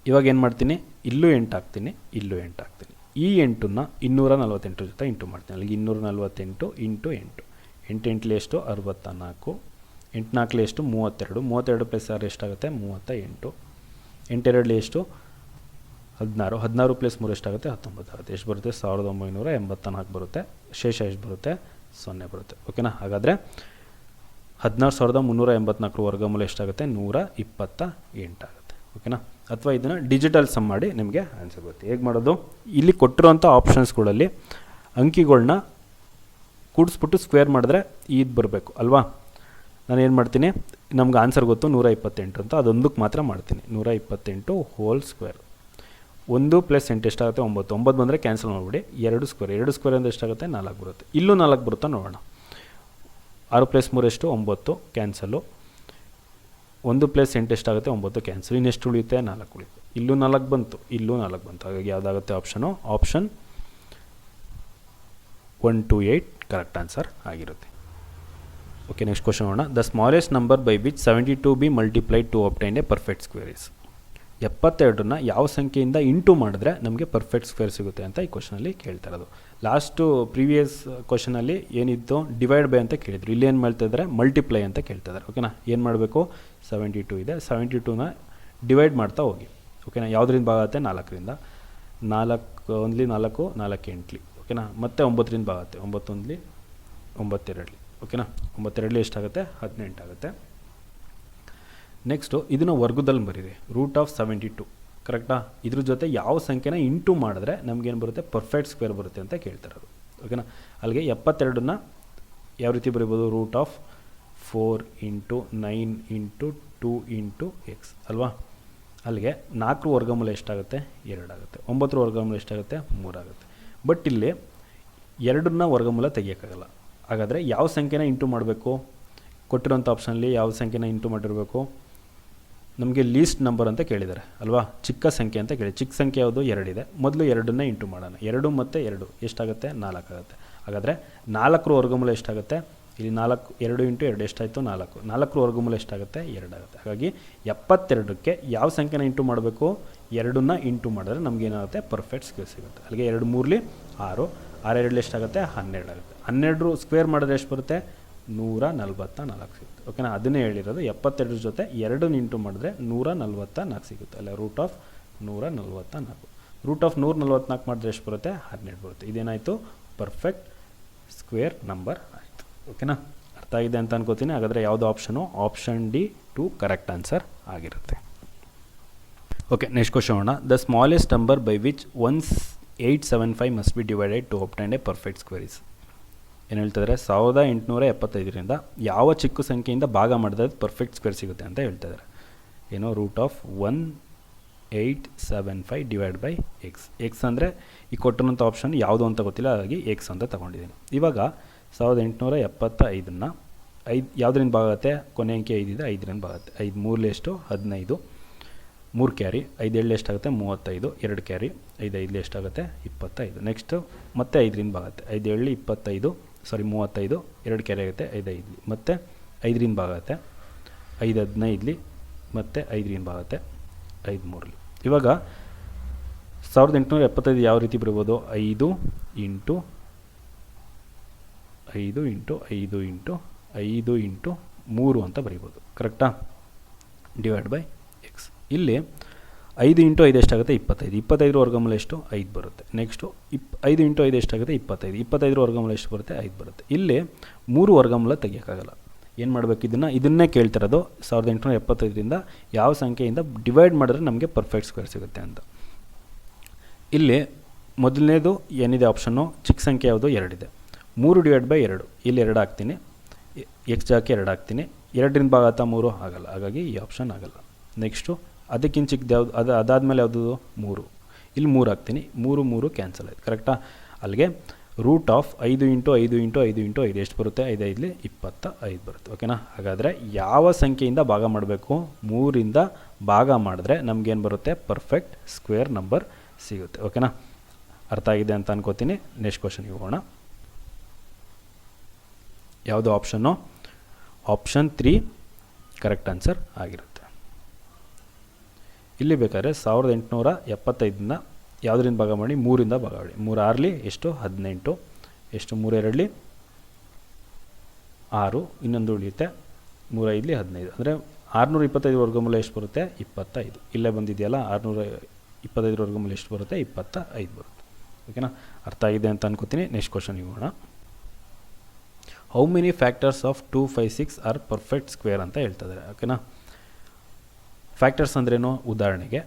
ಇವಾಗ ಏನು ಮಾಡ್ತೀನಿ, ಇಲ್ಲೂ 8 ಹಾಕ್ತೀನಿ, ಇಲ್ಲೂ 8 ಹಾಕ್ತೀನಿ. ಈ 8ನ್ನ 248 ಜೊತೆ ಇಂಟು ಮಾಡ್ತೀನಿ. ಅಲ್ಲಿಗೆ 248 ಇಂಟು 8. 8 ಎಂಟ್ಲಿ ಎಷ್ಟು, 64. 8 ನಾಲ್ಕಲಿ ಎಷ್ಟು, 32. 32 ಪ್ಲಸ್ 6 ಎಷ್ಟಾಗುತ್ತೆ, 38. 8 ಎರಡಲಿ ಎಷ್ಟು, 16. 16 ಪ್ಲಸ್ 3 ಎಷ್ಟಾಗುತ್ತೆ, 19 ಆಗುತ್ತೆ. ಎಷ್ಟು ಬರುತ್ತೆ, 1984 ಬರುತ್ತೆ. ಶೇಷ ಎಷ್ಟು ಬರುತ್ತೆ, 0 ಬರುತ್ತೆ. ಓಕೆನಾ. ಹಾಗಾದರೆ 16384 ವರ್ಗಮೂಲ ಎಷ್ಟಾಗುತ್ತೆ, 128 ಆಗುತ್ತೆ. ಓಕೆನಾ. ಅಥವಾ ಇದನ್ನು ಡಿಜಿಟಲ್ ಸಮ್ ಮಾಡಿ ನಿಮಗೆ ಆನ್ಸರ್ ಬರುತ್ತೆ. ಹೇಗೆ ಮಾಡೋದು, ಇಲ್ಲಿ ಕೊಟ್ಟಿರೋಂಥ ಆಪ್ಷನ್ಸ್ಗಳಲ್ಲಿ ಅಂಕಿಗಳನ್ನ ಕೂಡಿಸ್ಬಿಟ್ಟು ಸ್ಕ್ವೇರ್ ಮಾಡಿದ್ರೆ ಇದು ಬರಬೇಕು ಅಲ್ವಾ. ನಾನು ಏನು ಮಾಡ್ತೀನಿ, ನಮ್ಗೆ ಆನ್ಸರ್ ಗೊತ್ತು 128 ಅಂತ, ಅದೊಂದಕ್ಕೆ ಮಾತ್ರ ಮಾಡ್ತೀನಿ. 128 ಹೋಲ್ ಸ್ಕ್ವೇರ್. 1 ಪ್ಲಸ್ 8 ಎಷ್ಟಾಗುತ್ತೆ, 9. 9 ಬಂದರೆ ಕ್ಯಾನ್ಸಲ್ ಮಾಡಿಬಿಡಿ. 2 ಸ್ಕ್ವೇರ್. 2 ಸ್ಕ್ವೇರ್ ಅಂದರೆ ಎಷ್ಟಾಗುತ್ತೆ, 4 ಬರುತ್ತೆ. ಇಲ್ಲೂ 4 ಬರುತ್ತಾ ನೋಡೋಣ. 6 ಪ್ಲಸ್ 3 ಎಷ್ಟು, 9. ಕ್ಯಾನ್ಸಲು. 1 ಪ್ಲಸ್ 8 ಎಷ್ಟಾಗುತ್ತೆ, 9. ಕ್ಯಾನ್ಸಲ್. ಇನ್ನೆಷ್ಟು ಉಳಿಯುತ್ತೆ, 4 ಉಳಿಯುತ್ತೆ. ಇಲ್ಲೂ 4 ಬಂತು, ಇಲ್ಲೂ 4 ಬಂತು. ಹಾಗಾಗಿ ಯಾವುದಾಗುತ್ತೆ ಆಪ್ಷನು, ಆಪ್ಷನ್ 128 ಕರೆಕ್ಟ್ ಆನ್ಸರ್ ಆಗಿರುತ್ತೆ. ಓಕೆ. ನೆಕ್ಸ್ಟ್ ಕ್ವಶನ್ ನೋಡೋಣ. The smallest number by which 72 be multiplied to obtain a perfect square is. 72ನ ಯಾವ ಸಂಖ್ಯೆಯಿಂದ ಇಂಟು ಮಾಡಿದ್ರೆ ನಮಗೆ ಪರ್ಫೆಕ್ಟ್ ಸ್ಕ್ವೇರ್ ಸಿಗುತ್ತೆ ಅಂತ ಈ ಕ್ವಶನಲ್ಲಿ ಕೇಳ್ತಾ ಇರೋದು. ಲಾಸ್ಟು ಪ್ರೀವಿಯಸ್ ಕ್ವಶನಲ್ಲಿ ಏನಿತ್ತು, ಡಿವೈಡ್ ಬೈ ಅಂತ ಕೇಳಿದ್ರು. ಇಲ್ಲಿ ಏನು ಮಾಡ್ತಾ ಇದ್ದಾರೆ, ಮಲ್ಟಿಪ್ಲೈ ಅಂತ ಕೇಳ್ತಾ ಇದ್ದಾರೆ. ಓಕೆನಾ. ಏನು ಮಾಡಬೇಕು, 72 ಇದೆ, 72ನ ಡಿವೈಡ್ ಮಾಡ್ತಾ ಹೋಗಿ. ಓಕೆನಾ. ಯಾವುದರಿಂದ ಭಾಗ ಆಗುತ್ತೆ, 4ರಿಂದ. 4 ಒಂದ್ಲಿ 4, 4 ಎಂಟ್ಲಿ. ಓಕೆನಾ. ಮತ್ತು 9ರಿಂದ ಭಾಗ ಆಗುತ್ತೆ. 9 ಒಂದ್ಲಿ 9 ಎರಡ್ಲಿ. ಓಕೆನಾ. 9 ಎರಡ್ಲಿ ಎಷ್ಟಾಗುತ್ತೆ, 18 ಆಗುತ್ತೆ. ನೆಕ್ಸ್ಟು ಇದನ್ನು ವರ್ಗದಲ್ಲಿ ಬರೀರಿ. √72 ಕರೆಕ್ಟಾ. ಇದ್ರ ಜೊತೆ ಯಾವ ಸಂಖ್ಯೆನ ಇಂಟು ಮಾಡಿದ್ರೆ ನಮಗೇನು ಬರುತ್ತೆ, ಪರ್ಫೆಕ್ಟ್ ಸ್ಕ್ವೇರ್ ಬರುತ್ತೆ ಅಂತ ಕೇಳ್ತಾರದು. ಓಕೆನಾ. ಅಲ್ಲಿಗೆ 72ನ ಯಾವ ರೀತಿ ಬರೀಬೋದು, √4 ಇಂಟು 9 ಇಂಟು 2 ಇಂಟು ಎಕ್ಸ್ ಅಲ್ವಾ. ಅಲ್ಲಿಗೆ 4 ವರ್ಗಮೂಲ ಎಷ್ಟಾಗುತ್ತೆ, 2 ಆಗುತ್ತೆ. 9 ವರ್ಗಮೂಲ ಎಷ್ಟಾಗುತ್ತೆ, 3 ಆಗುತ್ತೆ. ಬಟ್ ಇಲ್ಲಿ 2ನ್ನ ವರ್ಗಮೂಲ ತೆಗಿಯೋಕ್ಕಾಗಲ್ಲ. ಹಾಗಾದರೆ ಯಾವ ಸಂಖ್ಯೆನ ಇಂಟು ಮಾಡಬೇಕು, ಕೊಟ್ಟಿರೋಂಥ ಆಪ್ಷನಲ್ಲಿ ಯಾವ ಸಂಖ್ಯೆನ ಇಂಟು ಮಾಡಿರಬೇಕು, ನಮಗೆ ಲೀಸ್ಟ್ ನಂಬರ್ ಅಂತ ಕೇಳಿದ್ದಾರೆ ಅಲ್ವಾ. ಚಿಕ್ಕ ಸಂಖ್ಯೆ ಅಂತ ಕೇಳಿ. ಚಿಕ್ಕ ಸಂಖ್ಯೆ ಯಾವುದು, 2 ಇದೆ. ಮೊದಲು 2ನ್ನ ಇಂಟು ಮಾಡೋಣ. 2 ಮತ್ತು 2 ಎಷ್ಟಾಗುತ್ತೆ, 4 ಆಗುತ್ತೆ. ಹಾಗಾದರೆ 4ರ ವರ್ಗಮೂಲ ಎಷ್ಟಾಗುತ್ತೆ, ಇಲ್ಲಿ 4 2 ಇಂಟು 2 ಎಷ್ಟಾಯಿತು, 4. 4ರ ವರ್ಗಮೂಲ ಎಷ್ಟಾಗುತ್ತೆ, 2 ಆಗುತ್ತೆ. ಹಾಗಾಗಿ 72ಕ್ಕೆ ಯಾವ ಸಂಖ್ಯೆನ ಇಂಟು ಮಾಡಬೇಕು, 2ನ್ನ ಇಂಟು ಮಾಡಿದ್ರೆ ನಮಗೇನಾಗುತ್ತೆ, ಪರ್ಫೆಕ್ಟ್ ಸ್ಕ್ವೇರ್ ಸಿಗುತ್ತೆ. ಅಲ್ಲಿಗೆ 2 3ಲಿ 6. 6 2 ಎಷ್ಟಾಗುತ್ತೆ, 12 ಆಗುತ್ತೆ. 12 ಸ್ಕ್ವೇರ್ ಮಾಡಿದ್ರೆ ಎಷ್ಟು ಬರುತ್ತೆ, 144 ಸಿಗುತ್ತೆ. ಓಕೆನಾ. ಅದನ್ನೇ ಹೇಳಿರೋದು. 72 ಜೊತೆ 2 ಇಂಟು ಮಾಡಿದ್ರೆ 144 ಸಿಗುತ್ತೆ. ಅಲ್ಲ, √144. √144 ಮಾಡಿದ್ರೆ ಎಷ್ಟು ಬರುತ್ತೆ, 12 ಬರುತ್ತೆ. ಇದೇನಾಯಿತು, ಪರ್ಫೆಕ್ಟ್ ಸ್ಕ್ವೇರ್ ನಂಬರ್ ಆಯಿತು. ಓಕೆನಾ. ಅರ್ಥ ಆಗಿದೆ ಅಂತ ಅನ್ಕೋತೀನಿ. ಹಾಗಾದರೆ ಯಾವುದು option, option D 2 correct answer ಆಗಿರುತ್ತೆ. ಓಕೆ. ನೆಕ್ಸ್ಟ್ ಕ್ವಶನ್ ನೋಡೋಣ. The smallest number by which 1875 must be divided to obtain a perfect square is. ಏನು ಹೇಳ್ತಿದ್ದಾರೆ, 1875ರಿಂದ ಯಾವ ಚಿಕ್ಕ ಸಂಖ್ಯೆಯಿಂದ ಭಾಗ ಮಾಡಿದ್ರೆ ಪರ್ಫೆಕ್ಟ್ ಸ್ಕ್ವೇರ್ ಸಿಗುತ್ತೆ ಅಂತ ಹೇಳ್ತಿದ್ದಾರೆ. ಏನೋ √1875 ಡಿವೈಡ್ ಬೈ ಎಕ್ಸ್. ಎಕ್ಸ್ ಅಂದರೆ ಈ ಕೊಟ್ಟಿರೋಂಥ ಆಪ್ಷನ್ ಯಾವುದು ಅಂತ ಗೊತ್ತಿಲ್ಲ, ಹಾಗಾಗಿ ಎಕ್ಸ್ ಅಂತ ತೊಗೊಂಡಿದ್ದೀನಿ. ಇವಾಗ 1875ನ್ನು ಯಾವುದರಿಂದ ಭಾಗ ಆಗುತ್ತೆ, ಕೊನೆ ಅಂಕಿ 5 ಇದೆ, 5ರಿಂದ ಭಾಗ ಆಗುತ್ತೆ. 5 3 ಎಷ್ಟು 15, 3 ಕ್ಯಾರಿ, 5 7 ಎಷ್ಟಾಗುತ್ತೆ 35, 2 ಕ್ಯಾರಿ, 5 5 ಎಷ್ಟಾಗುತ್ತೆ 25. ನೆಕ್ಸ್ಟು ಮತ್ತೆ 5ರಿಂದ ಭಾಗ ಆಗುತ್ತೆ. 5 7 25, 35, 2 ಕ್ಯಾರಿ ಆಗುತ್ತೆ, 5 5, ಮತ್ತು 5ರಿಂದ ಭಾಗ ಆಗುತ್ತೆ, 5 15, ಮತ್ತು 5ರಿಂದ ಭಾಗ ಆಗುತ್ತೆ, 5 3. ಇವಾಗ 1875 ಯಾವ ರೀತಿ ಬರ್ಬೋದು, 5 ಇಂಟು 5 ಇಂಟು 5 ಇಂಟು 5 ಇಂಟು 3 ಅಂತ ಬರೀಬೋದು. ಕರೆಕ್ಟಾ? Divide by X. ಇಲ್ಲಿ 5 ಇಂಟು 5 ಎಷ್ಟಾಗುತ್ತೆ 25, 25 ವರ್ಗಮೂಲ ಎಷ್ಟು 5 ಬರುತ್ತೆ. ನೆಕ್ಸ್ಟು 5 ಇಂಟು 5 ಎಷ್ಟಾಗುತ್ತೆ 25, 25 ವರ್ಗಮೂಲ ಎಷ್ಟು ಬರುತ್ತೆ 5 ಬರುತ್ತೆ. ಇಲ್ಲಿ 3 ವರ್ಗಮೂಲ ತೆಗಿಯೋಕ್ಕಾಗಲ್ಲ. ಏನು ಮಾಡಬೇಕು, ಇದನ್ನೇ ಕೇಳ್ತಿರೋದು 1875ರಿಂದ ಯಾವ ಸಂಖ್ಯೆಯಿಂದ ಡಿವೈಡ್ ಮಾಡಿದ್ರೆ ನಮಗೆ ಪರ್ಫೆಕ್ಟ್ ಸ್ಕ್ವೇರ್ ಸಿಗುತ್ತೆ ಅಂತ. ಇಲ್ಲಿ ಮೊದಲನೇದು ಏನಿದೆ ಆಪ್ಷನ್ನು, ಚಿಕ್ಕ ಸಂಖ್ಯೆ ಯಾವುದು 2 ಇದೆ. 3 ಡಿವೈಡ್ ಬೈ 2, ಇಲ್ಲಿ 2 ಹಾಕ್ತೀನಿ, ಎಕ್ಸ್ ಜಾಕಿ 2 ಹಾಕ್ತೀನಿ, 2ರಿಂದ ಭಾಗ ಆಗುತ್ತಾ 3 ಆಗಲ್ಲ, ಹಾಗಾಗಿ ಈ ಆಪ್ಷನ್ ಆಗಲ್ಲ. ನೆಕ್ಸ್ಟು ಅದಕ್ಕಿಂತ ಚಿಕ್ಕದು ಯಾವುದು, ಅದಾದಮೇಲೆ ಯಾವುದು 3, ಇಲ್ಲಿ 3 ಹಾಕ್ತೀನಿ, 3 3 ಕ್ಯಾನ್ಸಲ್ ಆಯ್ತು. ಕರೆಕ್ಟಾ? ಅಲ್ಲಿಗೆ root of 5 into 5 into 5 into 5 ಎಷ್ಟು ಬರುತ್ತೆ, 5 5 25 ಬರುತ್ತೆ. ಓಕೆನಾ? ಹಾಗಾದರೆ ಯಾವ ಸಂಖ್ಯೆಯಿಂದ ಭಾಗ ಮಾಡಬೇಕು, 3ರಿಂದ ಭಾಗ ಮಾಡಿದ್ರೆ ನಮಗೇನು ಬರುತ್ತೆ, ಪರ್ಫೆಕ್ಟ್ ಸ್ಕ್ವೇರ್ ನಂಬರ್ ಸಿಗುತ್ತೆ. ಓಕೆನಾ? ಅರ್ಥ ಆಗಿದೆ ಅಂತ ಅನ್ಕೋತೀನಿ. ನೆಕ್ಸ್ಟ್ ಕ್ವಶನ್ಗೆ ಹೋಗೋಣ. ಯಾವುದು ಆಪ್ಷನ್ನು, ಆಪ್ಷನ್ 3 ಕರೆಕ್ಟ್ ಆನ್ಸರ್ ಆಗಿರುತ್ತೆ. ಇಲ್ಲಿ ಬೇಕಾದ್ರೆ 1875ನ ಯಾವುದರಿಂದ ಭಾಗ ಮಾಡಿ, 3ರಿಂದ ಭಾಗ ಮಾಡಿ. 3 6 ಎಷ್ಟು 18, ಎಷ್ಟು 3 2 6, ಇನ್ನೊಂದು ಉಳಿಯುತ್ತೆ 3 5 15, ಅಂದರೆ 625 ವರ್ಗಮೂಲ ಎಷ್ಟು ಬರುತ್ತೆ 25. ಇಲ್ಲೇ ಬಂದಿದೆಯಲ್ಲ 625 ವರ್ಗಮೂಲ ಎಷ್ಟು ಬರುತ್ತೆ 25 ಬರುತ್ತೆ. ಓಕೆನಾ? ಅರ್ಥ ಆಗಿದೆ ಅಂತ ಅನ್ಕೋತೀನಿ. ನೆಕ್ಸ್ಟ್ ಕ್ವಶನ್ಗೆ ಹೋಗೋಣ. How many factors of 2 5 6 R perfect square ಅಂತ ಹೇಳ್ತಿದ್ದಾರೆ. ಓಕೆನಾ? ಫ್ಯಾಕ್ಟರ್ಸ್ ಅಂದ್ರೇನು, ಉದಾಹರಣೆಗೆ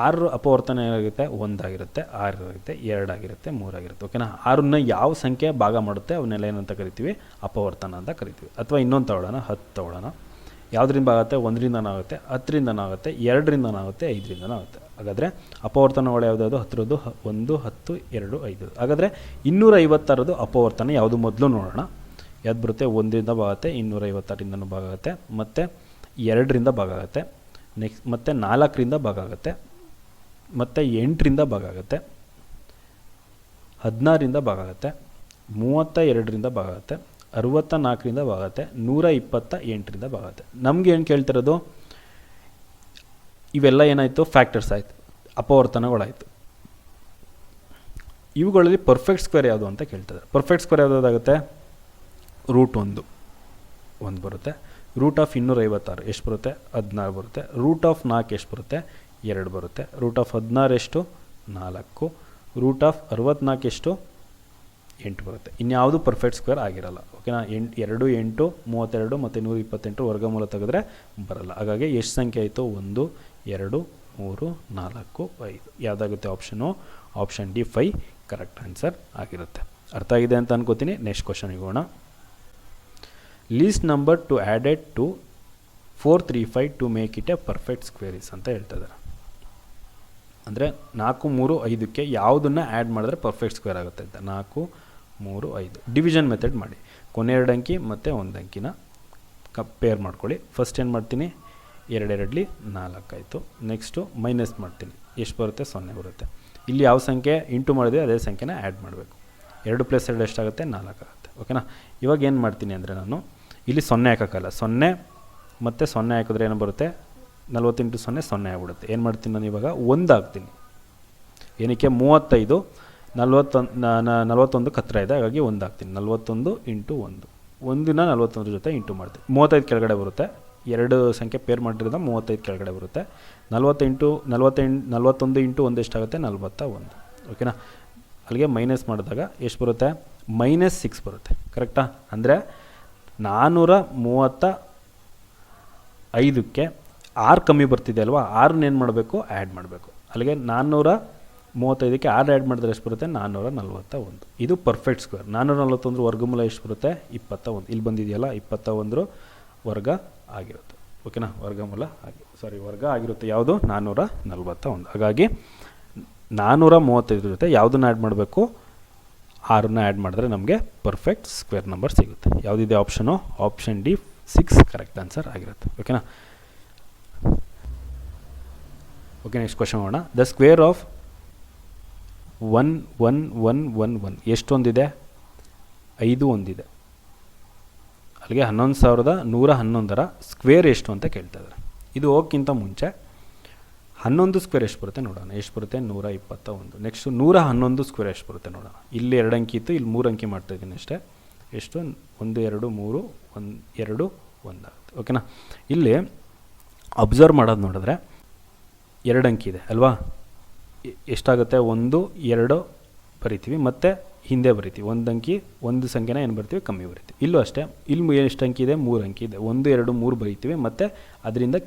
6 ಅಪವರ್ತನ ಏನಾಗುತ್ತೆ 1 ಆಗಿರುತ್ತೆ, 6 ಆಗುತ್ತೆ, 2 ಆಗಿರುತ್ತೆ, 3 ಆಗಿರುತ್ತೆ. ಓಕೆನಾ? 6ನ್ನ ಯಾವ ಸಂಖ್ಯೆ ಭಾಗ ಮಾಡುತ್ತೆ ಅವನ್ನೆಲ್ಲ ಏನಂತ ಕರಿತೀವಿ, ಅಪವರ್ತನ ಅಂತ ಕರಿತೀವಿ. ಅಥವಾ ಇನ್ನೊಂದು ತಗೊಳ್ಳೋಣ, 10 ತಗೊಳ್ಳೋಣ. ಯಾವುದರಿಂದ ಆಗುತ್ತೆ, 1ರಿಂದನೂ ಆಗುತ್ತೆ, 10ರಿಂದನೂ ಆಗುತ್ತೆ, 2ರಿಂದನೂ ಆಗುತ್ತೆ, 5ರಿಂದನೂ ಆಗುತ್ತೆ. ಹಾಗಾದರೆ ಅಪವರ್ತನಗಳು ಯಾವುದಾದ್ರು 10ರದ್ದು 1 10 2 5. ಹಾಗಾದರೆ 256 ಅಪವರ್ತನ ಯಾವುದು ಮೊದಲು ನೋಡೋಣ. ಯಾವ್ದು ಬರುತ್ತೆ, 1ರಿಂದ ಭಾಗ ಆಗುತ್ತೆ, 256ರಿಂದನೂ ಭಾಗ ಆಗುತ್ತೆ, ಮತ್ತು 2ರಿಂದ ಭಾಗ ಆಗುತ್ತೆ, ನೆಕ್ಸ್ಟ್ ಮತ್ತು 4ರಿಂದ ಭಾಗ ಆಗುತ್ತೆ, ಮತ್ತು 8ರಿಂದ ಭಾಗ ಆಗುತ್ತೆ, 16ರಿಂದ ಭಾಗ ಆಗುತ್ತೆ, 32ರಿಂದ ಭಾಗ ಆಗುತ್ತೆ, 64ರಿಂದ ಭಾಗ ಆಗುತ್ತೆ, 128ರಿಂದ ಭಾಗ ಆಗುತ್ತೆ. ನಮಗೆ ಏನು ಕೇಳ್ತಿರೋದು, ಇವೆಲ್ಲ ಏನಾಯಿತು, ಫ್ಯಾಕ್ಟರ್ಸ್ ಆಯಿತು, ಅಪವರ್ತನಗಳಾಯಿತು. ಇವುಗಳಲ್ಲಿ ಪರ್ಫೆಕ್ಟ್ ಸ್ಕ್ವೇರ್ ಯಾವುದು ಅಂತ ಕೇಳ್ತಿದ್ದಾರೆ. ಪರ್ಫೆಕ್ಟ್ ಸ್ಕ್ವೇರ್ ಯಾವುದಾಗುತ್ತೆ, ರೂಟ್ 1 ಬರುತ್ತೆ. ರೂಟ್ ಆಫ್ 256 ಎಷ್ಟು ಬರುತ್ತೆ 16 ಬರುತ್ತೆ. ರೂಟ್ ಆಫ್ 4 ಎಷ್ಟು ಬರುತ್ತೆ 2 ಬರುತ್ತೆ. ರೂಟ್ ಆಫ್ 16 ಎಷ್ಟು 4. ರೂಟ್ ಆಫ್ 64 ಎಷ್ಟು 8 ಬರುತ್ತೆ. ಇನ್ಯಾವುದು ಪರ್ಫೆಕ್ಟ್ ಸ್ಕ್ವೇರ್ ಆಗಿರಲ್ಲ. ಓಕೆನಾ? 2 8 32 ಮತ್ತು 128 ವರ್ಗಮೂಲ ತೆಗೆದ್ರೆ ಬರಲ್ಲ. ಹಾಗಾಗಿ ಎಷ್ಟು ಸಂಖ್ಯೆ ಆಯಿತು, 1 2 3 4 5. ಯಾವುದಾಗುತ್ತೆ option, option D 5 correct answer ಆಗಿರುತ್ತೆ. ಅರ್ಥ ಆಗಿದೆ ಅಂತ ಅನ್ಕೋತೀನಿ. ನೆಕ್ಸ್ಟ್ ಕ್ವಶನ್ಗೆ ಹೋಗೋಣ. Least number to added to 435 to make it a perfect square is ಅಂತ ಹೇಳ್ತಿದ್ದಾರೆ. ಅಂದರೆ 4 3 5ಕ್ಕೆ ಯಾವುದನ್ನು ಆ್ಯಡ್ ಮಾಡಿದ್ರೆ ಪರ್ಫೆಕ್ಟ್ ಸ್ಕ್ವೇರ್ ಆಗುತ್ತೆ ಅಂತ. 4 3 5 ಡಿವಿಷನ್ ಮೆಥಡ್ ಮಾಡಿ. ಕೊನೆ 2 ಅಂಕಿ ಮತ್ತು 1 ಅಂಕಿನ ಪೇರ್ ಮಾಡ್ಕೊಳ್ಳಿ. ಫಸ್ಟ್ ಏನು ಮಾಡ್ತೀನಿ, 2 2 4 ಆಯಿತು. ನೆಕ್ಸ್ಟು ಮೈನಸ್ ಮಾಡ್ತೀನಿ, ಎಷ್ಟು ಬರುತ್ತೆ 0 ಬರುತ್ತೆ. ಇಲ್ಲಿ ಯಾವ ಸಂಖ್ಯೆ ಇಂಟು ಮಾಡಿದ್ರೆ ಅದೇ ಸಂಖ್ಯೆನ ಆ್ಯಡ್ ಮಾಡಬೇಕು. 2 + 2 ಎಷ್ಟಾಗುತ್ತೆ 4 ಆಗುತ್ತೆ. ಓಕೆನಾ? ಇವಾಗ ಏನು ಮಾಡ್ತೀನಿ ಅಂದರೆ, ನಾನು ಇಲ್ಲಿ 0 ಹಾಕೋಕ್ಕಲ್ಲ, 0 ಮತ್ತು 0 ಹಾಕಿದ್ರೆ ಏನು ಬರುತ್ತೆ 40 × 0 0 ಆಗಿಬಿಡುತ್ತೆ. ಏನು ಮಾಡ್ತೀನಿ ನಾನು ಇವಾಗ 1 ಹಾಕ್ತೀನಿ. ಏನಕ್ಕೆ, 35 41 ಹತ್ತಿರ ಇದೆ, ಹಾಗಾಗಿ 1 ಹಾಕ್ತೀನಿ. 41 × 1, 1ನ 41 ಜೊತೆ ಇಂಟು ಮಾಡ್ತೀನಿ. 35 ಕೆಳಗಡೆ ಬರುತ್ತೆ. 2 ಸಂಖ್ಯೆ ಪೇರ್ ಮಾಡಿರೋದ 35 ಕೆಳಗಡೆ ಬರುತ್ತೆ. 41 × 1 ಎಷ್ಟಾಗುತ್ತೆ 41. ಓಕೆನಾ? ಅಲ್ಲಿಗೆ ಮೈನಸ್ ಮಾಡಿದಾಗ ಎಷ್ಟು ಬರುತ್ತೆ, -6 ಬರುತ್ತೆ. ಕರೆಕ್ಟಾ? ಅಂದರೆ 435ಕ್ಕೆ 6 ಕಮ್ಮಿ ಬರ್ತಿದೆ ಅಲ್ವಾ, 6ನ್ನ ಏನು ಮಾಡಬೇಕು, ಆ್ಯಡ್ ಮಾಡಬೇಕು. ಅಲ್ಲಿಗೆ 435ಕ್ಕೆ 6 ಆ್ಯಡ್ ಮಾಡಿದ್ರೆ ಎಷ್ಟು ಬರುತ್ತೆ 441. ಇದು ಪರ್ಫೆಕ್ಟ್ ಸ್ಕ್ವೇರ್. 441 ವರ್ಗಮೂಲ ಎಷ್ಟು ಬರುತ್ತೆ 21. ಇಲ್ಲಿ ಬಂದಿದೆಯಲ್ಲ 21 ವರ್ಗ ಆಗಿರುತ್ತೆ. ಓಕೆನಾ? ವರ್ಗ ಆಗಿರುತ್ತೆ. ಯಾವುದು 441. ಹಾಗಾಗಿ 435 ಜೊತೆ ಯಾವುದನ್ನು ಆ್ಯಡ್ ಮಾಡಬೇಕು, 6ನ್ನ ಆ್ಯಡ್ ಮಾಡಿದ್ರೆ ನಮಗೆ ಪರ್ಫೆಕ್ಟ್ ಸ್ಕ್ವೇರ್ ನಂಬರ್ ಸಿಗುತ್ತೆ. ಯಾವುದಿದೆ option? Option D 6 correct answer ಆಗಿರುತ್ತೆ. ಓಕೆನಾ? ಓಕೆ, ನೆಕ್ಸ್ಟ್ ಕ್ವಶನ್ ಮಾಡೋಣ. ದ ಸ್ಕ್ವೇರ್ ಆಫ್ 11111 ಎಷ್ಟು ಒಂದಿದೆ? 5 ಒಂದಿದೆ. ಅಲ್ಲಿಗೆ 11,111ರ ಸ್ಕ್ವೇರ್ ಎಷ್ಟು ಅಂತ ಕೇಳ್ತಾ ಇದ್ದಾರೆ. ಇದು ಹೋಗೋಕ್ಕಿಂತ ಮುಂಚೆ 11 ಸ್ಕ್ವೇರ್ ಎಷ್ಟು ಬರುತ್ತೆ ನೋಡೋಣ. ಎಷ್ಟು ಬರುತ್ತೆ? 121. ನೆಕ್ಸ್ಟು 111 ಸ್ಕ್ವೇರ್ ಎಷ್ಟು ಬರುತ್ತೆ ನೋಡೋಣ. ಇಲ್ಲಿ 2 ಅಂಕಿ ಇತ್ತು, ಇಲ್ಲಿ 3 ಅಂಕಿ ಮಾಡ್ತಾಯಿದ್ದೀನಿ ಅಷ್ಟೇ. ಎಷ್ಟು? 1 2 3 1 2 1 ಆಗುತ್ತೆ. ಓಕೆನಾ? ಇಲ್ಲಿ ಅಬ್ಸರ್ವ್ ಮಾಡೋದು ನೋಡಿದ್ರೆ 2 ಅಂಕಿ ಇದೆ ಅಲ್ವಾ? ಎಷ್ಟಾಗುತ್ತೆ? 1 2 ಬರಿತೀವಿ, ಮತ್ತು ಹಿಂದೆ ಬರಿತೀವಿ. ಒಂದು ಅಂಕಿ ಒಂದು ಸಂಖ್ಯೆನ ಏನು ಬರ್ತೀವಿ? ಕಮ್ಮಿ ಬರಿತೀವಿ. ಇಲ್ಲೂ ಅಷ್ಟೇ. ಇಲ್ಲಿ ಎಷ್ಟು ಅಂಕಿ ಇದೆ? 3 ಅಂಕಿ ಇದೆ. 1 2 3 ಬರಿತೀವಿ, ಮತ್ತು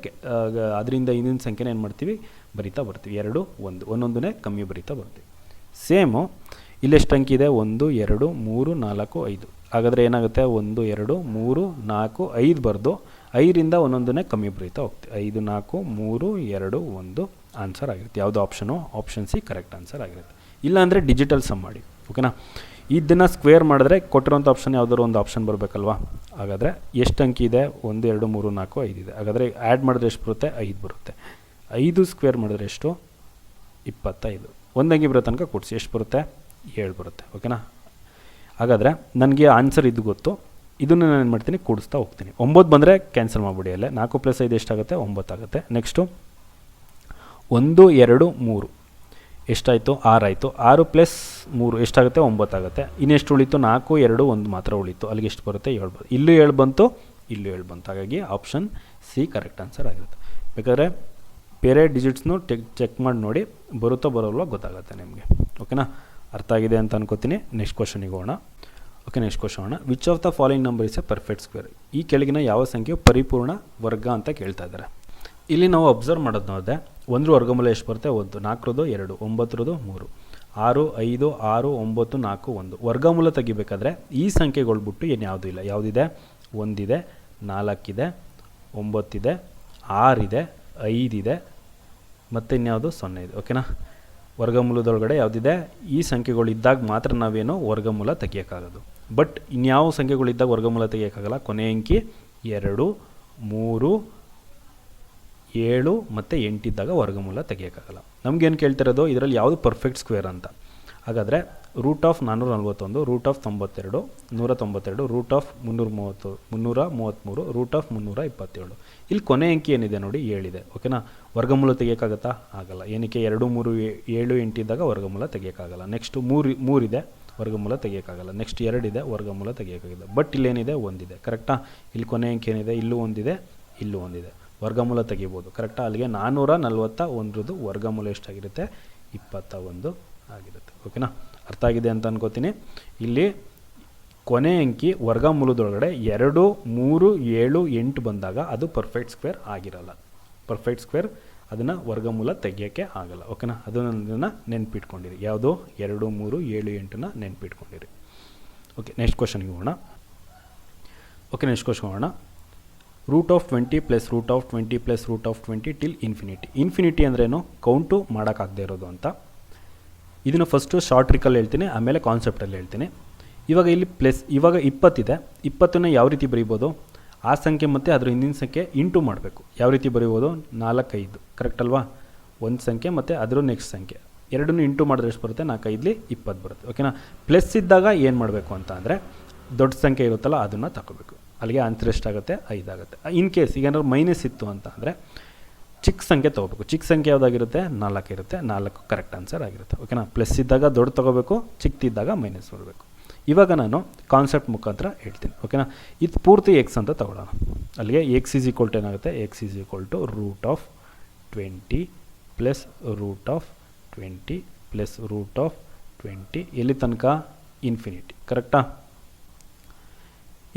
ಅದರಿಂದ ಇನ್ನೊಂದು ಸಂಖ್ಯೆನ ಏನು ಮಾಡ್ತೀವಿ? ಬರಿತಾ ಬರ್ತೀವಿ. 2 1 ಒಂದೊಂದನ್ನೇ ಕಮ್ಮಿ ಬರಿತಾ ಬರ್ತೀವಿ. ಸೇಮು ಇಲ್ಲೆಷ್ಟು ಅಂಕಿ ಇದೆ? 1 2 3 4 5. ಹಾಗಾದರೆ ಏನಾಗುತ್ತೆ? 1 2 3 4 5 ಬರೆದು 5ರಿಂದ ಒಂದೊಂದನ್ನೇ ಕಮ್ಮಿ ಬರೀತಾ ಹೋಗ್ತೀವಿ. 5 4 3 2 1 ಆನ್ಸರ್ ಆಗಿರುತ್ತೆ. ಯಾವುದು option? Option C correct answer ಆಗಿರುತ್ತೆ. ಇಲ್ಲಾಂದರೆ ಡಿಜಿಟಲ್ ಸಮ್ ಮಾಡಿ. ಓಕೆನಾ? ಇದನ್ನು ಸ್ಕ್ವೇರ್ ಮಾಡಿದ್ರೆ ಕೊಟ್ಟಿರೋಂಥ ಆಪ್ಷನ್ ಯಾವುದಾದ್ರು ಒಂದು ಆಪ್ಷನ್ ಬರಬೇಕಲ್ವಾ? ಹಾಗಾದರೆ ಎಷ್ಟು ಅಂಕಿ ಇದೆ? 1 2 3 4 5 ಇದೆ. ಹಾಗಾದರೆ ಆ್ಯಡ್ ಮಾಡಿದ್ರೆ ಎಷ್ಟು ಬರುತ್ತೆ? 5 ಬರುತ್ತೆ. 5 ಸ್ಕ್ವೇರ್ ಮಾಡಿದ್ರೆ ಎಷ್ಟು? 25. ಒಂದು ಅಂಕಿ ಬರೋ ತನಕ ಕೂಡಿಸಿ ಎಷ್ಟು ಬರುತ್ತೆ? 7 ಬರುತ್ತೆ. ಓಕೆನಾ? ಹಾಗಾದರೆ ನನಗೆ ಆನ್ಸರ್ ಇದು ಗೊತ್ತು. ಇದನ್ನು ನಾನು ಏನು ಮಾಡ್ತೀನಿ? ಕೂಡಿಸ್ತಾ ಹೋಗ್ತೀನಿ. 9 ಬಂದರೆ ಕ್ಯಾನ್ಸಲ್ ಮಾಡಿಬಿಡಿ. ಅಲ್ಲೇ 4 + 5 ಎಷ್ಟಾಗುತ್ತೆ? 9 ಆಗುತ್ತೆ. ನೆಕ್ಸ್ಟು 1 2 3 ಎಷ್ಟಾಯಿತು? 6 ಆಯಿತು. 6 + 3 ಎಷ್ಟಾಗುತ್ತೆ? 9 ಆಗುತ್ತೆ. ಇನ್ನೆಷ್ಟು ಉಳಿತು? 4 2 1 ಮಾತ್ರ ಉಳಿತು. ಅಲ್ಲಿಗೆ ಎಷ್ಟು ಬರುತ್ತೆ? 7 ಬರುತ್ತೆ. ಇಲ್ಲೂ 7 ಬಂತು, ಇಲ್ಲೂ 7 ಬಂತು. ಹಾಗಾಗಿ ಆಪ್ಷನ್ ಸಿ ಕರೆಕ್ಟ್ ಆನ್ಸರ್ ಆಗಿರುತ್ತೆ. ಬೇಕಾದರೆ ಬೇರೆ ಡಿಜಿಟ್ಸ್ನು ಚೆಕ್ ಮಾಡಿ ನೋಡಿ, ಬರುತ್ತೋ ಬರೋಲ್ವೋ ಗೊತ್ತಾಗುತ್ತೆ ನಿಮಗೆ. ಓಕೆನಾ? ಅರ್ಥ ಆಗಿದೆ ಅಂತ ಅನ್ಕೋತೀನಿ. ನೆಕ್ಸ್ಟ್ ಕ್ವಶನಿಗೆ ಹೋಗೋಣ. ಓಕೆ, ನೆಕ್ಸ್ಟ್ ಕ್ವಶನ್ ಹೋಗೋಣ. Which of the following number is A perfect square? ಈ ಕೆಳಗಿನ ಯಾವ ಸಂಖ್ಯೆಯು ಪರಿಪೂರ್ಣ ವರ್ಗ ಅಂತ ಕೇಳ್ತಾ ಇದ್ದಾರೆ. ಇಲ್ಲಿ ನಾವು ಅಬ್ಸರ್ವ್ ಮಾಡೋದು ನೋಡಿದೆ 1 ವರ್ಗಮೂಲ ಎಷ್ಟು ಬರುತ್ತೆ? 1. 4 2 9 3 6 5 6 9 4 1. ವರ್ಗಮೂಲ ತೆಗಿಬೇಕಾದ್ರೆ ಈ ಸಂಖ್ಯೆಗಳು ಬಿಟ್ಟು ಏನು ಯಾವುದೂ ಇಲ್ಲ. ಯಾವುದಿದೆ? 1 ಇದೆ, 4 ಇದೆ, 9 ಇದೆ, 6 ಇದೆ, 5 ಇದೆ, ಮತ್ತು ಇನ್ಯಾವುದು 0 ಇದೆ. ಓಕೆನಾ? ವರ್ಗಮೂಲದೊಳಗಡೆ ಯಾವುದಿದೆ? ಈ ಸಂಖ್ಯೆಗಳು ಇದ್ದಾಗ ಮಾತ್ರ ನಾವೇನು ವರ್ಗಮೂಲ ತೆಗಿಯೋಕ್ಕಾಗೋದು. ಬಟ್ ಇನ್ಯಾವ ಸಂಖ್ಯೆಗಳಿದ್ದಾಗ ವರ್ಗಮೂಲ ತೆಗಿಯೋಕ್ಕಾಗಲ್ಲ. ಕೊನೆ ಅಂಕಿ 2 3 7 ಮತ್ತು 8 ಇದ್ದಾಗ ವರ್ಗಮೂಲ ತೆಗಿಯೋಕ್ಕಾಗಲ್ಲ. ನಮಗೇನು ಕೇಳ್ತಿರೋದು? ಇದರಲ್ಲಿ ಯಾವುದು ಪರ್ಫೆಕ್ಟ್ ಸ್ಕ್ವೇರ್ ಅಂತ. ಹಾಗಾದರೆ √441, √92, 192, √333, √327. ಇಲ್ಲಿ ಕೊನೆ ಅಂಕಿ ಏನಿದೆ ನೋಡಿ? 7 ಇದೆ. ಓಕೆನಾ? ವರ್ಗಮೂಲ ತೆಗಿಯೋಕ್ಕಾಗತ್ತಾ? ಆಗಲ್ಲ. ಏನಕ್ಕೆ? 2 3 7 8 ಇದ್ದಾಗ ವರ್ಗಮೂಲ ತೆಗಿಯೋಕ್ಕಾಗಲ್ಲ. ನೆಕ್ಸ್ಟು 3 ಇದೆ, ವರ್ಗಮೂಲ ತೆಗಿಯೋಕ್ಕಾಗಲ್ಲ. ನೆಕ್ಸ್ಟ್ 2 ಇದೆ, ವರ್ಗಮೂಲ ತೆಗಿಯೋಕ್ಕಾಗಲ್ಲ. ಬಟ್ ಇಲ್ಲೇನಿದೆ? 1 ಇದೆ. ಕರೆಕ್ಟಾ? ಇಲ್ಲಿ ಕೊನೆ ಅಂಕಿ ಏನಿದೆ? ಇಲ್ಲೂ 1 ಇದೆ, ಇಲ್ಲೂ 1 ಇದೆ. ವರ್ಗಮೂಲ ತೆಗಿಬೋದು. ಕರೆಕ್ಟಾ? ಅಲ್ಲಿಗೆ 441 ವರ್ಗಮೂಲ ಎಷ್ಟಾಗಿರುತ್ತೆ? 21 ಆಗಿರುತ್ತೆ. ಓಕೆನಾ? ಅರ್ಥ ಆಗಿದೆ ಅಂತ ಅನ್ಕೋತೀನಿ. ಇಲ್ಲಿ ಕೊನೆ ಅಂಕಿ ವರ್ಗಮೂಲದೊಳಗಡೆ 2 3 7 8 ಬಂದಾಗ ಅದು ಪರ್ಫೆಕ್ಟ್ ಸ್ಕ್ವೇರ್ ಆಗಿರಲ್ಲ. ಪರ್ಫೆಕ್ಟ್ ಸ್ಕ್ವೇರ್ ಅದನ್ನು ವರ್ಗಮೂಲ ತೆಗಿಯೋಕ್ಕೆ ಆಗಲ್ಲ. ಓಕೆನಾ? ಅದನ್ನು ನೆನ್ಪಿಟ್ಕೊಂಡಿರಿ. ಯಾವುದು? 2 3 7 8ನ ನೆನ್ಪಿಟ್ಕೊಂಡಿರಿ. ಓಕೆ, ನೆಕ್ಸ್ಟ್ ಕ್ವಶನ್ಗೆ ಹೋಗೋಣ. ಓಕೆ, ನೆಕ್ಸ್ಟ್ ಕ್ವಶನ್ ಹೋಗೋಣ. √20 + √20 + √20 ಟಿಲ್ ಇನ್ಫಿನಿಟಿ. ಇನ್ಫಿನಿಟಿ ಅಂದ್ರೇನು? ಕೌಂಟು ಮಾಡೋಕ್ಕಾಗದೇ ಇರೋದು ಅಂತ. ಇದನ್ನು ಫಸ್ಟು ಶಾರ್ಟ್ ಟ್ರಿಕಲ್ಲಿ ಹೇಳ್ತೀನಿ, ಆಮೇಲೆ ಕಾನ್ಸೆಪ್ಟಲ್ಲಿ ಹೇಳ್ತೀನಿ. ಇವಾಗ ಇಲ್ಲಿ ಇವಾಗ 20 ಇದೆ. 20ನ ಯಾವ ರೀತಿ ಬರೀಬೋದು? ಆ ಸಂಖ್ಯೆ ಮತ್ತು ಅದರ ಹಿಂದಿನ ಸಂಖ್ಯೆ ಇಂಟು ಮಾಡಬೇಕು. ಯಾವ ರೀತಿ ಬರೀಬೋದು? 4 5 ಕರೆಕ್ಟ್ ಅಲ್ವಾ? ಒಂದು ಸಂಖ್ಯೆ ಮತ್ತು ಅದರ ನೆಕ್ಸ್ಟ್ ಸಂಖ್ಯೆ ಎರಡನ್ನೂ ಇಂಟು ಮಾಡಿದ್ರೆ ಎಷ್ಟು ಬರುತ್ತೆ? 4 5 20 ಬರುತ್ತೆ. ಓಕೆನಾ? ಪ್ಲಸ್ ಇದ್ದಾಗ ಏನು ಮಾಡಬೇಕು ಅಂತ ಅಂದರೆ ದೊಡ್ಡ ಸಂಖ್ಯೆ ಇರುತ್ತಲ್ಲ ಅದನ್ನು ತಗೋಬೇಕು. ಅಲ್ಲಿಗೆ ಆನ್ಸರ್ ಎಷ್ಟಾಗುತ್ತೆ? 5 ಆಗುತ್ತೆ. ಇನ್ ಕೇಸ್ ಈಗ ಏನಾದ್ರು ಮೈನಸ್ ಇತ್ತು ಅಂತ ಅಂದರೆ ಚಿಕ್ಕ ಸಂಖ್ಯೆ ತೊಗೋಬೇಕು. ಚಿಕ್ಕ ಸಂಖ್ಯೆ ಯಾವುದಾಗಿರುತ್ತೆ? 4 ಇರುತ್ತೆ. 4 ಕರೆಕ್ಟ್ ಆನ್ಸರ್ ಆಗಿರುತ್ತೆ. ಓಕೆನಾ? ಪ್ಲಸ್ ಇದ್ದಾಗ ದೊಡ್ಡ ತೊಗೋಬೇಕು, ಚಿಕ್ಕದಿದ್ದಾಗ ಮೈನಸ್ ಬರಬೇಕು. ಇವಾಗ ನಾನು ಕಾನ್ಸೆಪ್ಟ್ ಮುಖಾಂತರ ಹೇಳ್ತೀನಿ. ಓಕೆನಾ? ಇದು ಪೂರ್ತಿ ಎಕ್ಸ್ ಅಂತ ತಗೊಳ್ಳೋಣ. ಅಲ್ಲಿಗೆ ಎಕ್ಸ್ ಈಸ್ ಈಕ್ವಲ್ ಟು ಏನಾಗುತ್ತೆ? ಎಕ್ಸ್ ಈಸ್ ಈಕ್ವಲ್ ಟು √20 + √20 + √20 ಎಲ್ಲಿ ತನಕ? ಇನ್ಫಿನಿಟಿ. ಕರೆಕ್ಟಾ?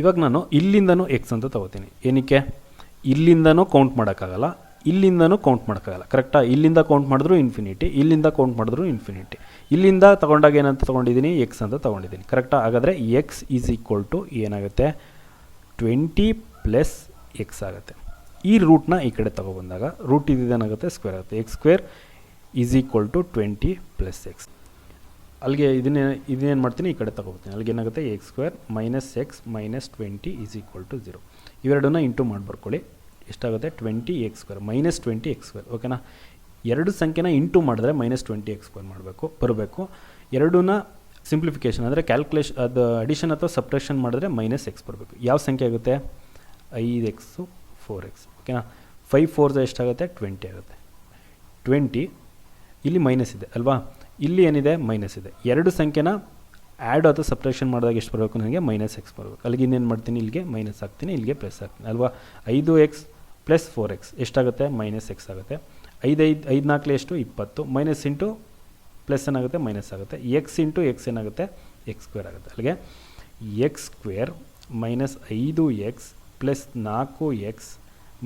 ಇವಾಗ ನಾನು ಇಲ್ಲಿಂದನೂ ಎಕ್ಸ್ ಅಂತ ತೊಗೋತೀನಿ. ಏನಕ್ಕೆ? ಇಲ್ಲಿಂದನೂ ಕೌಂಟ್ ಮಾಡೋಕ್ಕಾಗಲ್ಲ, ಇಲ್ಲಿಂದನೂ ಕೌಂಟ್ ಮಾಡೋಕ್ಕಾಗಲ್ಲ. ಕರೆಕ್ಟಾ? ಇಲ್ಲಿಂದ ಕೌಂಟ್ ಮಾಡಿದ್ರು ಇನ್ಫಿನಿಟಿ, ಇಲ್ಲಿಂದ ಕೌಂಟ್ ಮಾಡಿದ್ರು ಇನ್ಫಿನಿಟಿ. ಇಲ್ಲಿಂದ ತೊಗೊಂಡಾಗ ಏನಂತ ತೊಗೊಂಡಿದ್ದೀನಿ? ಎಕ್ಸ್ ಅಂತ ತೊಗೊಂಡಿದ್ದೀನಿ. ಕರೆಕ್ಟಾ? ಹಾಗಾದರೆ ಎಕ್ಸ್ ಈಸ್ ಈಕ್ವಲ್ ಟು ಏನಾಗುತ್ತೆ? 20 + ಎಕ್ಸ್ ಆಗುತ್ತೆ. ಈ ರೂಟ್ನ ಈ ಕಡೆ ತೊಗೊಬಂದಾಗ ರೂಟ್ ಇದೇನಾಗುತ್ತೆ? ಸ್ಕ್ವೇರ್ ಆಗುತ್ತೆ. X square is equal to 20 + x. ಅಲ್ಲಿಗೆ ಇದನ್ನೇನು ಮಾಡ್ತೀನಿ, ಈ ಕಡೆ ತಗೋತೀನಿ. ಅಲ್ಲಿಗೆ ಏನಾಗುತ್ತೆ, x square minus x minus 20 is equal to 0. ಇವೆರಡನ್ನ ಇಂಟು ಮಾಡಿ ಬರ್ಕೊಳ್ಳಿ. ಎಷ್ಟಾಗುತ್ತೆ, 20 x square minus 20 x square. ಓಕೆನಾ, ಎರಡು ಸಂಖ್ಯೆನ ಇಂಟು ಮಾಡಿದ್ರೆ ಮೈನಸ್ 20 ಎಕ್ಸ್ ಸ್ಕ್ವೇರ್ ಬರಬೇಕು. ಎರಡನ್ನ ಸಿಂಪ್ಲಿಫಿಕೇಷನ್ ಅಂದರೆ ಕ್ಯಾಲ್ಕುಲೇಷನ್, ಅದು ಅಡಿಷನ್ ಅಥವಾ ಸಬ್ಟ್ರಾಕ್ಷನ್ ಮಾಡಿದ್ರೆ ಮೈನಸ್ ಎಕ್ಸ್ ಬರಬೇಕು. ಯಾವ ಸಂಖ್ಯೆ ಆಗುತ್ತೆ, 5x 4x. ಓಕೆನಾ, 5 4 ಎಷ್ಟಾಗುತ್ತೆ, 20 ಆಗುತ್ತೆ. 20 ಇಲ್ಲಿ ಮೈನಸ್ ಇದೆ ಅಲ್ವಾ, ಇಲ್ಲಿ ಏನಿದೆ, ಮೈನಸ್ ಇದೆ. ಎರಡು ಸಂಖ್ಯೆನ ಆ್ಯಡ್ ಅಥವಾ ಸಬ್ಟ್ರಾಕ್ಷನ್ ಮಾಡಿದಾಗ ಎಷ್ಟು ಬರಬೇಕು, ನನಗೆ ಮೈನಸ್ ಎಕ್ಸ್ ಬರಬೇಕು. ಅಲ್ಲಿಗೆ ಇನ್ನೇನು ಮಾಡ್ತೀನಿ, ಇಲ್ಲಿಗೆ ಮೈನಸ್ ಹಾಕ್ತೀನಿ, ಇಲ್ಲಿಗೆ ಪ್ಲಸ್ ಹಾಕ್ತೀನಿ ಅಲ್ವಾ. 5x ಪ್ಲಸ್ 4x ಎಷ್ಟಾಗುತ್ತೆ, ಮೈನಸ್ ಎಕ್ಸ್ ಆಗುತ್ತೆ. 5 4 ಎಷ್ಟು, 20. ಮೈನಸ್ ಇಂಟು ಪ್ಲಸ್ ಏನಾಗುತ್ತೆ, ಮೈನಸ್ ಆಗುತ್ತೆ. ಎಕ್ಸ್ ಇಂಟು ಎಕ್ಸ್ ಏನಾಗುತ್ತೆ, ಎಕ್ಸ್ ಸ್ಕ್ವೇರ್ ಆಗುತ್ತೆ. ಅಲ್ಲಿಗೆ x square minus 5x plus 4x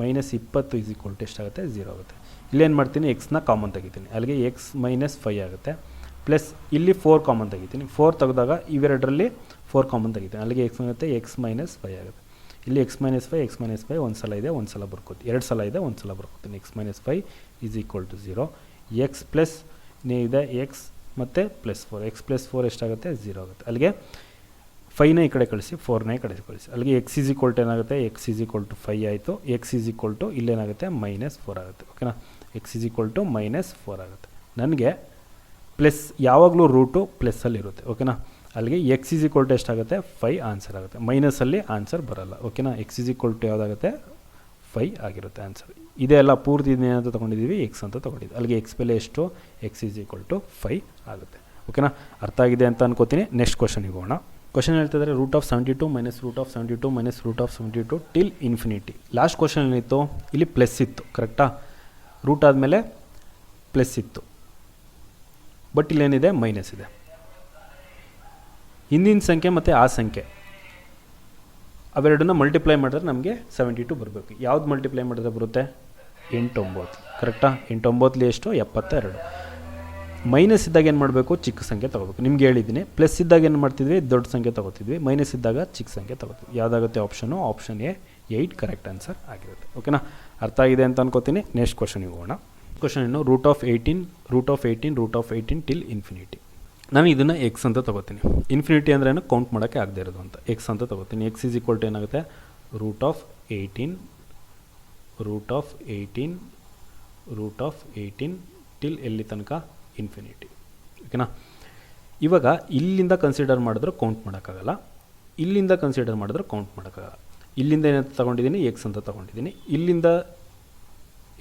minus 20 is equal to ಎಷ್ಟಾಗುತ್ತೆ, 0 ಆಗುತ್ತೆ. ಇಲ್ಲೇನು ಮಾಡ್ತೀನಿ, ಎಕ್ಸ್ನ ಕಾಮನ್ ತೆಗಿತೀನಿ. ಅಲ್ಲಿಗೆ ಎಕ್ಸ್ ಮೈನಸ್ 5 ಆಗುತ್ತೆ. ಪ್ಲಸ್ ಇಲ್ಲಿ 4 ಕಾಮನ್ ತೆಗಿತೀನಿ. 4 ತೆಗೆದಾಗ ಇವೆರಡರಲ್ಲಿ 4 ಕಾಮನ್ ತೆಗಿತೀನಿ. ಅಲ್ಲಿಗೆ ಎಕ್ಸ್ ಆಗುತ್ತೆ, ಎಕ್ಸ್ ಮೈನಸ್ 5 ಆಗುತ್ತೆ. ಇಲ್ಲಿ ಎಕ್ಸ್ ಮೈನಸ್ 5 ಒಂದು ಸಲ ಇದೆ, ಒಂದು ಸಲ ಬರ್ಕೋತೀನಿ. 2 ಸಲ ಇದೆ, ಒಂದು ಸಲ ಬರ್ಕೋತೀನಿ. X minus 5 is equal to 0. X plus ಇದೆ ಎಕ್ಸ್ ಮತ್ತು ಪ್ಲಸ್ 4. ಎಕ್ಸ್ ಪ್ಲಸ್ 4 ಎಷ್ಟಾಗುತ್ತೆ, 0 ಆಗುತ್ತೆ. ಅಲ್ಲಿಗೆ 5ನ ಈ ಕಡೆ ಕಳಿಸಿ, 4ನ ಈ ಕಡೆ ಕಳಿಸಿ. ಅಲ್ಲಿಗೆ ಎಕ್ಸ್ ಈಸ್ ಈಕ್ವಲ್ ಟು ಏನಾಗುತ್ತೆ, ಎಕ್ಸ್ ಈಸ್ ಈಕ್ವಲ್ ಟು 5 ಆಯಿತು. ಎಕ್ಸ್ ಈಸ್ ಈಕ್ವಲ್ ಟು ಇಲ್ಲೇನಾಗುತ್ತೆ, ಮೈನಸ್ 4 ಆಗುತ್ತೆ. ಓಕೆನಾ, x is equal to minus 4 ಆಗುತ್ತೆ. ನನಗೆ ಪ್ಲಸ್ ಯಾವಾಗಲೂ ರೂಟು ಪ್ಲಸ್ಸಲ್ಲಿರುತ್ತೆ. ಓಕೆನಾ, ಅಲ್ಲಿಗೆ ಎಕ್ಸ್ ಈಸ್ ಈಕ್ವಲ್ ಟು ಎಷ್ಟಾಗುತ್ತೆ, 5 ಆನ್ಸರ್ ಆಗುತ್ತೆ. ಮೈನಸಲ್ಲಿ ಆನ್ಸರ್ ಬರೋಲ್ಲ. ಓಕೆನಾ, ಎಕ್ಸ್ ಈಸ್ ಈಕ್ವಲ್ ಟು ಯಾವುದಾಗುತ್ತೆ, 5 ಆಗಿರುತ್ತೆ ಆನ್ಸರ್. ಇದೆಲ್ಲ ಪೂರ್ತಿ ಇದನ್ನೇನಂತ ತೊಗೊಂಡಿದ್ದೀವಿ, ಎಕ್ಸ್ ಅಂತ ತೊಗೊಂಡಿದ್ದೀವಿ. ಅಲ್ಲಿಗೆ ಎಕ್ಸ್ ಬೆಲೆ ಎಷ್ಟು, ಎಕ್ಸ್ ಈಸ್ ಈಕ್ವಲ್ ಟು 5 ಆಗುತ್ತೆ. ಓಕೆನಾ, ಅರ್ಥ ಆಗಿದೆ ಅಂತ ಅನ್ಕೋತೀನಿ. ನೆಕ್ಸ್ಟ್ ಕ್ವಶನಿಗೆ ಹೋಗೋಣ. ಕ್ವಶನ್ ಹೇಳ್ತಿದ್ದಾರೆ root of 72 minus root of 72 minus root of 72 till infinity. Last question ಏನಿತ್ತು, ಇಲ್ಲಿ ಪ್ಲಸ್ ಇತ್ತು, ಕರೆಕ್ಟಾ. ರೂಟ್ ಆದಮೇಲೆ ಪ್ಲಸ್ ಇತ್ತು, ಬಟ್ ಇಲ್ಲೇನಿದೆ, ಮೈನಸ್ ಇದೆ. ಹಿಂದಿನ ಸಂಖ್ಯೆ ಮತ್ತು ಆ ಸಂಖ್ಯೆ ಅವೆರಡನ್ನ ಮಲ್ಟಿಪ್ಲೈ ಮಾಡಿದ್ರೆ ನಮಗೆ 72 ಬರಬೇಕು. ಯಾವ್ದು ಮಲ್ಟಿಪ್ಲೈ ಮಾಡಿದ್ರೆ ಬರುತ್ತೆ, 8 9, ಕರೆಕ್ಟಾ. 8 9 ಎಷ್ಟು, 72. ಮೈನಸ್ ಇದ್ದಾಗ ಏನು ಮಾಡಬೇಕು, ಚಿಕ್ಕ ಸಂಖ್ಯೆ ತೊಗೋಬೇಕು. ನಿಮ್ಗೆ ಹೇಳಿದ್ದೀನಿ, ಪ್ಲಸ್ ಇದ್ದಾಗ ಏನು ಮಾಡ್ತಿದ್ವಿ, ದೊಡ್ಡ ಸಂಖ್ಯೆ ತೊಗೋತಿದ್ವಿ. ಮೈನಸ್ ಇದ್ದಾಗ ಚಿಕ್ಕ ಸಂಖ್ಯೆ ತೊಗೋತೀವಿ. ಯಾವುದಾಗುತ್ತೆ option, option A 8 correct answer ಆಗಿರುತ್ತೆ. ಓಕೆನಾ, ಅರ್ಥ ಆಗಿದೆ ಅಂತ ಅನ್ಕೋತೀನಿ. ನೆಕ್ಸ್ಟ್ ಕ್ವಶನಿಗೆ ಹೋಗೋಣ. ಕ್ವಶನ್ ಏನು, ರೂಟ್ ಆಫ್ 18 ಟಿಲ್ ಇನ್ಫಿನಿಟಿ. ನಾನು ಇದನ್ನು ಎಕ್ಸ್ ಅಂತ ತೊಗೋತೀನಿ. ಇನ್ಫಿನಿಟಿ ಅಂದರೆ ಏನು, ಕೌಂಟ್ ಮಾಡೋಕ್ಕೆ ಆಗದೆ ಇರೋದು ಅಂತ. ಎಕ್ಸ್ ಅಂತ ತೊಗೋತೀನಿ. ಎಕ್ಸ್ ಈಸ್ ಈಕ್ವಲ್ ಟು ಏನಾಗುತ್ತೆ, ರೂಟ್ ಆಫ್ 18 ಟಿಲ್ ಎಲ್ಲಿ ತನಕ, ಇನ್ಫಿನಿಟಿ. ಓಕೆನಾ, ಇವಾಗ ಇಲ್ಲಿಂದ ಕನ್ಸಿಡರ್ ಮಾಡಿದ್ರೆ ಕೌಂಟ್ ಮಾಡೋಕ್ಕಾಗಲ್ಲ, ಇಲ್ಲಿಂದ ಕನ್ಸಿಡರ್ ಮಾಡಿದ್ರೆ ಕೌಂಟ್ ಮಾಡೋಕ್ಕಾಗಲ್ಲ. ಇಲ್ಲಿಂದ ಏನಂತ ತೊಗೊಂಡಿದ್ದೀನಿ, ಎಕ್ಸ್ ಅಂತ ತೊಗೊಂಡಿದ್ದೀನಿ. ಇಲ್ಲಿಂದ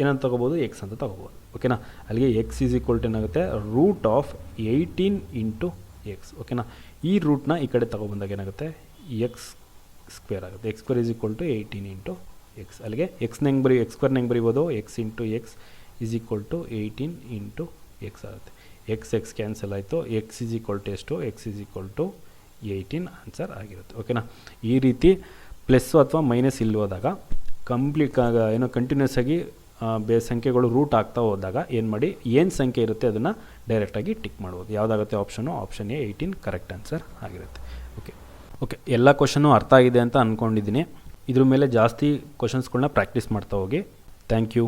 ಏನಂತ ತೊಗೋಬೋದು, ಎಕ್ಸ್ ಅಂತ ತೊಗೋಬೋದು. ಓಕೆನಾ, ಅಲ್ಲಿಗೆ ಎಕ್ಸ್ ಈಸ್ ಈಕ್ವಲ್ ಟು ಏನಾಗುತ್ತೆ, ರೂಟ್ ಆಫ್ 18 ಇಂಟು ಎಕ್ಸ್. ಓಕೆನಾ, ಈ ರೂಟ್ನ ಈ ಕಡೆ ತೊಗೊಬಂದಾಗ ಏನಾಗುತ್ತೆ, ಎಕ್ಸ್ ಸ್ಕ್ವೇರ್ ಆಗುತ್ತೆ. X square is equal to 18 into x. ಅಲ್ಲಿಗೆ ಎಕ್ಸ್ನ ಹೆಂಗೆ ಎಕ್ಸ್ ಸ್ಕ್ವೇರ್ನ ಹೆಂಗೆ ಬರೀಬೋದು, x into x is equal to 18 into x ಆಗುತ್ತೆ. ಎಕ್ಸ್ ಕ್ಯಾನ್ಸಲ್ ಆಯಿತು. ಎಕ್ಸ್ ಈಸ್ ಈಕ್ವಲ್ ಟು ಎಷ್ಟು, x is equal to 18 answer ಆಗಿರುತ್ತೆ. ಓಕೆನಾ, ಈ ರೀತಿ ಪ್ಲಸ್ಸು ಅಥವಾ ಮೈನಸ್ ಇಲ್ಲಿ ಹೋದಾಗ ಕಂಟಿನ್ಯೂಸ್ ಆಗಿ ಸಂಖ್ಯೆಗಳು ರೂಟ್ ಆಗ್ತಾ ಹೋದಾಗ ಏನು ಮಾಡಿ, ಏನು ಸಂಖ್ಯೆ ಇರುತ್ತೆ ಅದನ್ನು ಡೈರೆಕ್ಟಾಗಿ ಟಿಕ್ ಮಾಡ್ಬೋದು. ಯಾವುದಾಗುತ್ತೆ option, option A 18 correct answer ಆಗಿರುತ್ತೆ. ಓಕೆ, ಎಲ್ಲ ಕ್ವಶನು ಅರ್ಥ ಆಗಿದೆ ಅಂತ ಅಂದ್ಕೊಂಡಿದ್ದೀನಿ. ಇದ್ರ ಮೇಲೆ ಜಾಸ್ತಿ ಕ್ವಶನ್ಸ್ಗಳನ್ನ ಪ್ರಾಕ್ಟೀಸ್ ಮಾಡ್ತಾ ಹೋಗಿ. Thank you.